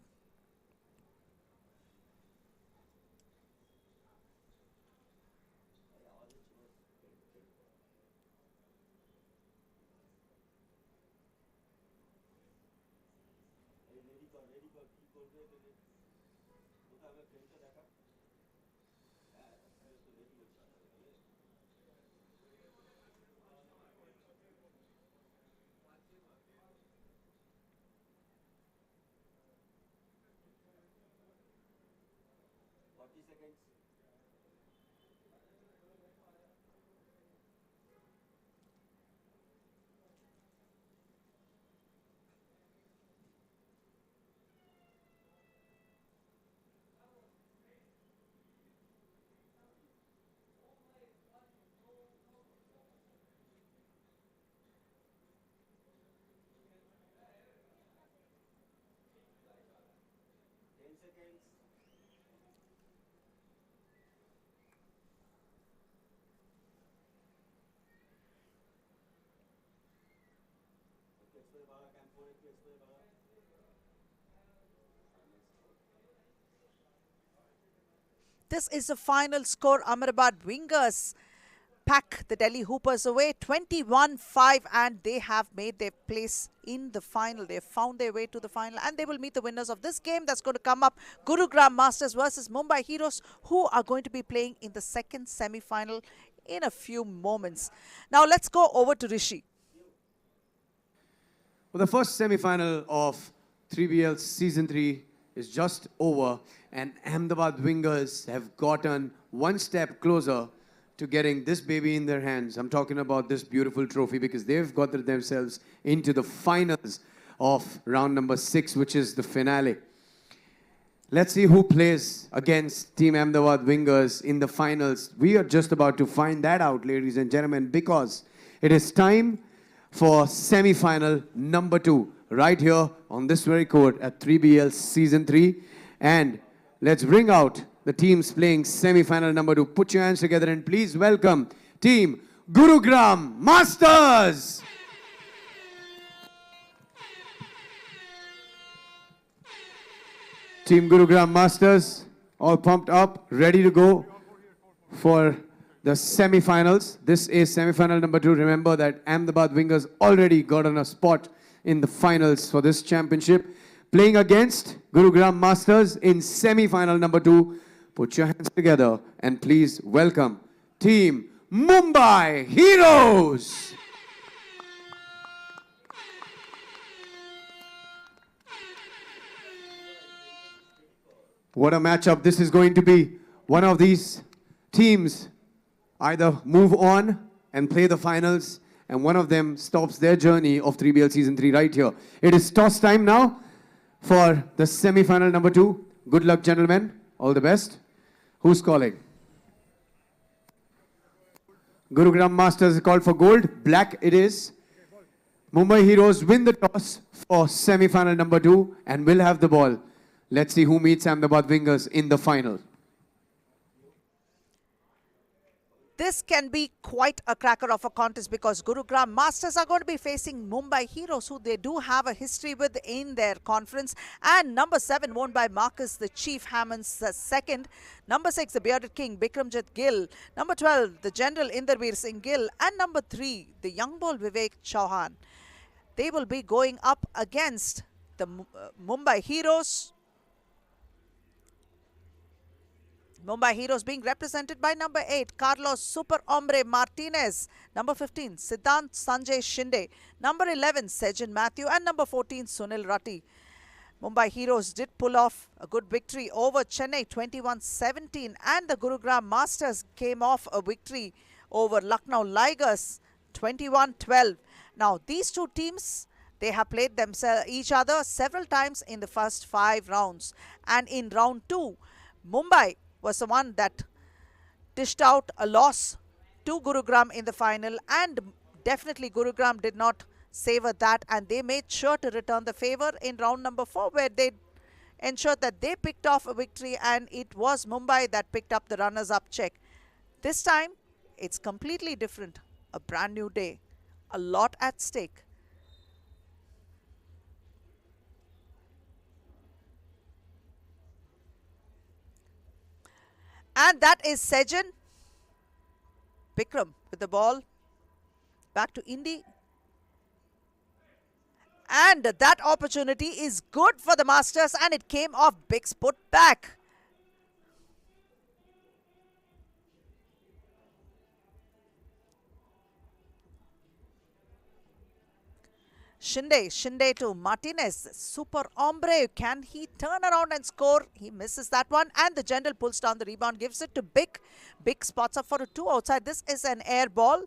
This is the final score. Ahmedabad wingers pack the Delhi Hoopers away 21-5, and they have made their place in the final. They have found their way to the final, and they will meet the winners of this game that's going to come up, Gurugram Masters versus Mumbai Heroes, who are going to be playing in the second semi-final in a few moments. Now let's go over to Rishi. Well, the first semi-final of 3BL Season 3 is just over, and Ahmedabad wingers have gotten one step closer to getting this baby in their hands. I'm talking about this beautiful trophy, because they've got themselves into the finals of round number 6, which is the finale. Let's see who plays against Team Ahmedabad wingers in the finals. We are just about to find that out, ladies and gentlemen, because it is time for semi-final number 2, right here on this very court at 3BL Season 3. And let's bring out the teams playing semi-final number 2. Put your hands together and please welcome Team Gurugram Masters. Team Gurugram Masters, all pumped up, ready to go for the semi-finals. This is semi-final number 2. Remember that Ahmedabad wingers already got on a spot in the finals for this championship. Playing against Gurugram Masters in semi-final number 2. Put your hands together and please welcome Team Mumbai Heroes. What a matchup this is going to be. One of these teams either move on and play the finals, and one of them stops their journey of 3BL Season 3 right here. It is toss time now for the semi-final number 2. Good luck, gentlemen. All the best. Who's calling? Gurugram Masters is called for gold. Black it is. Mumbai Heroes win the toss for semi-final number 2 and will have the ball. Let's see who meets Ahmedabad wingers in the final. This can be quite a cracker of a contest, because Gurugram Masters are going to be facing Mumbai Heroes, who they do have a history with in their conference. And number 7, won by Marcus, the Chief Hammonds the second. Number 6, the Bearded King, Bikramjit Gill. Number 12, the General Inderveer Singh Gill. And number 3, the young bull Vivek Chauhan. They will be going up against the Mumbai Heroes. Mumbai Heroes being represented by number 8, Carlos Super Hombre Martinez. Number 15, Siddhant Sanjay Shinde. Number 11, Sejan Matthew. And number 14, Sunil Ratti. Mumbai Heroes did pull off a good victory over Chennai 21-17. And the Gurugram Masters came off a victory over Lucknow Ligers 21-12. Now, these two teams, they have played each other several times in the first 5 rounds. And in round 2, Mumbai was the one that dished out a loss to Gurugram in the final, and definitely Gurugram did not savor that, and they made sure to return the favor in round number 4, where they ensured that they picked off a victory, and it was Mumbai that picked up the runners-up check. This time, it's completely different. A brand new day. A lot at stake. And that is Sejan. Bikram with the ball. Back to Indy. And that opportunity is good for the Masters, and it came off Big's put back. Shinde to Martinez. Super hombre. Can he turn around and score? He misses that one, and the general pulls down the rebound, gives it to Big. Big spots up for a 2 outside. This is an air ball.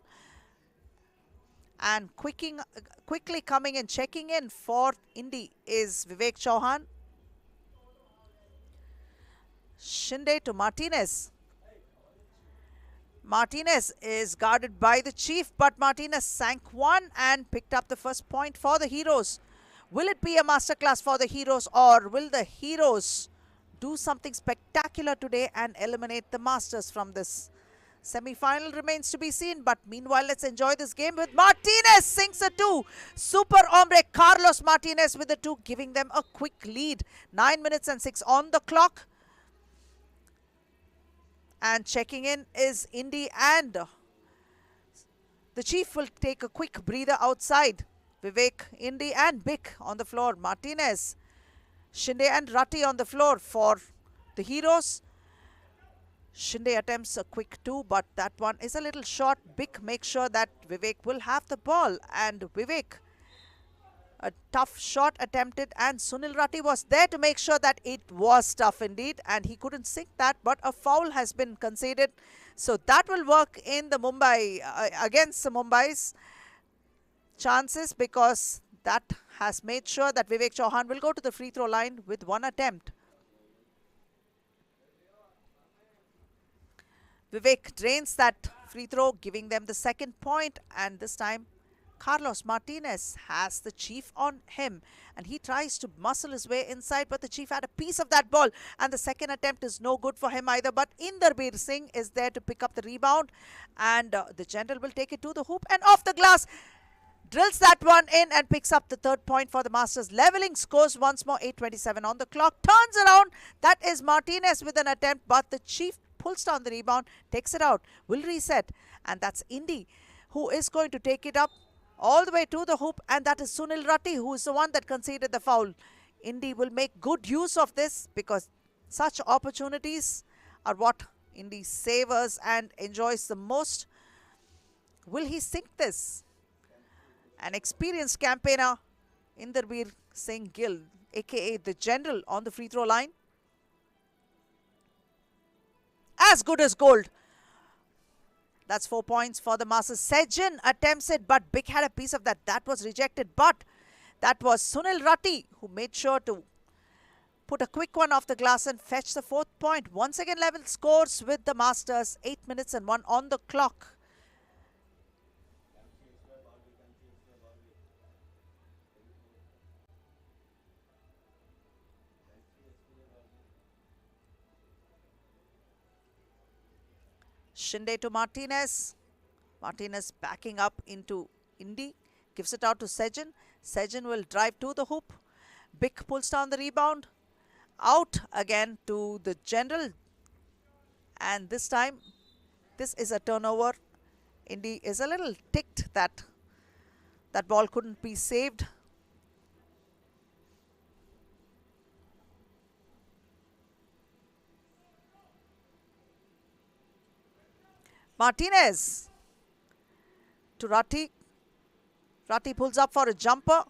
And quickly coming in, checking in for Indy is Vivek Chauhan. Shinde to Martinez. Martinez is guarded by the Chief, but Martinez sank one and picked up the first point for the Heroes. Will it be a masterclass for the Heroes, or will the Heroes do something spectacular today and eliminate the Masters from this semi-final? Remains to be seen, but meanwhile, let's enjoy this game with Martinez sinks a 2. Super hombre Carlos Martinez with the 2, giving them a quick lead. 9 minutes and 6 on the clock. And checking in is Indy, and the Chief will take a quick breather outside. Vivek, Indy and Big on the floor. Martinez, Shinde and Ratty on the floor for the Heroes. Shinde attempts a quick 2, but that one is a little short. Big makes sure that Vivek will have the ball, and Vivek, a tough shot attempted, and Sunil Ratty was there to make sure that it was tough indeed, and he couldn't sink that, but a foul has been conceded. So that will work in the Mumbai, against Mumbai's chances, because that has made sure that Vivek Chauhan will go to the free throw line with 1 attempt. Vivek drains that free throw, giving them the second point, and this time Carlos Martinez has the Chief on him, and he tries to muscle his way inside, but the Chief had a piece of that ball, and the second attempt is no good for him either. But Inderbir Singh is there to pick up the rebound, and the general will take it to the hoop and off the glass. Drills that one in and picks up the third point for the Masters. Leveling scores once more, 8:27 on the clock. Turns around, that is Martinez with an attempt, but the Chief pulls down the rebound, takes it out, will reset, and that's Indy who is going to take it up all the way to the hoop, and that is Sunil Ratty, who is the one that conceded the foul. Indy will make good use of this, because such opportunities are what Indy savors and enjoys the most. Will he sink this? An experienced campaigner, Inderbir Singh Gill, aka the general, on the free throw line. As good as gold. That's 4 points for the Masters. Sejan attempts it, but Big had a piece of that. That was rejected, but that was Sunil Ratty who made sure to put a quick one off the glass and fetch the 4th point. Once again, level scores with the Masters. 8 minutes and 1 on the clock. Shinde to Martinez. Martinez backing up into Indy. Gives it out to Sejan. Sejan will drive to the hoop. Big pulls down the rebound. Out again to the general. And this time, this is a turnover. Indy is a little ticked that that ball couldn't be saved. Martinez to Ratty. Ratty pulls up for a jumper.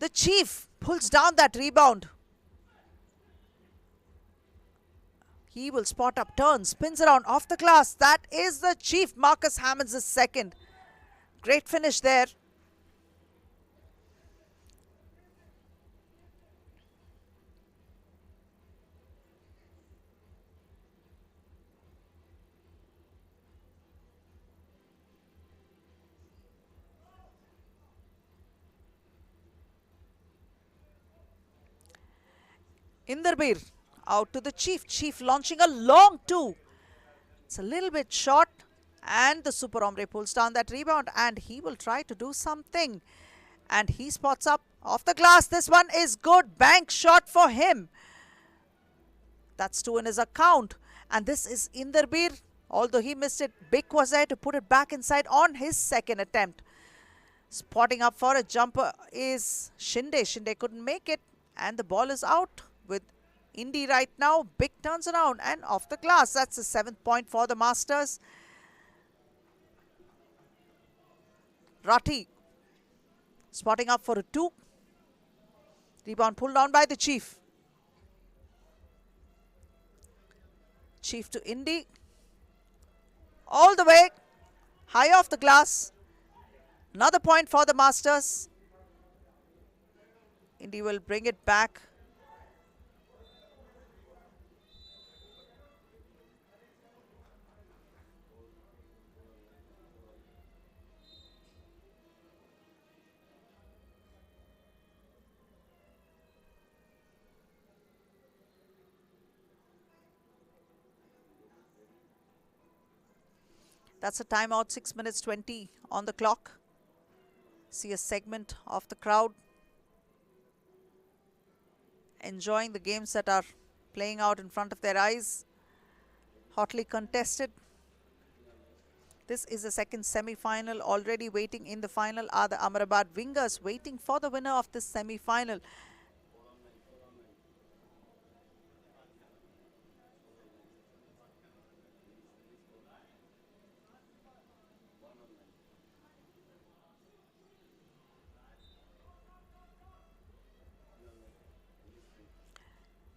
The Chief pulls down that rebound. He will spot up, turns, spins around off the glass. That is the Chief. Marcus Hammonds is second. Great finish there. Inderbir out to the Chief. Chief launching a long two. It's a little bit short. And the Super Ombre pulls down that rebound. And he will try to do something. And he spots up off the glass. This one is good. Bank shot for him. That's two in his account. And this is Inderbir. Although he missed it, Big was there to put it back inside on his second attempt. Spotting up for a jumper is Shinde. Shinde couldn't make it. And the ball is out with Indy right now. Big turns around and off the glass. That's the 7th point for the Masters. Rati spotting up for a 2. Rebound pulled down by the Chief. Chief to Indy. All the way. High off the glass. Another point for the Masters. Indy will bring it back. That's a timeout, 6 minutes 20 on the clock. See a segment of the crowd enjoying the games that are playing out in front of their eyes. Hotly contested. This is the second semi-final. Already waiting in the final are the Ahmedabad Wingers, waiting for the winner of this semi-final.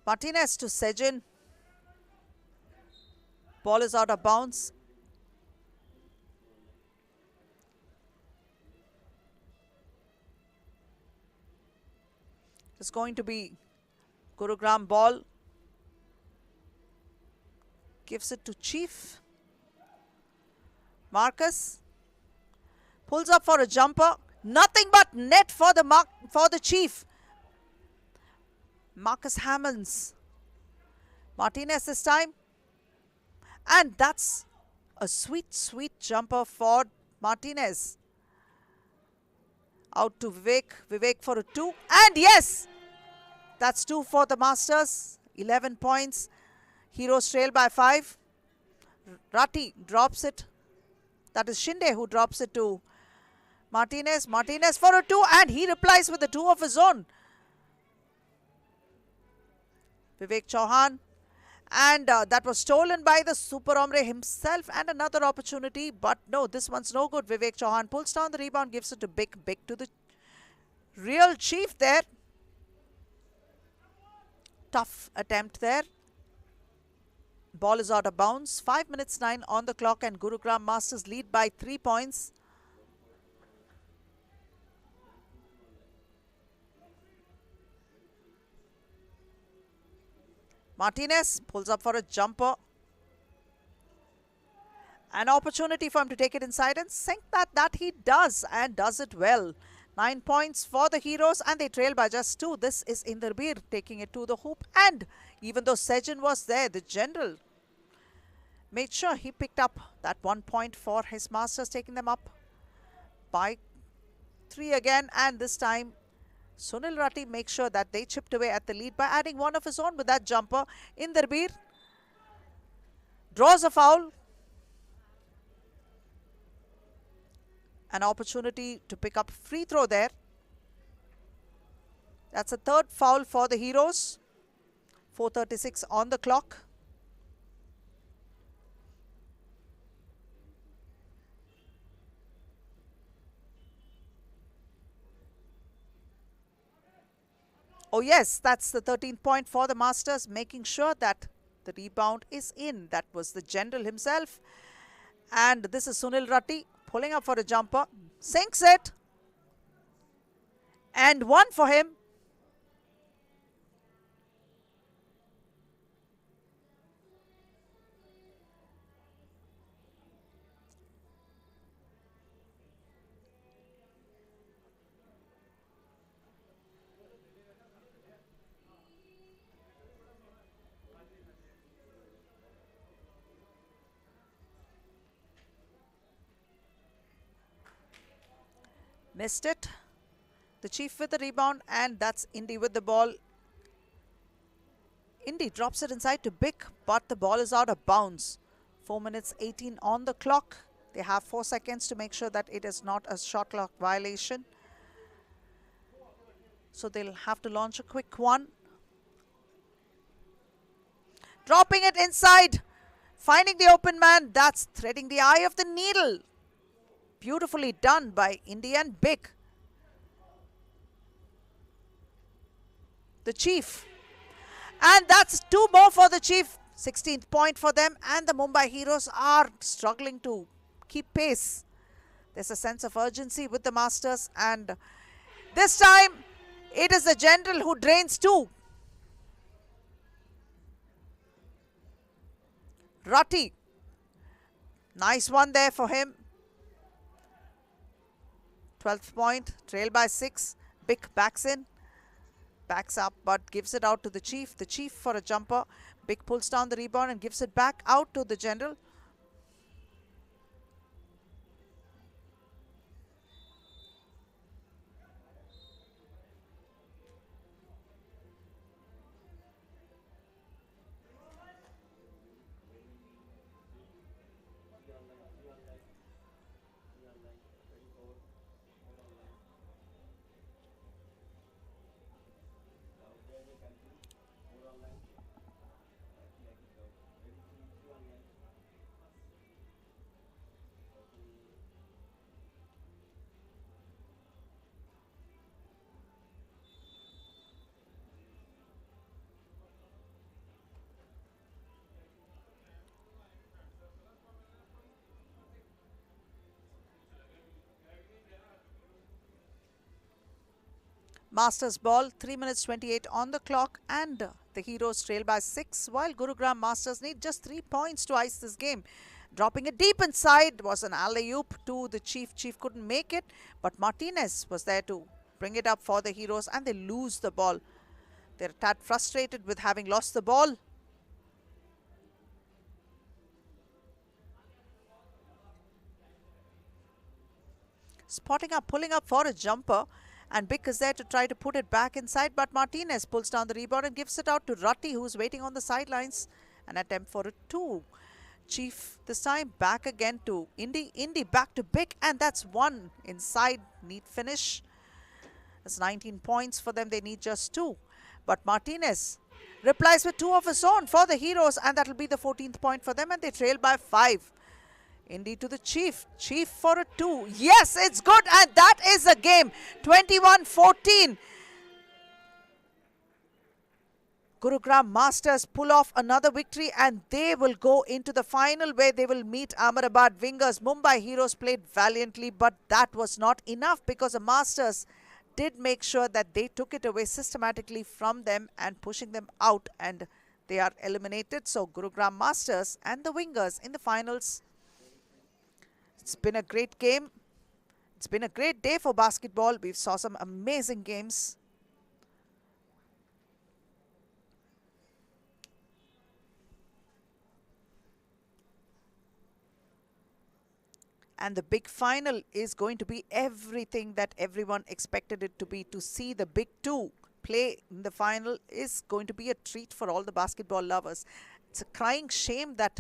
Martinez to Sejin. Ball is out of bounds. It's going to be Gurugram ball. Gives it to Chief. Marcus pulls up for a jumper. Nothing but net for the Chief. Marcus Hammonds. Martinez this time. And that's a sweet, sweet jumper for Martinez. Out to Vivek. Vivek for a 2. And yes! That's 2 for the Masters. 11 points. Heroes trail by 5. Rati drops it. That is Shinde who drops it to Martinez. Martinez for a 2. And he replies with a 2 of his own. Vivek Chauhan, and that was stolen by the Super Ombre himself, and another opportunity, but no, this one's no good. Vivek Chauhan pulls down the rebound, gives it to Big to the real Chief there. Tough attempt there. Ball is out of bounds. 5 minutes 9 on the clock, and Gurugram Masters lead by 3 points. Martinez pulls up for a jumper. An opportunity for him to take it inside and sink that. That he does, and does it well. 9 points for the Heroes, and they trail by just 2. This is Inderbir taking it to the hoop. And even though Sejin was there, the general made sure he picked up that 1 point for his Masters, taking them up by 3 again. And this time Sunil Ratti makes sure that they chipped away at the lead by adding 1 of his own with that jumper. Inderbir draws a foul. An opportunity to pick up free throw there. That's a 3rd foul for the Heroes. 4:36 on the clock. Oh yes, that's the 13th point for the Masters, making sure that the rebound is in. That was the general himself. And this is Sunil Ratti Pulling up for a jumper. Sinks it. And one for him. Missed it. The Chief with the rebound, and that's Indy with the ball. Indy drops it inside to Bick, but the ball is out of bounds. 4 minutes 18 on the clock. They have 4 seconds to make sure that it is not a shot clock violation. So they'll have to launch a quick one. Dropping it inside. Finding the open man. That's threading the eye of the needle. Beautifully done by Indy and Bick. The Chief. And that's 2 more for the Chief. 16th point for them, and the Mumbai Heroes are struggling to keep pace. There's a sense of urgency with the Masters, and this time it is the General who drains 2. Rutty. Nice one there for him. 12th point, trail by 6. Bick backs in. Backs up but gives it out to the Chief. The Chief for a jumper. Bick pulls down the rebound and gives it back out to the General. Masters ball, 3 minutes 28 on the clock, and the Heroes trail by 6, while Gurugram Masters need just 3 points to ice this game. Dropping it deep inside was an alley-oop to the Chief. Chief couldn't make it, but Martinez was there to bring it up for the Heroes, and they lose the ball. They're a tad frustrated with having lost the ball. Spotting up, pulling up for a jumper. And Bick is there to try to put it back inside, but Martinez pulls down the rebound and gives it out to Rutty, who's waiting on the sidelines. An attempt for a 2. Chief this time back again to Indy. Indy back to Bick, and that's 1 inside. Neat finish. That's 19 points for them. They need just 2. But Martinez replies with 2 of his own for the Heroes, and that'll be the 14th point for them, and they trail by 5. Indy to the Chief. Chief for a 2. Yes, it's good, and that is the game. 21-14. Gurugram Masters pull off another victory, and they will go into the final where they will meet Ahmedabad Wingers. Mumbai Heroes played valiantly, but that was not enough because the Masters did make sure that they took it away systematically from them and pushing them out, and they are eliminated. So Gurugram Masters and the Wingers in the finals. It's been a great game. It's been a great day for basketball. We saw some amazing games. And the big final is going to be everything that everyone expected it to be. To see the big 2 play in the final is going to be a treat for all the basketball lovers. It's a crying shame that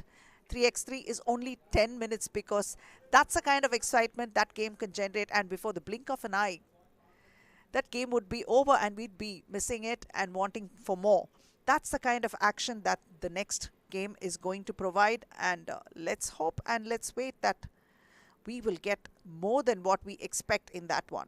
3x3 is only 10 minutes because that's the kind of excitement that game can generate, and before the blink of an eye, that game would be over and we'd be missing it and wanting for more. That's the kind of action that the next game is going to provide, and let's hope and let's wait that we will get more than what we expect in that one.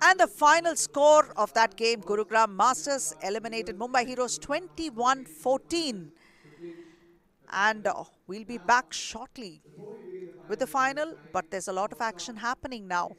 And the final score of that game, Gurugram Masters eliminated Mumbai Heroes 21-14. And we'll be back shortly with the final, but there's a lot of action happening now.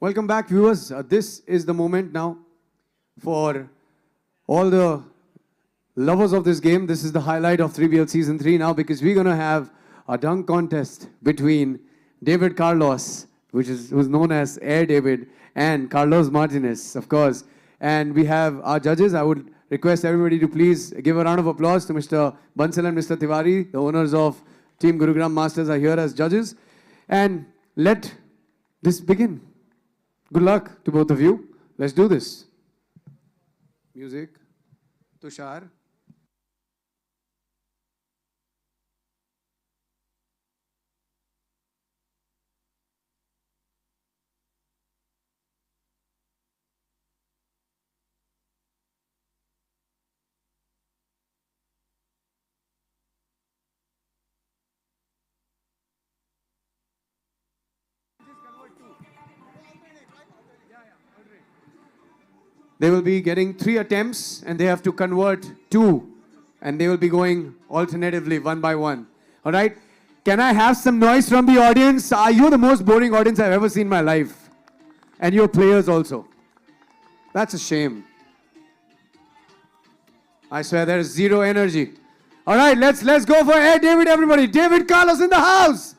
Welcome back, viewers. This is the moment now for all the lovers of this game. This is the highlight of 3BL Season 3 now, because we're going to have a dunk contest between David Carlos, who's known as Air David, and Carlos Martinez, of course. And we have our judges. I would request everybody to please give a round of applause to Mr. Bansal and Mr. Tiwari. The owners of Team Gurugram Masters are here as judges. And let this begin. Good luck to both of you. Let's do this. Music. Tushar. They will be getting 3 attempts and they have to convert 2. And they will be going alternatively, one by one. All right? Can I have some noise from the audience? Are you the most boring audience I've ever seen in my life? And your players also. That's a shame. I swear there is zero energy. All right, let's go for Air David, everybody. David Carlos in the house.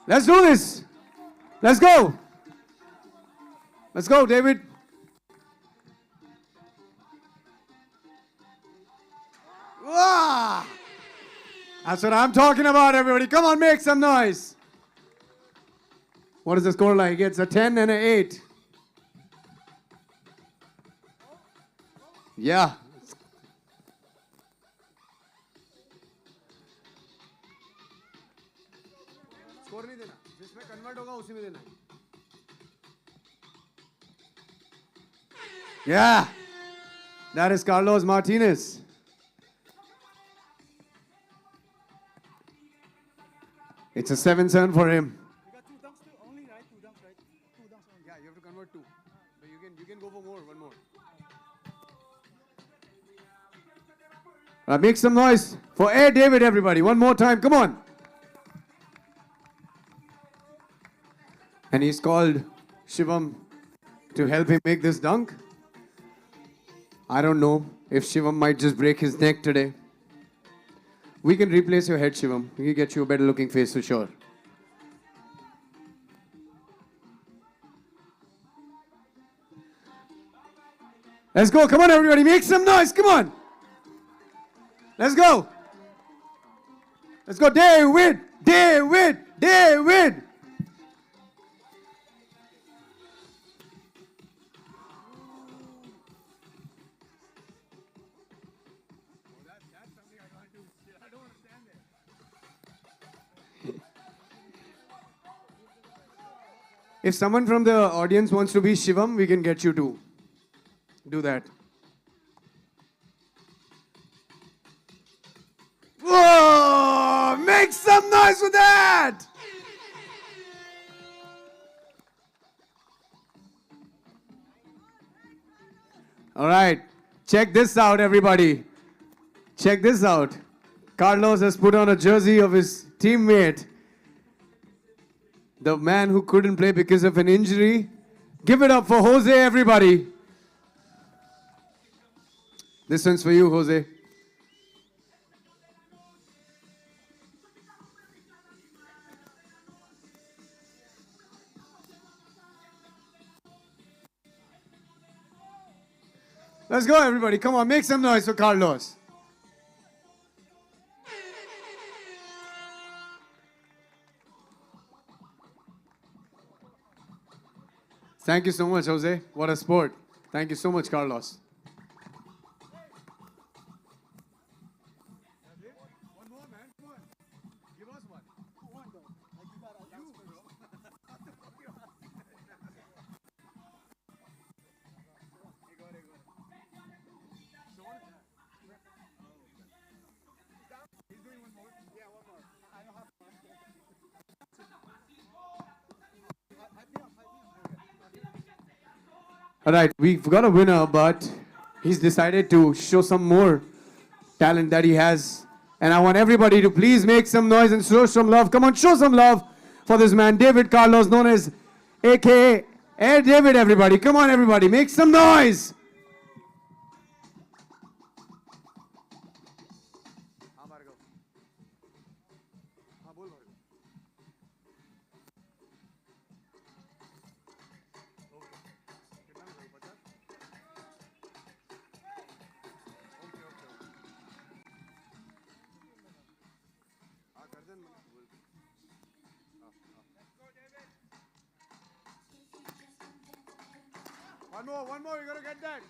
Let's do this. Let's go. Let's go, David. Wow. That's what I'm talking about, everybody. Come on, make some noise. What is the score like? It's a 10 and an 8. Yeah. Score नहीं देना. जिसमें convert होगा उसी में देना. Yeah, that is Carlos Martinez. It's a 7-7 for him. You got 2 dunks too? Only, right? 2 dunks, right? 2 dunks only. Yeah, you have to convert 2. But you can go for more, one more. Make some noise for Air David, everybody. One more time, come on. And he's called Shivam to help him make this dunk. I don't know if Shivam might just break his neck today. We can replace your head, Shivam. We can get you a better looking face for sure. Let's go. Come on, everybody. Make some noise. Come on. Let's go. Let's go. David. David. David. If someone from the audience wants to be Shivam, we can get you to do that. Whoa! Make some noise with that! All right. Check this out, everybody. Check this out. Carlos has put on a jersey of his teammate, the man who couldn't play because of an injury. Give it up for Jose, everybody. This one's for you, Jose. Let's go, everybody. Come on, make some noise for Carlos. Thank you so much, Jose. What a sport. Thank you so much, Carlos. One more, man. Come on. Give us one. One, though. Like you got all that, bro. He's doing one more. Yeah, one more. I don't have one. All right, we've got a winner, but he's decided to show some more talent that he has. And I want everybody to please make some noise and show some love. Come on, show some love for this man, David Carlos, known as AKA Air David, everybody. Come on, everybody, make some noise. One more, you gotta get that.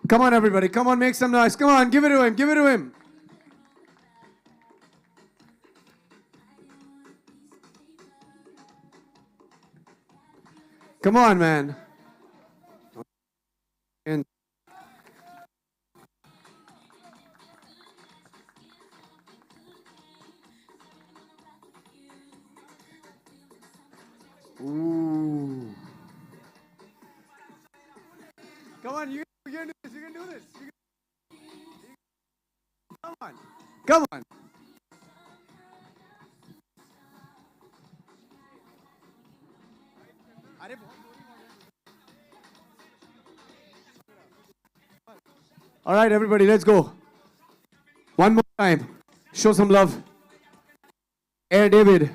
Come on, everybody, come on, make some noise. Come on, give it to him, give it to him. Come on, man. And ooh. Come on, you can do this, you can do this. Come on, come on. All right, everybody, let's go. One more time. Show some love. Air David.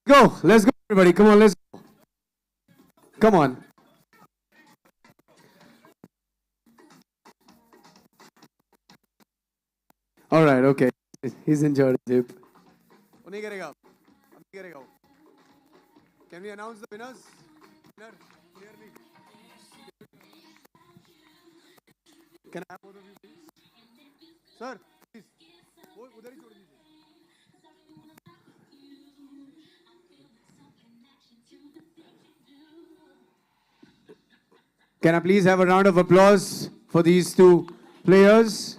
Go. Let's go, everybody. Come on, let's go. Come on. All right, okay. He's enjoyed his dip. Can we announce the winners? Winner, clearly. Can I have both of you, please? Sir, please. वो उधर ही छोड़ दीजिए. Can I please have a round of applause for these two players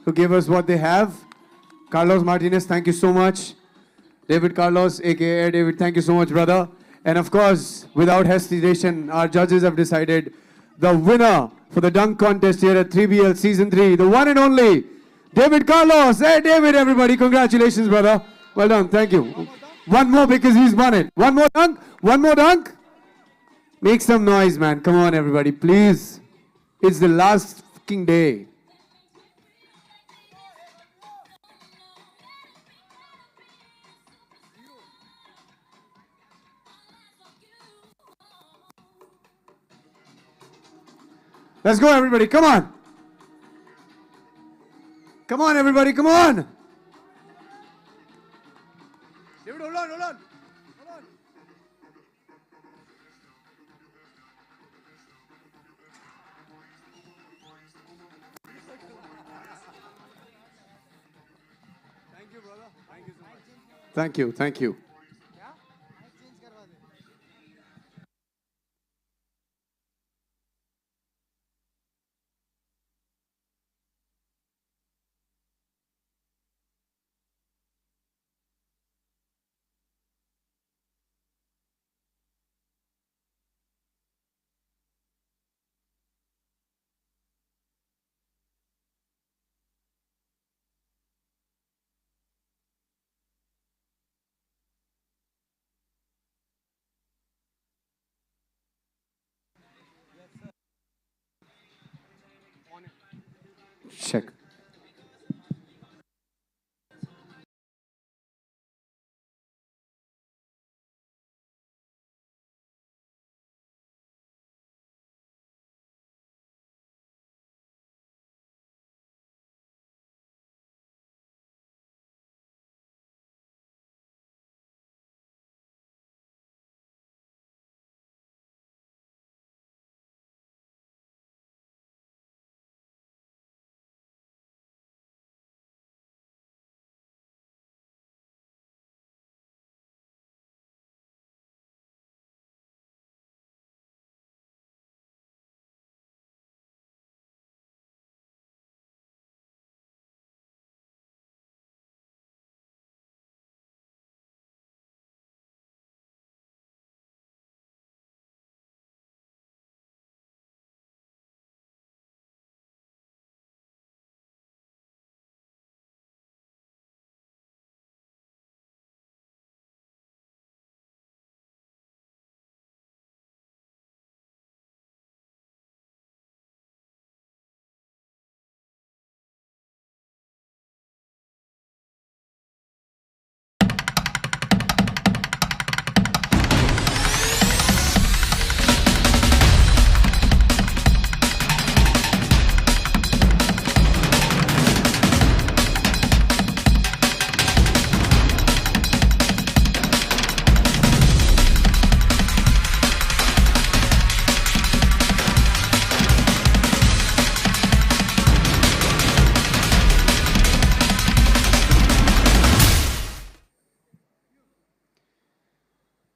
who gave us what they have? Carlos Martinez, thank you so much. David Carlos, aka David, thank you so much, brother. And of course, without hesitation, our judges have decided the winner for the dunk contest here at 3BL Season 3, the one and only David Carlos. Hey, David, everybody, congratulations, brother. Well done, thank you. One more because he's won it. One more dunk? One more dunk? Make some noise, man. Come on, everybody, please. It's the last fucking day. Let's go, everybody. Come on. Come on, everybody. Come on. David, hold on, hold on. Hold on. Thank you, brother. Thank you so much. Thank you. Thank you. Check.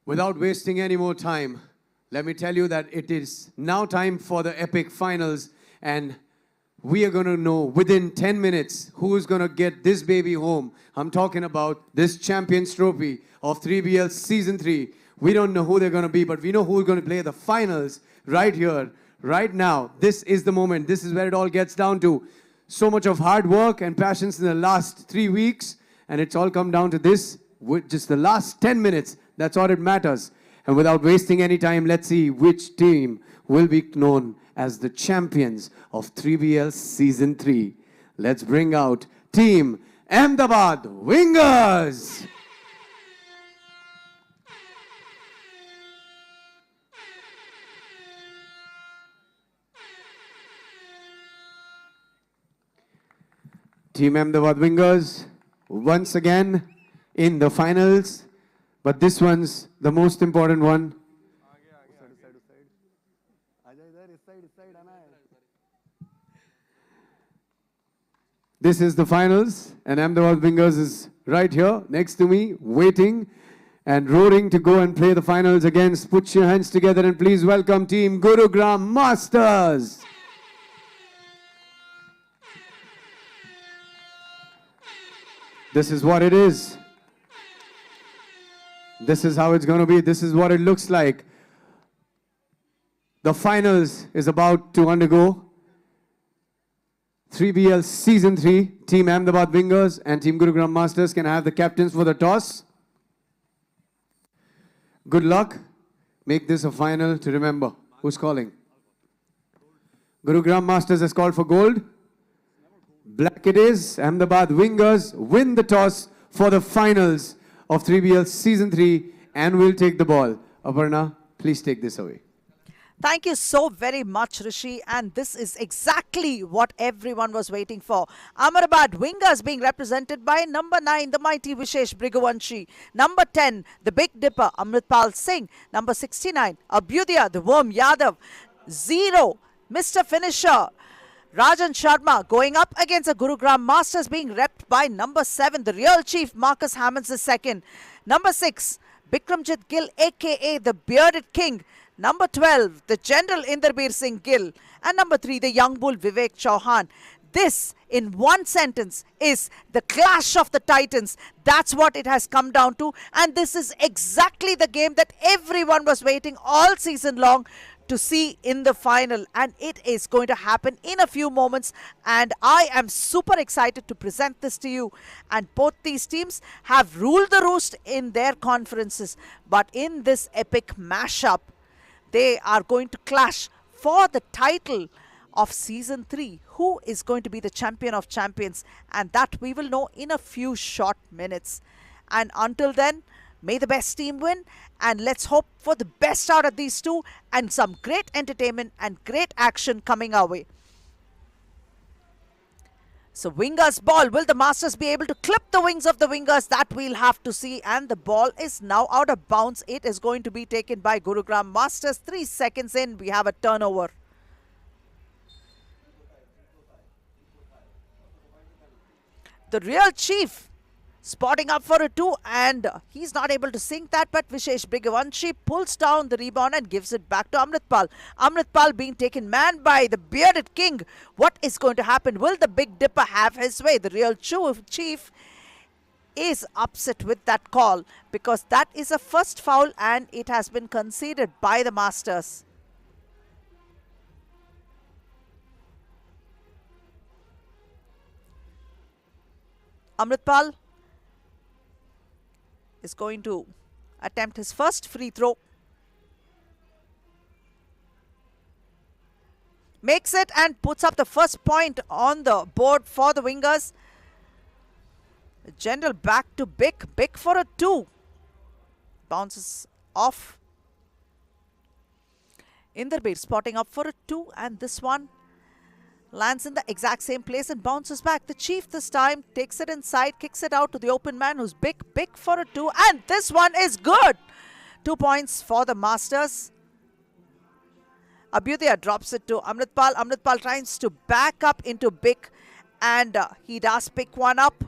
Without wasting any more time, let me tell you that it is now time for the epic finals, and we are going to know within 10 minutes who's going to get this baby home. I'm talking about this Champions Trophy of 3BL Season 3. We don't know who they're going to be, but we know who's going to play the finals right here, right now. This is the moment. This is where it all gets down to. So much of hard work and passions in the last 3 weeks, and it's all come down to this, with just the last 10 minutes. That's all it matters. And without wasting any time, let's see which team will be known as the champions of 3BL Season 3. Let's bring out Team Ahmedabad Wingers. Team Ahmedabad Wingers once again in the finals. But this one's the most important one. This is the finals, and Ahmedabad Wingers is right here next to me, waiting and roaring to go and play the finals against. Put your hands together and please welcome Team Gurugram Masters. This is what it is. This is how it's going to be. This is what it looks like. The finals is about to undergo. 3BL Season 3, Team Ahmedabad Wingers and Team Gurugram Masters can have the captains for the toss. Good luck. Make this a final to remember. Who's calling? Gurugram Masters has called for gold. Black it is. Ahmedabad Wingers win the toss for the finals of 3BL Season 3 and will take the ball. Aparna, please take this away. Thank you so very much, Rishi. And this is exactly what everyone was waiting for. Ahmedabad Wingers being represented by number 9, the mighty Vishesh Briguvanshi. Number 10, the Big Dipper, Amritpal Singh. Number 69, Abhyudaya, the Worm Yadav. 0, Mr. Finisher, Rajan Sharma, going up against a Gurugram Masters being repped by number 7, the real chief, Marcus Hammonds II. Number 6, Bikramjit Gill, aka the Bearded King. Number 12, the General Inderbir Singh Gill. And number 3, the young bull Vivek Chauhan. This, in one sentence, is the clash of the titans. That's what it has come down to. And this is exactly the game that everyone was waiting all season long to see in the final, and it is going to happen in a few moments, and I am super excited to present this to you. And both these teams have ruled the roost in their conferences, but in this epic mashup, they are going to clash for the title of Season 3. Who is going to be the champion of champions? And that we will know in a few short minutes. And until then, may the best team win, and let's hope for the best out of these two and some great entertainment and great action coming our way. So Wingers ball, will the Masters be able to clip the wings of the Wingers? That we'll have to see, and the ball is now out of bounds. It is going to be taken by Gurugram Masters. 3 seconds in, we have a turnover. The real chief spotting up for a 2, and he's not able to sink that, but Vishesh Briguvanshi pulls down the rebound and gives it back to Amritpal. Amritpal being taken man by the Bearded King. What is going to happen? Will the Big Dipper have his way? The real chief is upset with that call because that is a first foul and it has been conceded by the Masters. Amritpal is going to attempt his first free throw. Makes it and puts up the first point on the board for the Wingers. General back to Bick. Bick for a 2. Bounces off. Inderbir spotting up for a 2, and this one lands in the exact same place and bounces back. The chief this time takes it inside, kicks it out to the open man who's big for a 2, and this one is good. 2 points for the Masters. Abhyudaya drops it to Amritpal. Amritpal tries to back up into Big, and he does pick one up.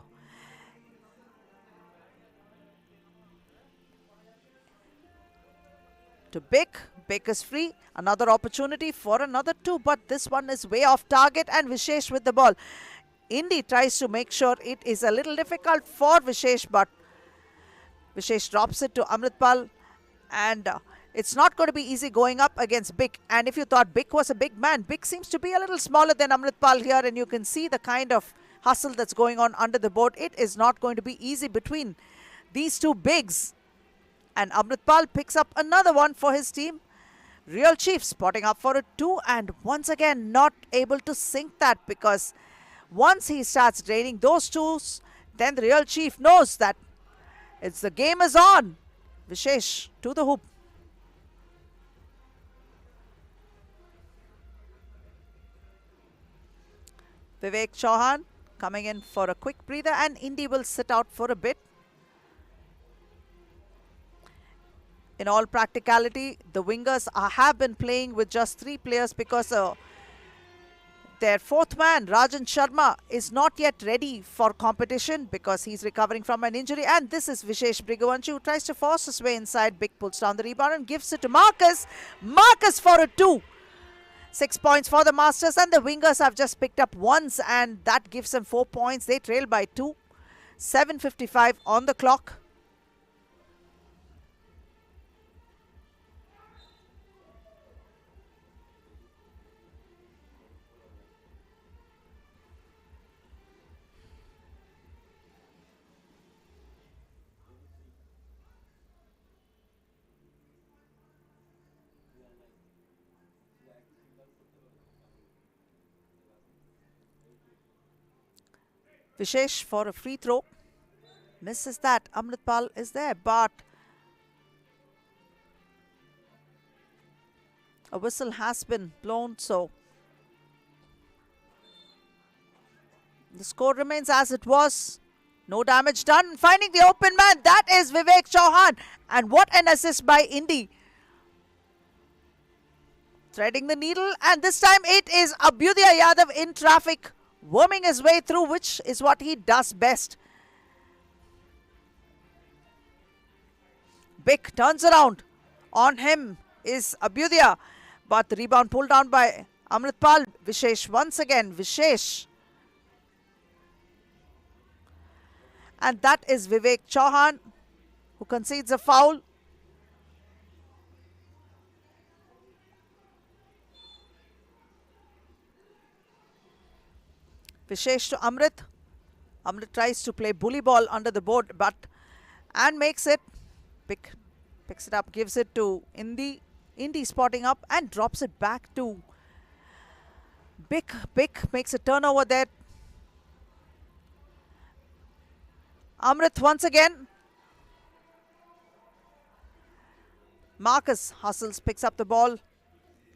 to Bick. Bick is free. Another opportunity for another 2, but this one is way off target, and Vishesh with the ball. Indy tries to make sure it is a little difficult for Vishesh, but Vishesh drops it to Amritpal, and it's not going to be easy going up against Bick. And if you thought Bick was a big man, Bick seems to be a little smaller than Amritpal here, and you can see the kind of hustle that's going on under the board. It is not going to be easy between these two bigs. And Amritpal picks up another one for his team. Real Chief spotting up for a 2, and once again not able to sink that, because once he starts draining those 2s, then the Real Chief knows that the game is on. Vishesh to the hoop. Vivek Chauhan coming in for a quick breather, and Indy will sit out for a bit. In all practicality, the wingers have been playing with just 3 players because their 4th man, Rajan Sharma, is not yet ready for competition because he's recovering from an injury. And this is Vishesh Brighavanshi, who tries to force his way inside. Big pulls down the rebound and gives it to Marcus. Marcus for a 2. 6 points for the Masters, and the wingers have just picked up once, and that gives them 4 points. They trail by 2. 7:55 on the clock. Vishesh for a free throw. Misses that. Amritpal is there, but a whistle has been blown, so the score remains as it was. No damage done. Finding the open man, that is Vivek Chauhan. And what an assist by Indy. Threading the needle, and this time it is Abhyudaya Yadav in traffic, worming his way through, which is what he does best. Bick turns around. On him is Abhyudaya, but the rebound pulled down by Amritpal. Vishesh once again. Vishesh. And that is Vivek Chauhan, who concedes a foul. Vishesh to Amrit. Amrit tries to play bully ball under the board, and makes it. Picks it up, gives it to Indy. Indy spotting up and drops it back to Bick. Bick makes a turnover there. Amrit once again. Marcus hustles, picks up the ball,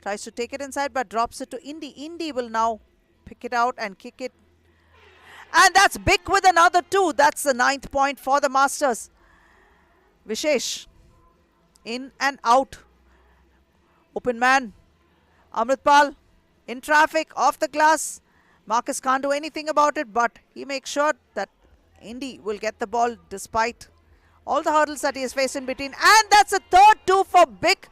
tries to take it inside, but drops it to Indy. Indy will now pick it out and kick it. And that's Bick with another 2. That's the 9th point for the Masters. Vishesh in and out. Open man. Amritpal in traffic, off the glass. Marcus can't do anything about it, but he makes sure that Indy will get the ball despite all the hurdles that he has faced in between. And that's a third 2 for Bick.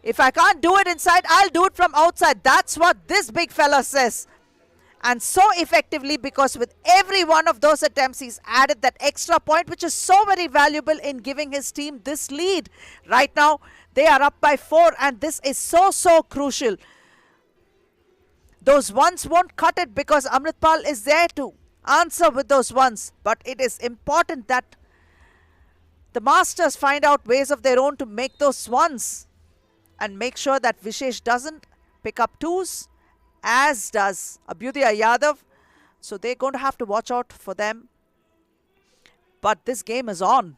If I can't do it inside, I'll do it from outside. That's what this big fella says. And so effectively, because with every one of those attempts, he's added that extra point, which is so very valuable in giving his team this lead. Right now, they are up by 4, and this is so crucial. Those ones won't cut it because Amritpal is there to answer with those ones. But it is important that the Masters find out ways of their own to make those ones and make sure that Vishesh doesn't pick up 2s, as does Abhyudaya Yadav. So they're going to have to watch out for them. But this game is on.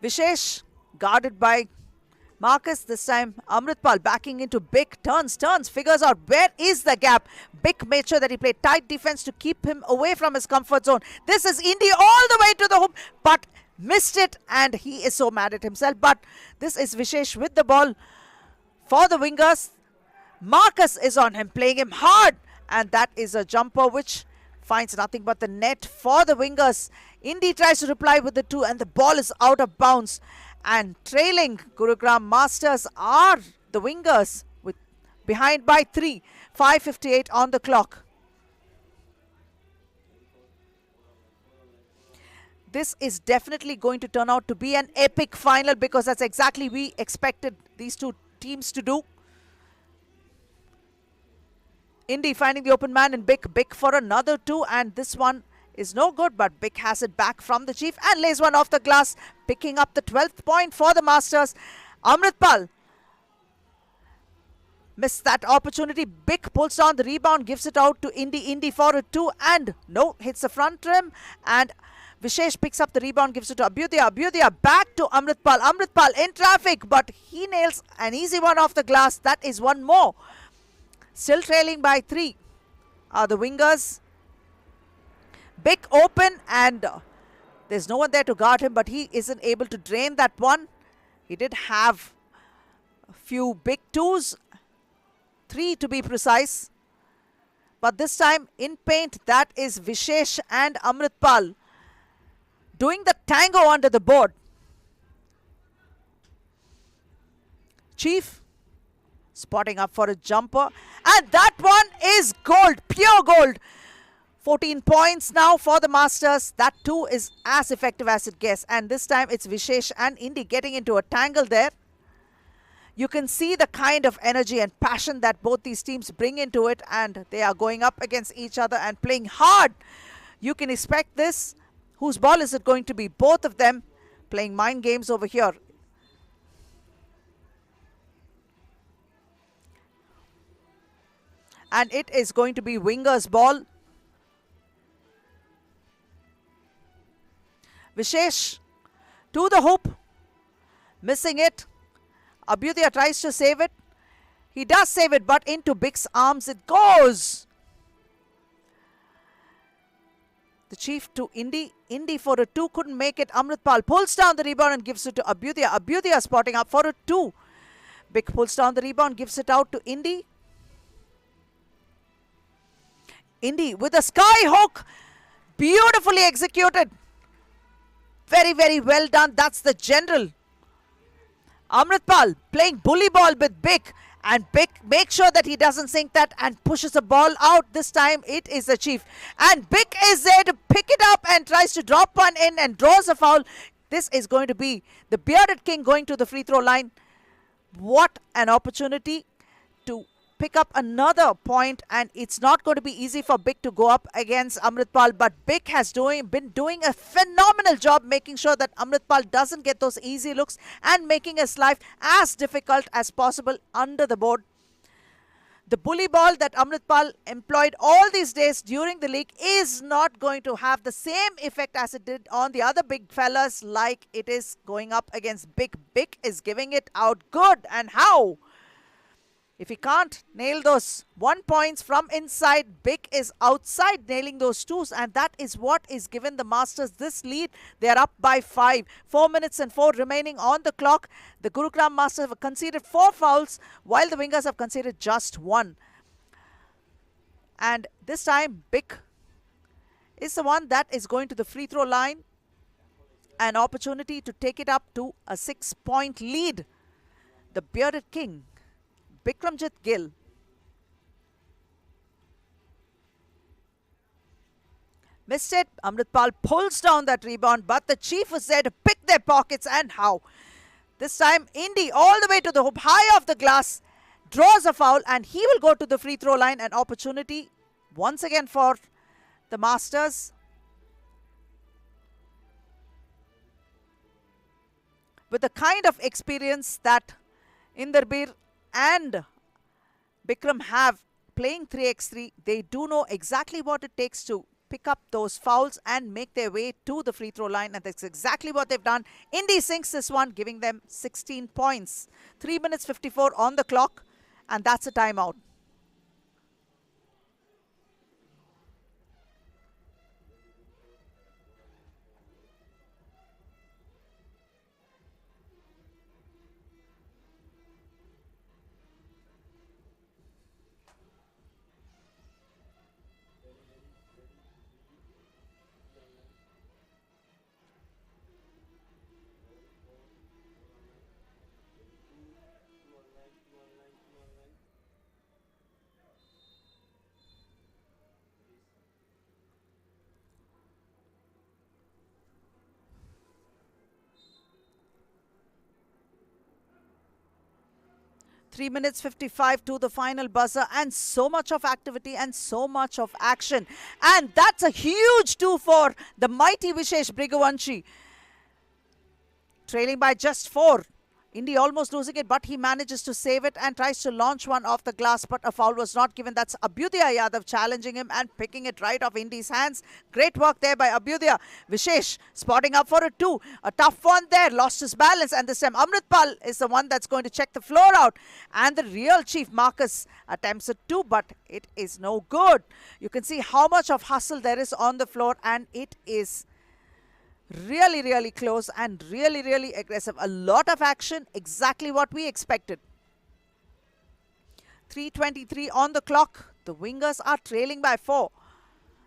Vishesh guarded by Marcus. This time Amritpal backing into Bick. Turns, figures out where is the gap. Bick made sure that he played tight defense to keep him away from his comfort zone. This is Indy all the way to the hoop, but missed it, and he is so mad at himself. But this is Vishesh with the ball for the wingers. Marcus is on him, playing him hard, and that is a jumper which finds nothing but the net for the wingers. Indy tries to reply with the 2 and the ball is out of bounds. And trailing Gurugram Masters are the wingers with behind by 3. 5:58 on the clock. This is definitely going to turn out to be an epic final because that's exactly we expected these two teams to do. Indy finding the open man in Big. Big for another 2 and this one is no good, but Big has it back from the Chief and lays one off the glass, picking up the 12th point for the Masters. Amritpal missed that opportunity. Big pulls down the rebound, gives it out to Indy. Indy for a 2 and no, hits the front rim and Vishesh picks up the rebound, gives it to Abhyudaya. Abhyudaya back to Amritpal. Amritpal in traffic, but he nails an easy one off the glass. That is one more. Still trailing by 3 are the wingers. Big open and there's no one there to guard him, but he isn't able to drain that one. He did have a few big 2s, 3 to be precise. But this time in paint, that is Vishesh and Amritpal doing the tango under the board. Chief spotting up for a jumper and that one is gold, pure gold. 14 points now for the Masters. That too is as effective as it gets, and this time it's Vishesh and Indy getting into a tangle there. You can see the kind of energy and passion that both these teams bring into it, and they are going up against each other and playing hard. You can expect this. Whose ball is it going to be? Both of them playing mind games over here. And it is going to be Winger's ball. Vishesh to the hoop. Missing it. Abhyudaya tries to save it. He does save it, but into Big's arms it goes. The Chief to Indy. Indy for a 2, couldn't make it. Amritpal pulls down the rebound and gives it to Abhyudaya. Abhyudaya spotting up for a 2. Big pulls down the rebound, gives it out to Indy. Indy with a sky hook. Beautifully executed. Very, very well done. That's the general. Amritpal playing bully ball with Big. And Big makes sure that he doesn't sink that and pushes the ball out. This time it is the Chief. And Big is there to pick it up and tries to drop one in and draws a foul. This is going to be the Bearded King going to the free throw line. What an opportunity to pick up another point, and it's not going to be easy for Big to go up against Amritpal, but Big has been doing a phenomenal job making sure that Amritpal doesn't get those easy looks and making his life as difficult as possible under the board. The bully ball that Amritpal employed all these days during the league is not going to have the same effect as it did on the other big fellas like it is going up against Big. Big is giving it out good, and how? If he can't nail those 1 points from inside, Big is outside nailing those 2s, and that is what is given the Masters this lead. They are up by 5. 4 minutes and 4 remaining on the clock. The Gurugram Masters have conceded 4 fouls, while the Wingers have conceded just 1. And this time, Big is the one that is going to the free throw line. An opportunity to take it up to a 6-point lead. The Bearded King, Bikramjit Gill. Missed it. Amritpal pulls down that rebound, but the Chief was there to pick their pockets, and how? This time, Indy all the way to the hoop, high off the glass, draws a foul, and he will go to the free throw line. An opportunity once again for the Masters. With the kind of experience that Inderbir and Bikram have playing 3x3, they do know exactly what it takes to pick up those fouls and make their way to the free throw line, and that's exactly what they've done. Indy sinks this one, giving them 16 points. 3 minutes 54 on the clock, and that's a timeout. 3 minutes 55 to the final buzzer, and so much of activity and so much of action. And that's a huge 2 for the mighty Vishesh Brighavanshi. Trailing by just 4. Indy almost losing it, but he manages to save it and tries to launch one off the glass, but a foul was not given. That's Abhyudaya Yadav challenging him and picking it right off Indy's hands. Great work there by Abhyudaya. Vishesh spotting up for a 2. A tough one there, lost his balance, and this time Amritpal is the one that's going to check the floor out. And the real chief, Machas, attempts a 2, but it is no good. You can see how much of hustle there is on the floor, and it is really close and really aggressive. A lot of action, exactly what we expected. 3:23 on the clock. The wingers are trailing by 4.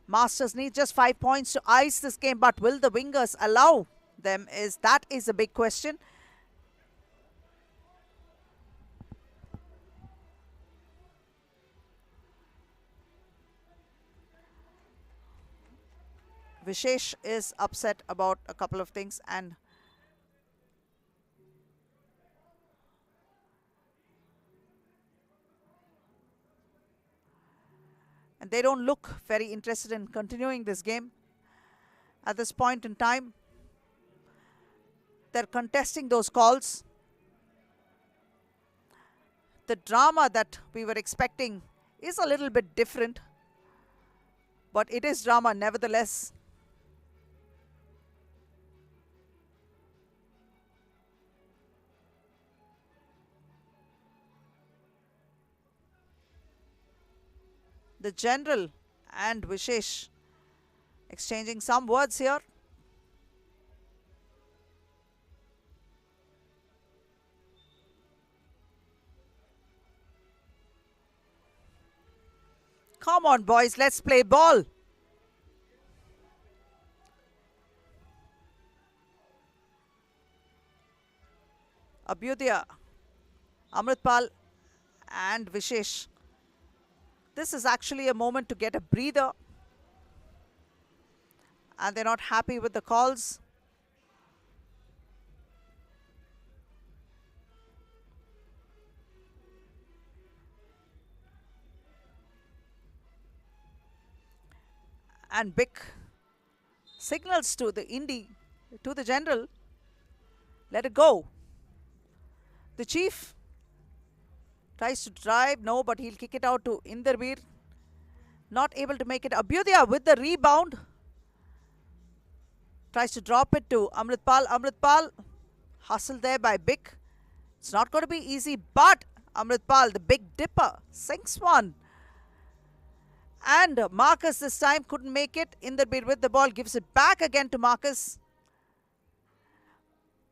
Masters need just 5 points to ice this game, but will the wingers allow them? That is a big question. Vishesh is upset about a couple of things, and they don't look very interested in continuing this game at this point in time. They're contesting those calls. The drama that we were expecting is a little bit different, but it is drama nevertheless. The general and Vishesh exchanging some words here. Come on, boys, let's play ball. Abhyudaya, Amritpal and Vishesh. This is actually a moment to get a breather, and they're not happy with the calls. And big signals to the Indy, to the general. Let it go. The chief tries to drive, no, but he'll kick it out to Inderbir. Not able to make it. Abhyudaya with the rebound. Tries to drop it to Amritpal. Amritpal, hustled there by Bik. It's not going to be easy, but Amritpal, the big dipper, sinks one. And Marcus this time couldn't make it. Inderbir with the ball, gives it back again to Marcus.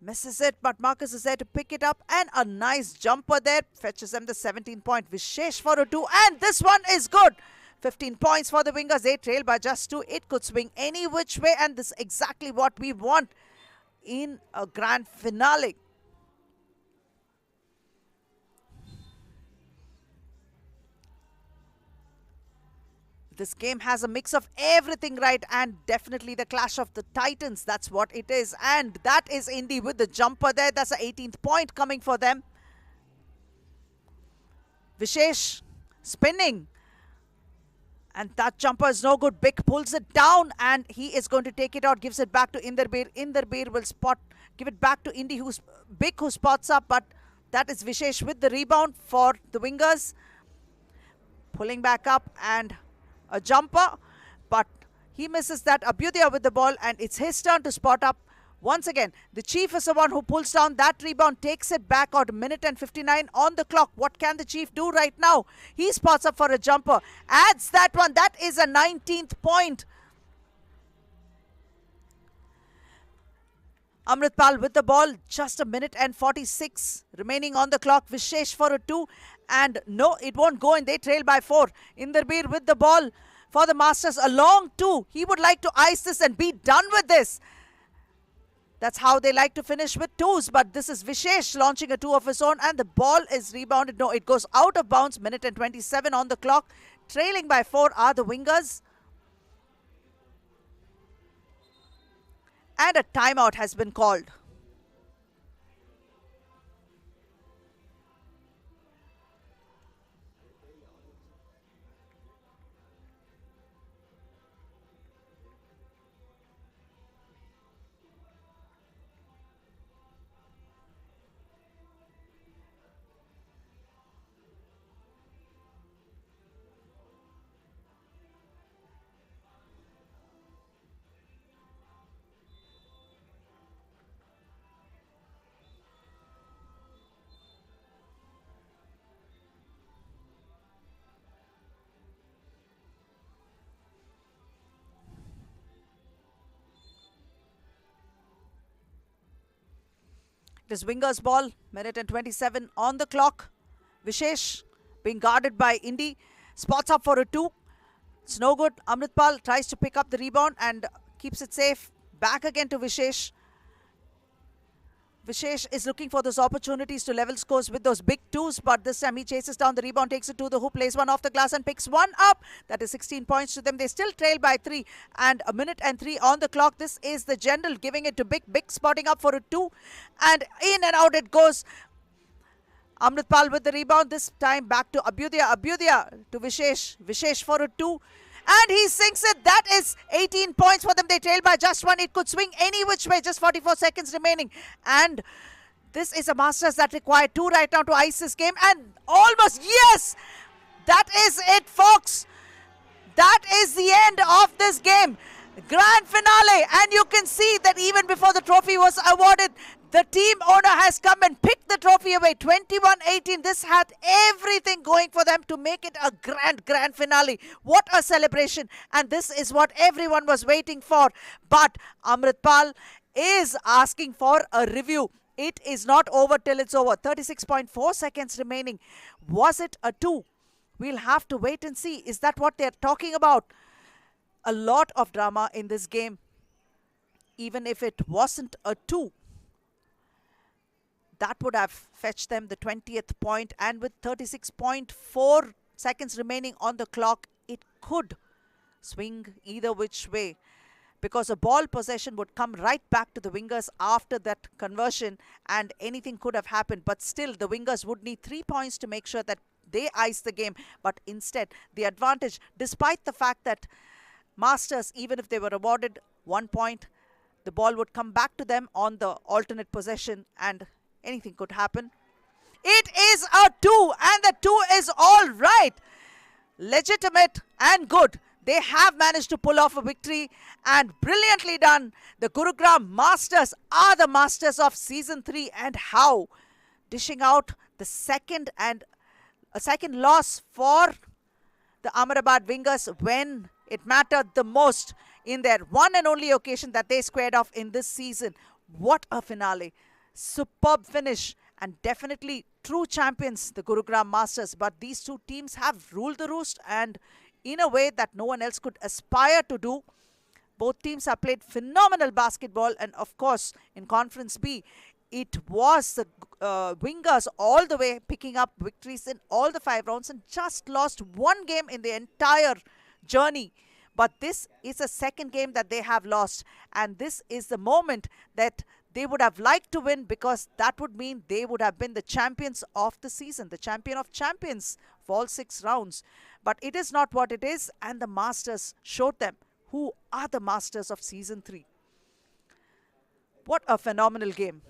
Misses it, but Marcus is there to pick it up. And a nice jumper there. Fetches them the 17-point. Vishesh for a 2. And this one is good. 15 points for the wingers. They trail by just 2. It could swing any which way. And this is exactly what we want in a grand finale. This game has a mix of everything right, and definitely the clash of the titans. That's what it is. And that is Indy with the jumper there. That's the 18th point coming for them. Vishesh spinning. And that jumper is no good. Bik pulls it down, and he is going to take it out. Gives it back to Inderbir. Inderbir will give it back to Indy, who's Bik, who spots up. But that is Vishesh with the rebound for the wingers. Pulling back up, and a jumper, but he misses that. Abhyudaya with the ball, and it's his turn to spot up. Once again, the chief is the one who pulls down that rebound, takes it back out. 1:59 on the clock. What can the chief do right now? He spots up for a jumper, adds that one. That is a 19th point. Amritpal with the ball, just 1:46 remaining on the clock. Vishesh for a 2, and no, it won't go in. They trail by 4. Inderbir with the ball for the Masters, a long 2. He would like to ice this and be done with this. That's how they like to finish, with 2s, but this is Vishesh launching a 2 of his own, and the ball is rebounded. No, it goes out of bounds. 1:27 on the clock. Trailing by 4 are the wingers. And a timeout has been called. It is Wingers ball, minute and 27 on the clock. Vishesh being guarded by Indy, spots up for a 2. It's no good. Amritpal tries to pick up the rebound and keeps it safe. Back again to Vishesh. Vishesh is looking for those opportunities to level scores with those big twos, but this time he chases down the rebound, takes it to the hoop, plays one off the glass and picks one up. That is 16 points to them. They still trail by 3 and a minute and 3 on the clock. This is the general giving it to Big. Big spotting up for a 2 and in and out it goes. Amritpal with the rebound, this time back to Abhyudaya. Abhyudaya to Vishesh. Vishesh for a 2. And he sinks it. That is 18 points for them. They trail by just 1. It could swing any which way. Just 44 seconds remaining. And this is a Masters that require 2 right now to ice this game. And almost, yes! That is it, folks. That is the end of this game. Grand finale. And you can see that even before the trophy was awarded, the team owner has come and picked the trophy away. 21-18. This had everything going for them to make it a grand finale. What a celebration. And this is what everyone was waiting for. But Amritpal is asking for a review. It is not over till it's over. 36.4 seconds remaining. Was it a 2? We'll have to wait and see. Is that what they're talking about? A lot of drama in this game. Even if it wasn't a 2. That would have fetched them the 20th point, and with 36.4 seconds remaining on the clock, it could swing either which way, because a ball possession would come right back to the Wingers after that conversion and anything could have happened. But still, the Wingers would need 3 points to make sure that they ice the game. But instead, the advantage, despite the fact that Masters, even if they were awarded 1 point, the ball would come back to them on the alternate possession and anything could happen. It is a 2 and the 2 is all right. Legitimate and good. They have managed to pull off a victory and brilliantly done. The Gurugram Masters are the masters of season 3, and how? Dishing out the second loss for the Ahmedabad Wingers when it mattered the most in their one and only occasion that they squared off in this season. What a finale. Superb finish and definitely true champions, the Gurugram Masters. But these two teams have ruled the roost and in a way that no one else could aspire to do. Both teams have played phenomenal basketball, and of course in Conference B, it was the Wingers all the way picking up victories in all the 5 rounds and just lost 1 game in the entire journey. But this is a second game that they have lost, and this is the moment that they would have liked to win, because that would mean they would have been the champions of the season, the champion of champions for all 6 rounds. But it is not what it is, and the Masters showed them who are the masters of season 3. What a phenomenal game.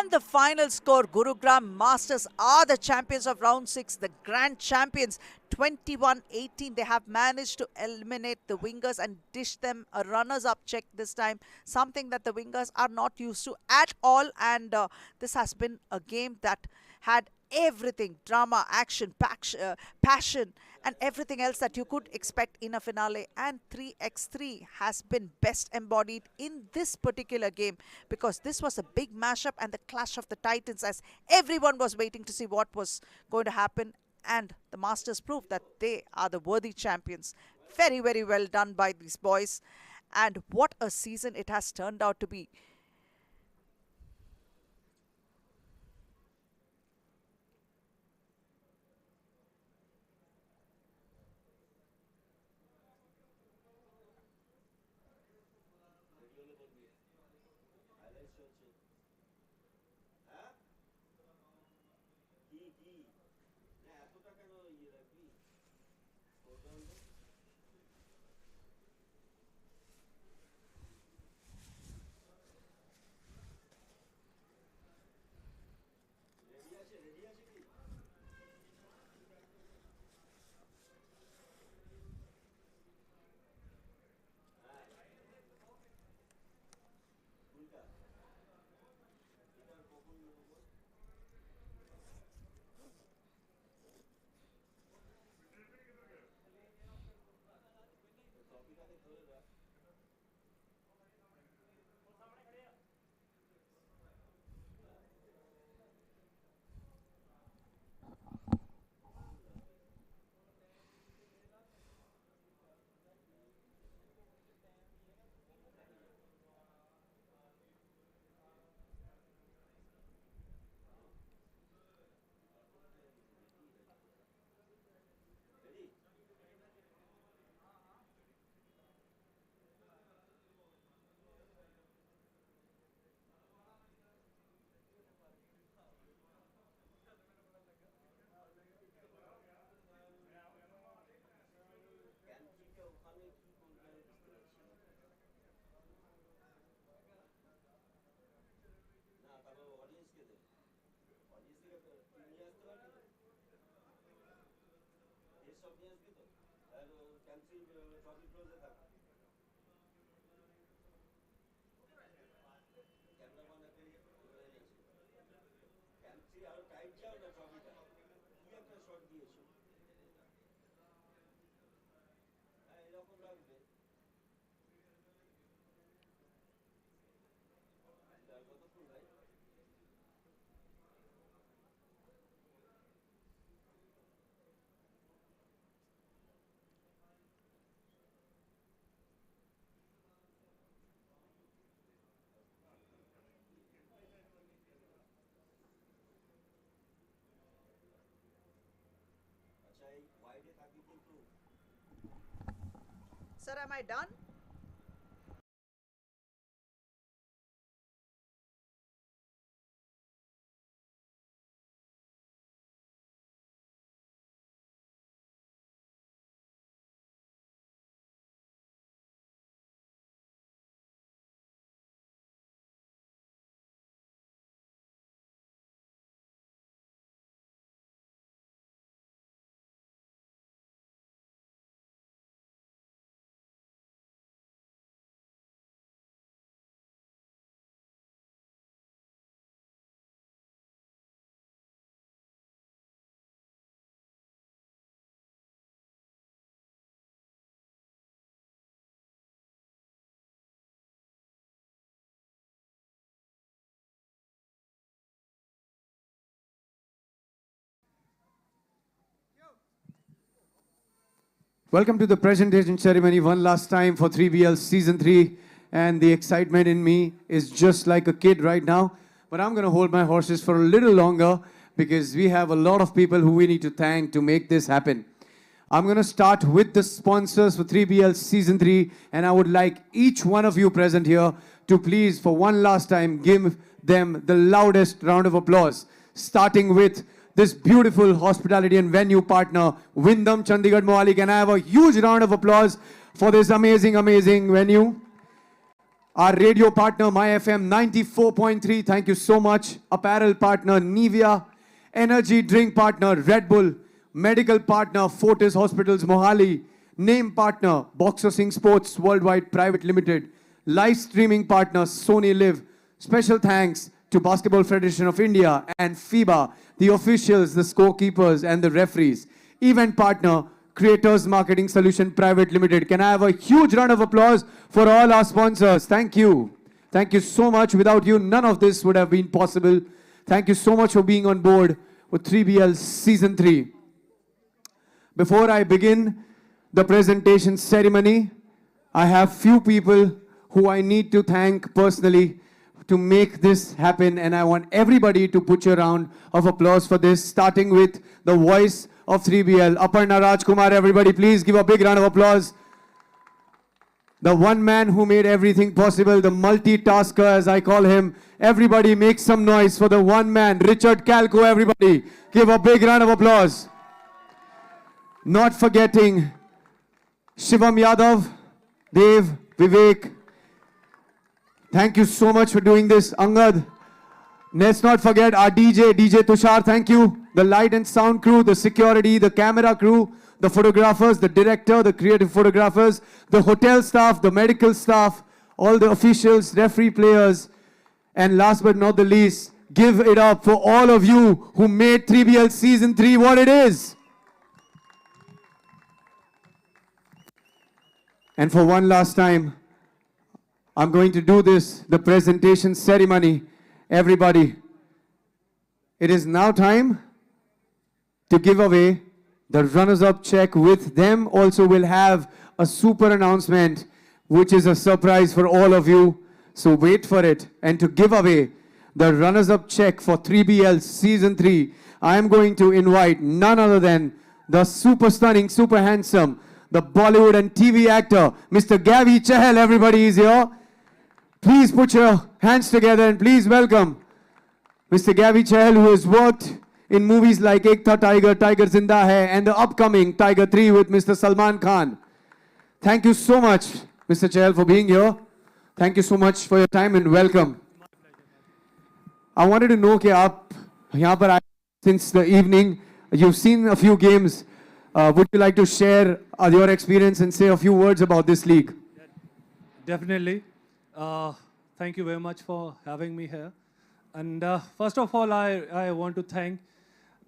And the final score, Gurugram Masters are the champions of round 6, the grand champions, 21-18. They have managed to eliminate the Wingers and dish them a runners-up check this time, something that the Wingers are not used to at all. And this has been a game that had everything, drama, action, passion, and everything else that you could expect in a finale. And 3x3 has been best embodied in this particular game, because this was a big mashup and the clash of the titans, as everyone was waiting to see what was going to happen. And the Masters proved that they are the worthy champions. Very, very well done by these boys. And what a season it has turned out to be. Sir, am I done? Welcome to the presentation ceremony one last time for 3BL Season 3. And the excitement in me is just like a kid right now. But I'm going to hold my horses for a little longer, because we have a lot of people who we need to thank to make this happen. I'm going to start with the sponsors for 3BL Season 3. And I would like each one of you present here to please, for one last time, give them the loudest round of applause. Starting with this beautiful hospitality and venue partner, Wyndham Chandigarh Mohali. Can I have a huge round of applause for this amazing, amazing venue? Our radio partner, My FM 94.3, thank you so much. Apparel partner, Nivea. Energy drink partner, Red Bull. Medical partner, Fortis Hospitals, Mohali. Name partner, Boxer Singh Sports Worldwide Private Limited. Live streaming partner, Sony Live. Special thanks to Basketball Federation of India and FIBA, the officials, the scorekeepers, and the referees. Event partner, Creators Marketing Solution Private Limited. Can I have a huge round of applause for all our sponsors? Thank you. Thank you so much. Without you, none of this would have been possible. Thank you so much for being on board with 3BL Season 3. Before I begin the presentation ceremony, I have few people who I need to thank personally to make this happen, and I want everybody to put a round of applause for this, starting with the voice of 3BL, Aparna Rajkumar. Everybody, please give a big round of applause. The one man who made everything possible, the multitasker as I call him. Everybody make some noise for the one man, Richard Calco. Everybody, give a big round of applause. Not forgetting Shivam Yadav, Dev, Vivek. Thank you so much for doing this, Angad. Let's not forget our DJ Tushar, thank you. The light and sound crew, the security, the camera crew, the photographers, the director, the creative photographers, the hotel staff, the medical staff, all the officials, referee players, and last but not the least, give it up for all of you who made 3BL Season 3 what it is. And for one last time, I'm going to do this, the presentation ceremony. Everybody, it is now time to give away the runners-up check. With them also we'll have a super announcement, which is a surprise for all of you. So wait for it. And to give away the runners-up check for 3BL Season 3, I am going to invite none other than the super stunning, super handsome, the Bollywood and TV actor, Mr. Gavi Chahal. Everybody is here. Please put your hands together and please welcome Mr. Gavi Chahal, who has worked in movies like Ek Tha Tiger, Tiger Zinda Hai, and the upcoming Tiger 3 with Mr. Salman Khan. Thank you so much, Mr. Chahal, for being here. Thank you so much for your time and welcome. I wanted to know that you are here since the evening. You've seen a few games. Would you like to share your experience and say a few words about this league? Definitely. Thank you very much for having me here. And first of all, I want to thank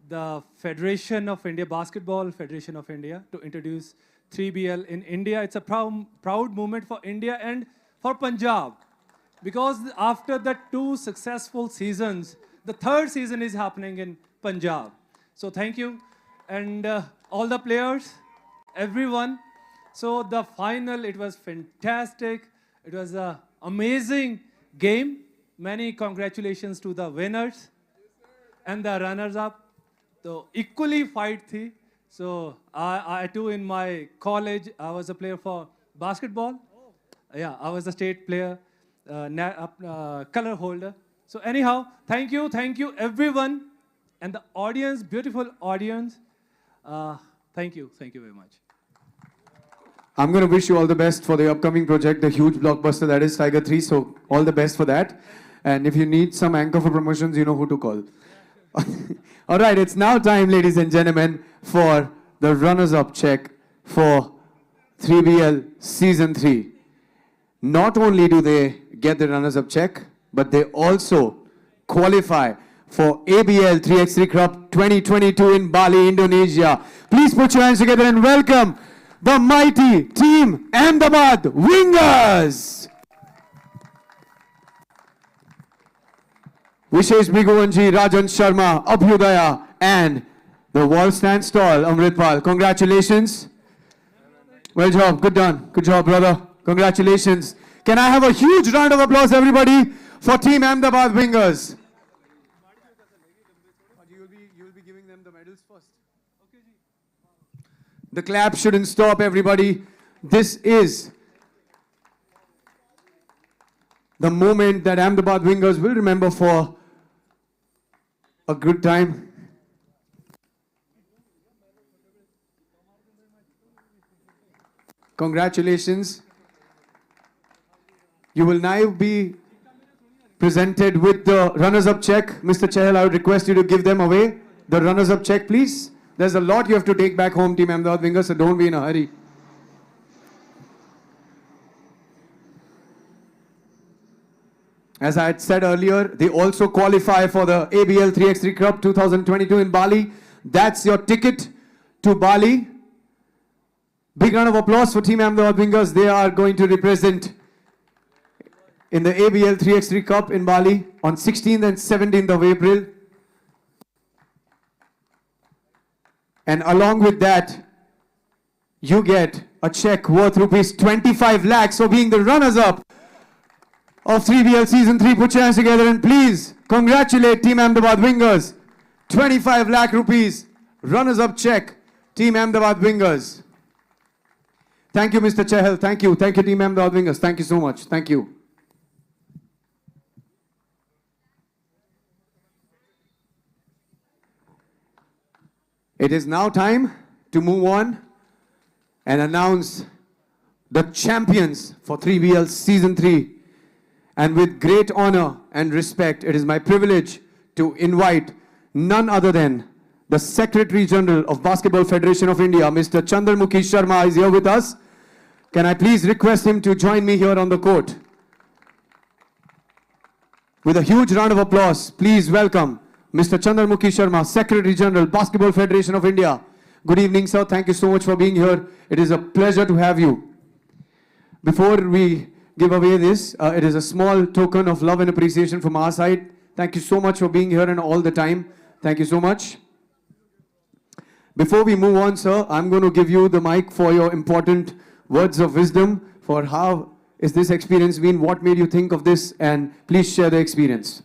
the Federation of India, Basketball Federation of India, to introduce 3BL in India. It's a proud moment for India and for Punjab. Because after the 2 successful seasons, the 3rd season is happening in Punjab. So thank you. And all the players, everyone. So the final, it was fantastic. It was an amazing game. Many congratulations to the winners and the runners-up. So equally fight thi. So I too in my college, I was a player for basketball. Yeah, I was a state player, color holder. So anyhow, thank you everyone. And the audience, beautiful audience. Thank you very much. I'm going to wish you all the best for the upcoming project, the huge blockbuster that is Tiger 3. So all the best for that. And if you need some anchor for promotions, you know who to call. All right, it's now time, ladies and gentlemen, for the runners-up check for 3BL Season 3. Not only do they get the runners-up check, but they also qualify for ABL 3x3 Cup 2022 in Bali, Indonesia. Please put your hands together and welcome the mighty Team Ahmedabad Wingers. Vishesh Bhiguvanji, Rajan Sharma, Abhyudaya, and the wall stands tall, Amritpal. Congratulations. Well job, good done. Good job, brother. Congratulations. Can I have a huge round of applause, everybody, for Team Ahmedabad Wingers? You'll be giving them the medals first. The clap shouldn't stop, everybody. This is the moment that Ahmedabad Wingers will remember for a good time. Congratulations. You will now be presented with the runners-up check. Mr. Chahal, I would request you to give them away. The runners-up check, please. There's a lot you have to take back home, Team Ahmedabad Wingers, so don't be in a hurry. As I had said earlier, they also qualify for the ABL 3x3 Cup 2022 in Bali. That's your ticket to Bali. Big round of applause for Team Ahmedabad Wingers. They are going to represent in the ABL 3x3 Cup in Bali on 16th and 17th of April. And along with that, you get a check worth rupees 25 lakhs for being the runners-up of 3BL Season 3. Put your hands together and please congratulate Team Ahmedabad Wingers. 25 lakh rupees, runners-up check, Team Ahmedabad Wingers. Thank you, Mr. Chahal. Thank you. Thank you, Team Ahmedabad Wingers. Thank you so much. Thank you. It is now time to move on and announce the champions for 3BL Season 3. And with great honor and respect, it is my privilege to invite none other than the Secretary General of Basketball Federation of India, Mr. Chandramukhi Sharma, is here with us. Can I please request him to join me here on the court? With a huge round of applause, please welcome Mr. Chandramukhi Sharma, Secretary General, Basketball Federation of India. Good evening, sir. Thank you so much for being here. It is a pleasure to have you. Before we give away this, it is a small token of love and appreciation from our side. Thank you so much for being here and all the time. Thank you so much. Before we move on, sir, I'm going to give you the mic for your important words of wisdom for how is this experience been, what made you think of this, and please share the experience.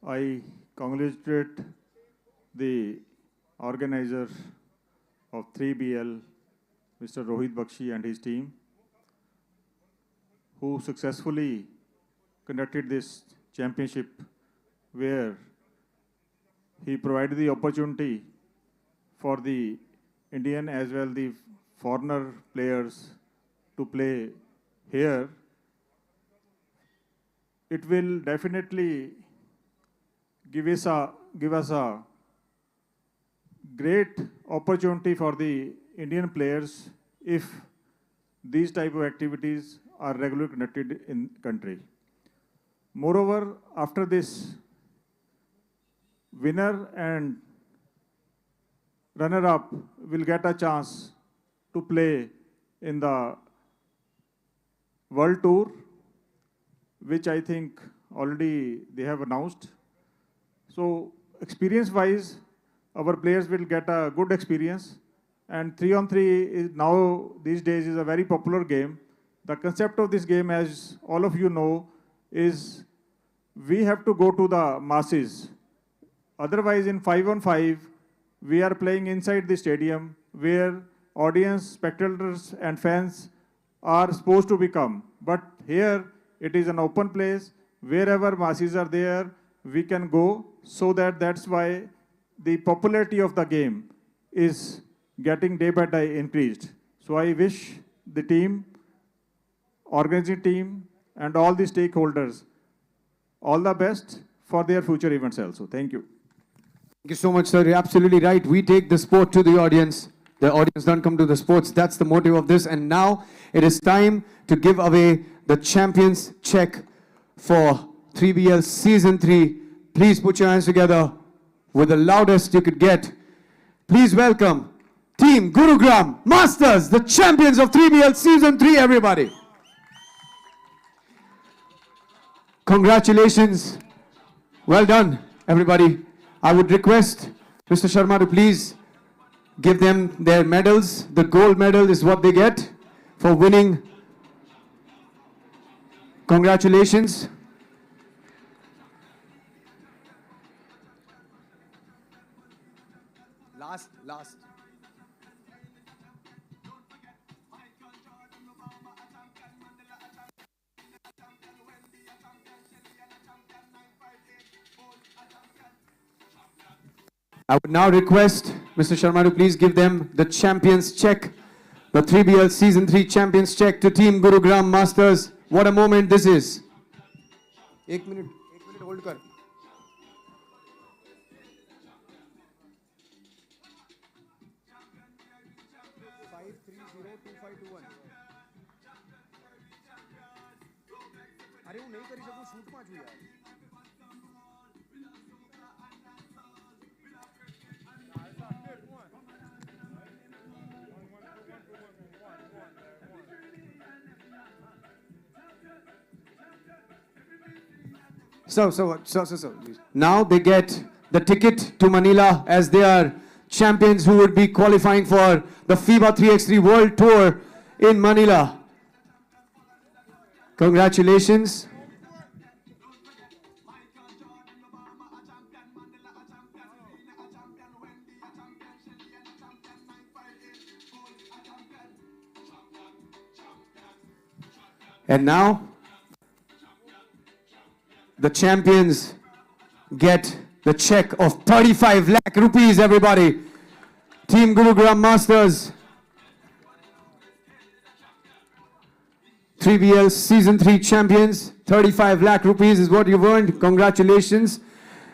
I congratulate the organizer of 3BL, Mr. Rohit Bakshi and his team, who successfully conducted this championship where he provided the opportunity for the Indian as well the foreigner players to play here. It will definitely give us a great opportunity for the Indian players if these type of activities are regularly conducted in country. Moreover, after this, winner and runner-up will get a chance to play in the World Tour, which I think already they have announced. So experience-wise, our players will get a good experience. And 3-on-3 is now, these days, is a very popular game. The concept of this game, as all of you know, is we have to go to the masses. Otherwise, in 5-on-5, we are playing inside the stadium where audience, spectators, and fans are supposed to become. But here, it is an open place. Wherever masses are there, we can go. So that's why the popularity of the game is getting day by day increased. So I wish the team, organizing team, and all the stakeholders all the best for their future events also. Thank you. Thank you so much, sir. You're absolutely right. We take the sport to the audience. The audience don't come to the sports. That's the motive of this. And now it is time to give away the champions check for 3BL Season 3. Please put your hands together with the loudest you could get. Please welcome Team Gurugram Masters, the champions of 3BL Season 3, everybody. Congratulations. Well done, everybody. I would request Mr. Sharma to please give them their medals. The gold medal is what they get for winning. Congratulations. Last. I would now request Mr. Sharma to please give them the champions check The 3BL Season 3 Champions check to Team Gurugram Masters. What a moment this is. एक minute hold कर. अरे वो नहीं करी सकूं shoot में आजू यार. So. Now they get the ticket to Manila as they are champions who would be qualifying for the FIBA 3x3 World Tour in Manila. Congratulations. And now the champions get the check of 35 lakh rupees, everybody. Team Gurugram Masters 3BL Season 3 champions, 35 lakh rupees is what you've earned. Congratulations.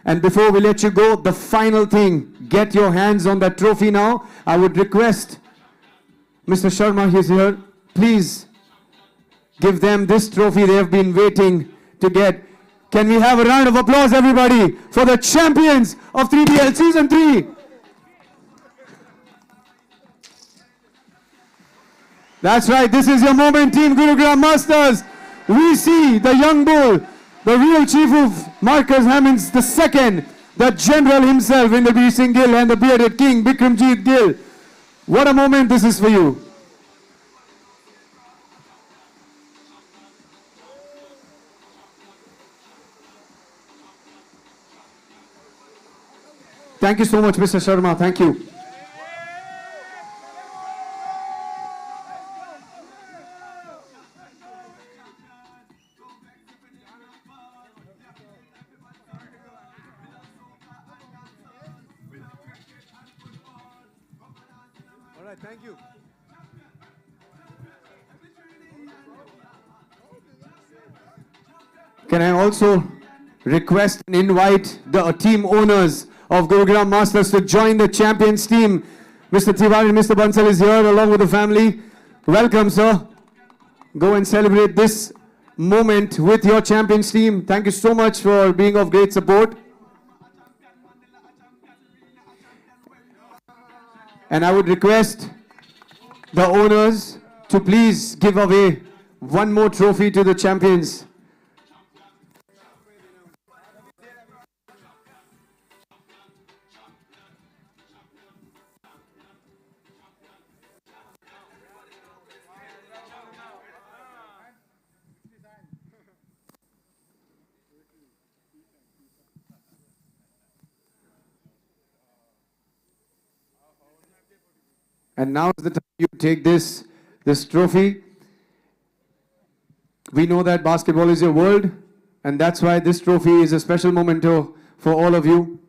And before we let you go, the final thing, get your hands on that trophy now. I would request Mr. Sharma, he's here, please give them this trophy they have been waiting to get. Can we have a round of applause, everybody, for the champions of 3BL Season 3? That's right, this is your moment, Team Gurugram Masters. We see the young bull, the real chief of Marcus Hammonds II, the general himself in the Inderbir Singh Gill and the bearded king, Bikramjit Gill. What a moment this is for you. Thank you so much, Mr. Sharma. Thank you. All right, thank you. Can I also request and invite the team owners of Gurugram Masters to join the champions team? Mr. Tiwari and Mr. Bansal is here along with the family. Welcome, sir. Go and celebrate this moment with your champions team. Thank you so much for being of great support. And I would request the owners to please give away one more trophy to the champions. And now is the time you take this trophy. We know that basketball is your world, and that's why this trophy is a special memento for all of you.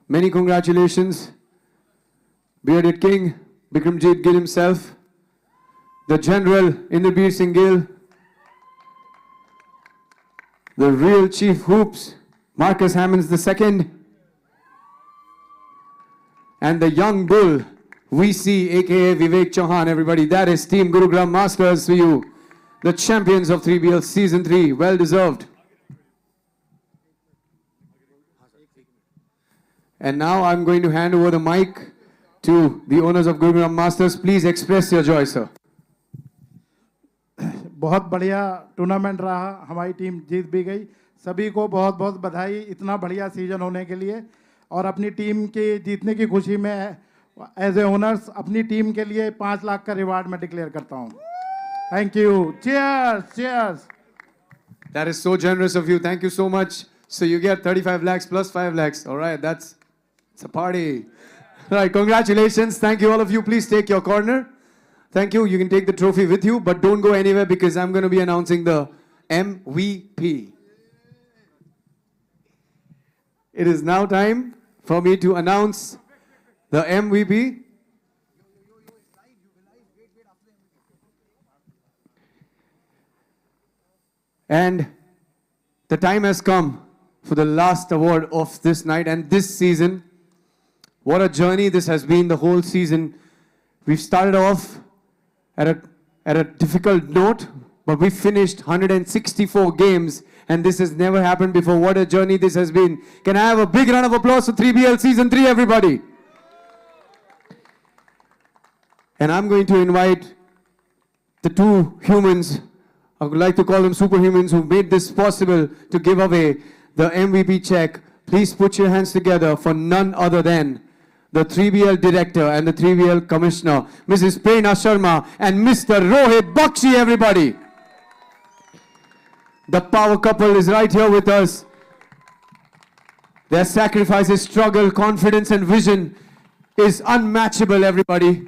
Many congratulations, bearded king, Bikramjit Gill himself, the general Inderbir Singh Gill, the real chief hoops, Marcus Hammonds II, and the young bull, we see, aka Vivek Chauhan, everybody. That is Team Gurugram Masters for you. The champions of 3BL Season 3. Well deserved. And now I'm going to hand over the mic to the owners of Gurugram Masters. Please express your joy, sir. बहुत बढ़िया tournament रहा, हमारी team जीत भी गई. सभी को बहुत बहुत बधाई इतना बढ़िया सीजन होने के लिए. और अपनी टीम के जीतने की खुशी में एज ए ओनर्स अपनी टीम के लिए 5 लाख का रिवार्ड मैं डिक्लेयर करता हूं. Thank you. Cheers cheers. That is so generous of you. Thank you so much. So you get 35 lakhs plus 5 lakhs. All right, it's a party. All right, congratulations. Thank you all of you. Please take your corner. Thank you. You can take the trophy with you, but don't go anywhere because I'm going to be announcing the MVP. It is now time for me to announce the MVP. And the time has come for the last award of this night and this season. What a journey this has been the whole season. We've started off at a difficult note, but we finished 164 games, and this has never happened before. What a journey this has been. Can I have a big round of applause for 3BL Season 3, everybody? And I'm going to invite the two humans, I would like to call them superhumans, who made this possible to give away the MVP check. Please put your hands together for none other than the 3BL director and the 3BL commissioner, Mrs. Prerna Sharma and Mr. Rohit Bakshi, everybody. The power couple is right here with us. Their sacrifices, struggle, confidence and vision is unmatchable, everybody.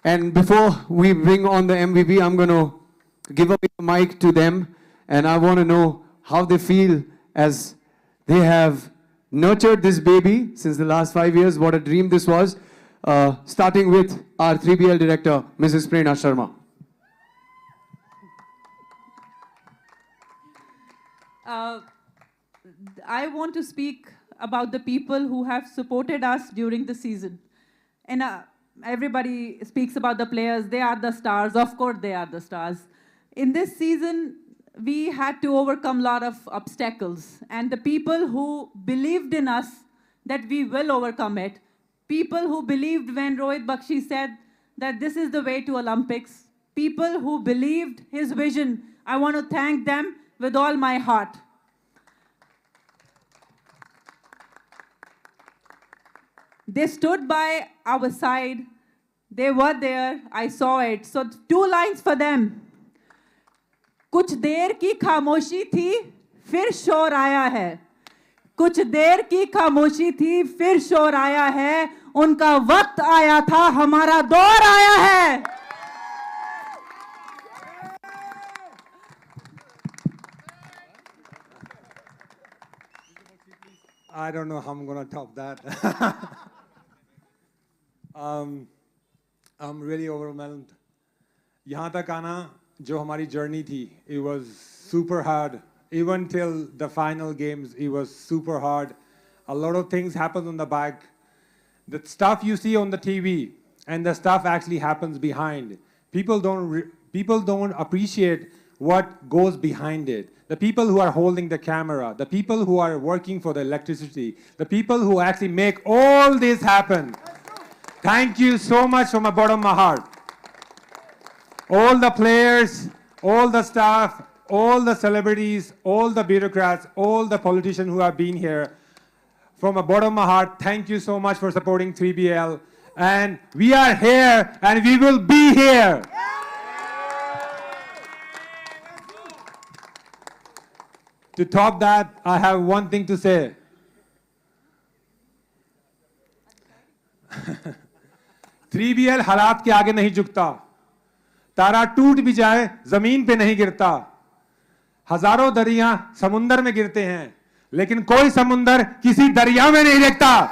And before we bring on the MVP, I'm going to give up the mic to them, and I want to know how they feel as they have nurtured this baby since the last 5 years. What a dream this was. Starting with our 3BL director, Mrs. Prerna Sharma. I want to speak about the people who have supported us during the season. And everybody speaks about the players. They are the stars. Of course, they are the stars. In this season, we had to overcome a lot of obstacles. And the people who believed in us that we will overcome it, people who believed when Rohit Bakshi said that this is the way to Olympics, people who believed his vision, I want to thank them with all my heart. They stood by our side. They were there. I saw it. So 2 lines for them. कुछ देर की खामोशी थी, फिर शोर आया है. कुछ देर की खामोशी थी, फिर शोर आया है. उनका वक्त आया था, हमारा दौर आया है. I don't know how I'm going to top that. I'm really overwhelmed. यहाँ तक आना जो हमारी journey थी, it was super hard. Even till the final games, it was super hard. A lot of things happened on the back. The stuff you see on the TV and the stuff actually happens behind. People don't appreciate what goes behind it. The people who are holding the camera, the people who are working for the electricity, the people who actually make all this happen. Thank you so much from the bottom of my heart. All the players, all the staff, all the celebrities, all the bureaucrats, all the politicians who have been here, from the bottom of my heart, thank you so much for supporting 3BL. And we are here and we will be here. To top that, I have one thing to say. 3BL हालात के आगे नहीं झुकता. तारा टूट भी जाए जमीन पे नहीं गिरता. हजारों दरिया समुंदर में गिरते हैं, लेकिन कोई समुंदर किसी दरिया में नहीं गिरता.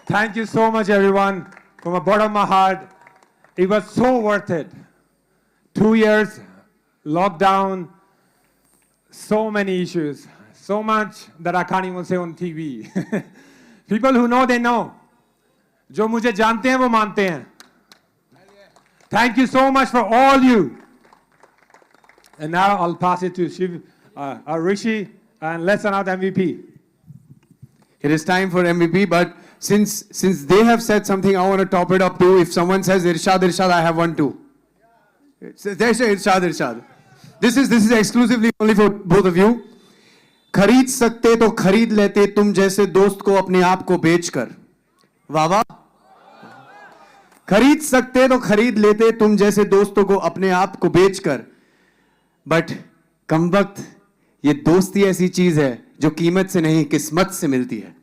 Thank you so much, everyone. From the bottom of my heart, it was so worth it. 2 years, lockdown, so many issues, so much that I can't even say on TV. People who know, they know. जो मुझे जानते हैं वो मानते हैं. Thank you so much for all you. And now I'll pass it to Shiv, Rishi, and let's announce MVP. It is time for MVP, but since they have said something, I want to top it up too. If someone says Irshad, I have one too. They say Irshad. This is exclusively only for both of you. खरीद सकते तो खरीद लेते तुम जैसे दोस्त को अपने आप को बेचकर. वाह वाह. खरीद सकते तो खरीद लेते तुम जैसे दोस्तों को अपने आप को बेचकर. बट कमबख्त ये दोस्ती ऐसी चीज है जो कीमत से नहीं किस्मत से मिलती है.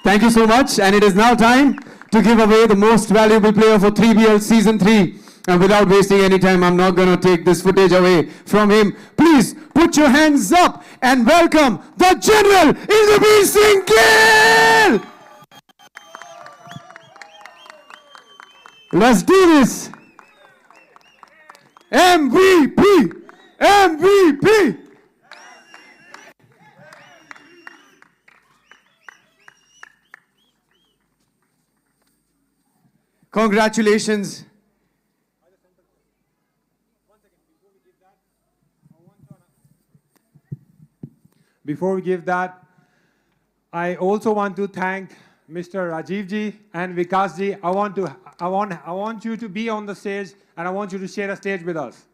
Thank you so much, and it is now time to give away the most valuable player for 3BL Season 3. And without wasting any time, I'm not going to take this footage away from him. Please put your hands up and welcome the General Indrabir Singh Gill! Let's do this! MVP! MVP! Congratulations. Before we give that, I also want to thank Mr. Rajiv ji and Vikas ji. I want you to be on the stage, and I want you to share a stage with us.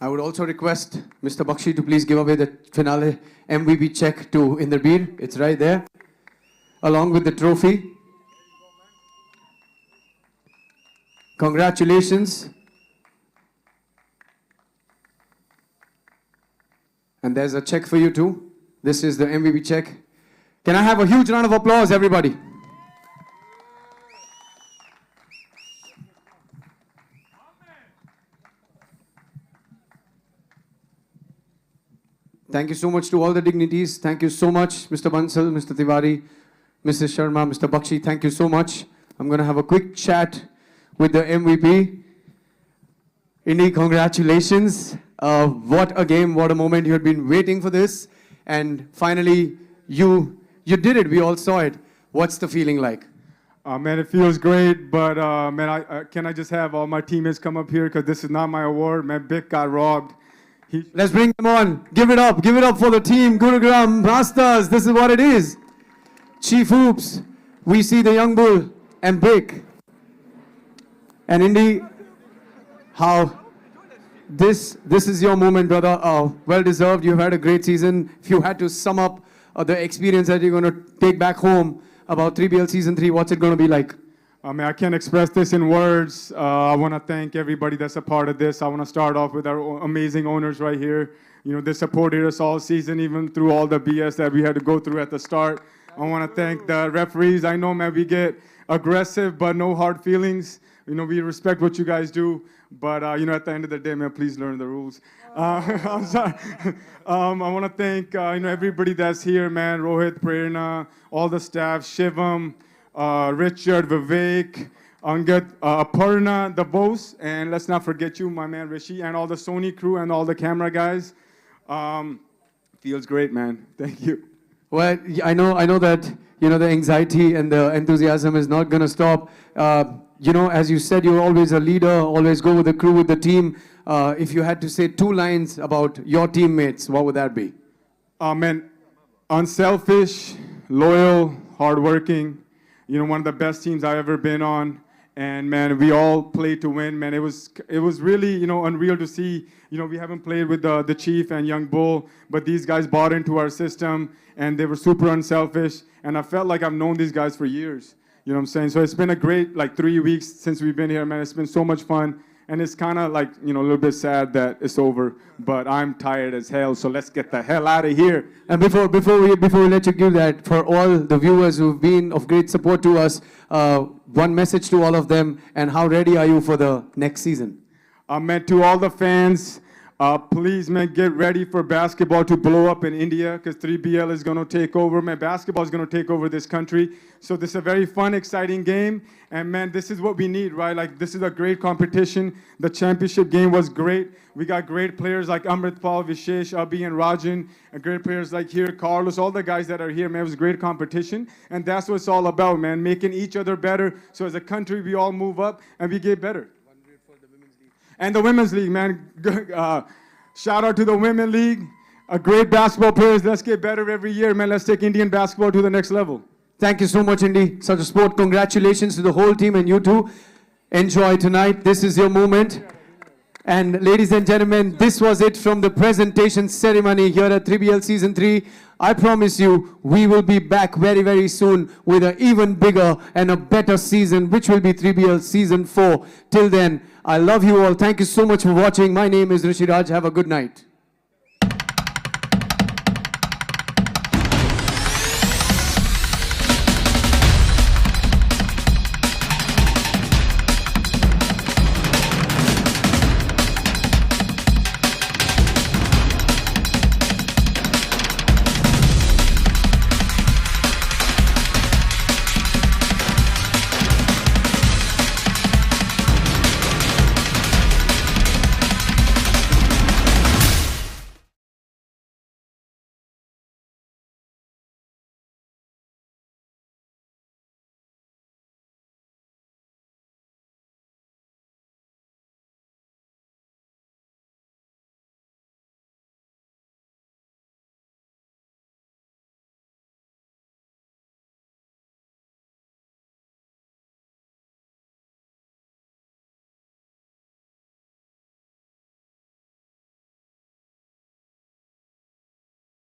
I would also request Mr. Bakshi to please give away the finale MVP check to Indrabir. It's right there, along with the trophy. Congratulations. And there's a check for you too. This is the MVP check. Can I have a huge round of applause, everybody? Thank you so much to all the dignities. Thank you so much, Mr. Bansal, Mr. Tiwari, Mrs. Sharma, Mr. Bakshi. Thank you so much. I'm going to have a quick chat with the MVP. Indy, congratulations. What a game, what a moment. You had been waiting for this. And finally, you did it. We all saw it. What's the feeling like? Man, it feels great, but man, can I just have all my teammates come up here, because this is not my award. Man, Bick got robbed. Let's bring them on. Give it up for the team. Gurugram, Masters, this is what it is. Chief Hoops, we see the young bull and Bick. And Indy, how this is your moment, brother. Well deserved. You've had a great season. If you had to sum up the experience that you're going to take back home about 3BL Season 3, what's it going to be like? I can't express this in words. I want to thank everybody that's a part of this. I want to start off with our amazing owners right here. You know, they supported us all season, even through all the BS that we had to go through at the start. I want to thank the referees. I know, man, we get aggressive, but no hard feelings. You know, we respect what you guys do, but, you know, at the end of the day, man, please learn the rules. I'm sorry. I want to thank, you know, everybody that's here, man, Rohit, Prerna, all the staff, Shivam, Richard, Vivek, Angad, Aparna, the boss, and let's not forget you, my man, Rishi, and all the Sony crew and all the camera guys. Feels great, man. Thank you. Well, I know that, you know, the anxiety and the enthusiasm is not going to stop. You know, as you said, you're always a leader, always go with the crew, with the team. If you had to say 2 lines about your teammates, what would that be? Man, unselfish, loyal, hardworking. You know, one of the best teams I've ever been on. And man, we all played to win, man. It was really, you know, unreal to see. You know, we haven't played with the Chief and Young Bull, but these guys bought into our system, and they were super unselfish. And I felt like I've known these guys for years. You know what I'm saying? So it's been a great, 3 weeks since we've been here, man. It's been so much fun. And it's kind of like, you know, a little bit sad that it's over, but I'm tired as hell, so let's get the hell out of here. And before we let you give that, for all the viewers who've been of great support to us, one message to all of them, and how ready are you for the next season? Man, to all the fans, please, man, get ready for basketball to blow up in India, because 3BL is going to take over. Man, basketball is going to take over this country. So this is a very fun, exciting game. And, man, this is what we need, right? Like, this is a great competition. The championship game was great. We got great players like Amritpal, Vishesh, Abhi, and Rajan, and great players like here, Carlos, all the guys that are here, man. It was great competition. And that's what it's all about, man, making each other better. So as a country, we all move up and we get better. And the Women's League, man. Shout out to the Women's League. A great basketball players. Let's get better every year, man. Let's take Indian basketball to the next level. Thank you so much, Indy. Such a sport. Congratulations to the whole team and you too. Enjoy tonight. This is your moment. And ladies and gentlemen, this was it from the presentation ceremony here at 3BL Season 3. I promise you, we will be back very, very soon with an even bigger and a better season, which will be 3BL Season 4. Till then, I love you all. Thank you so much for watching. My name is Rishi Raj. Have a good night.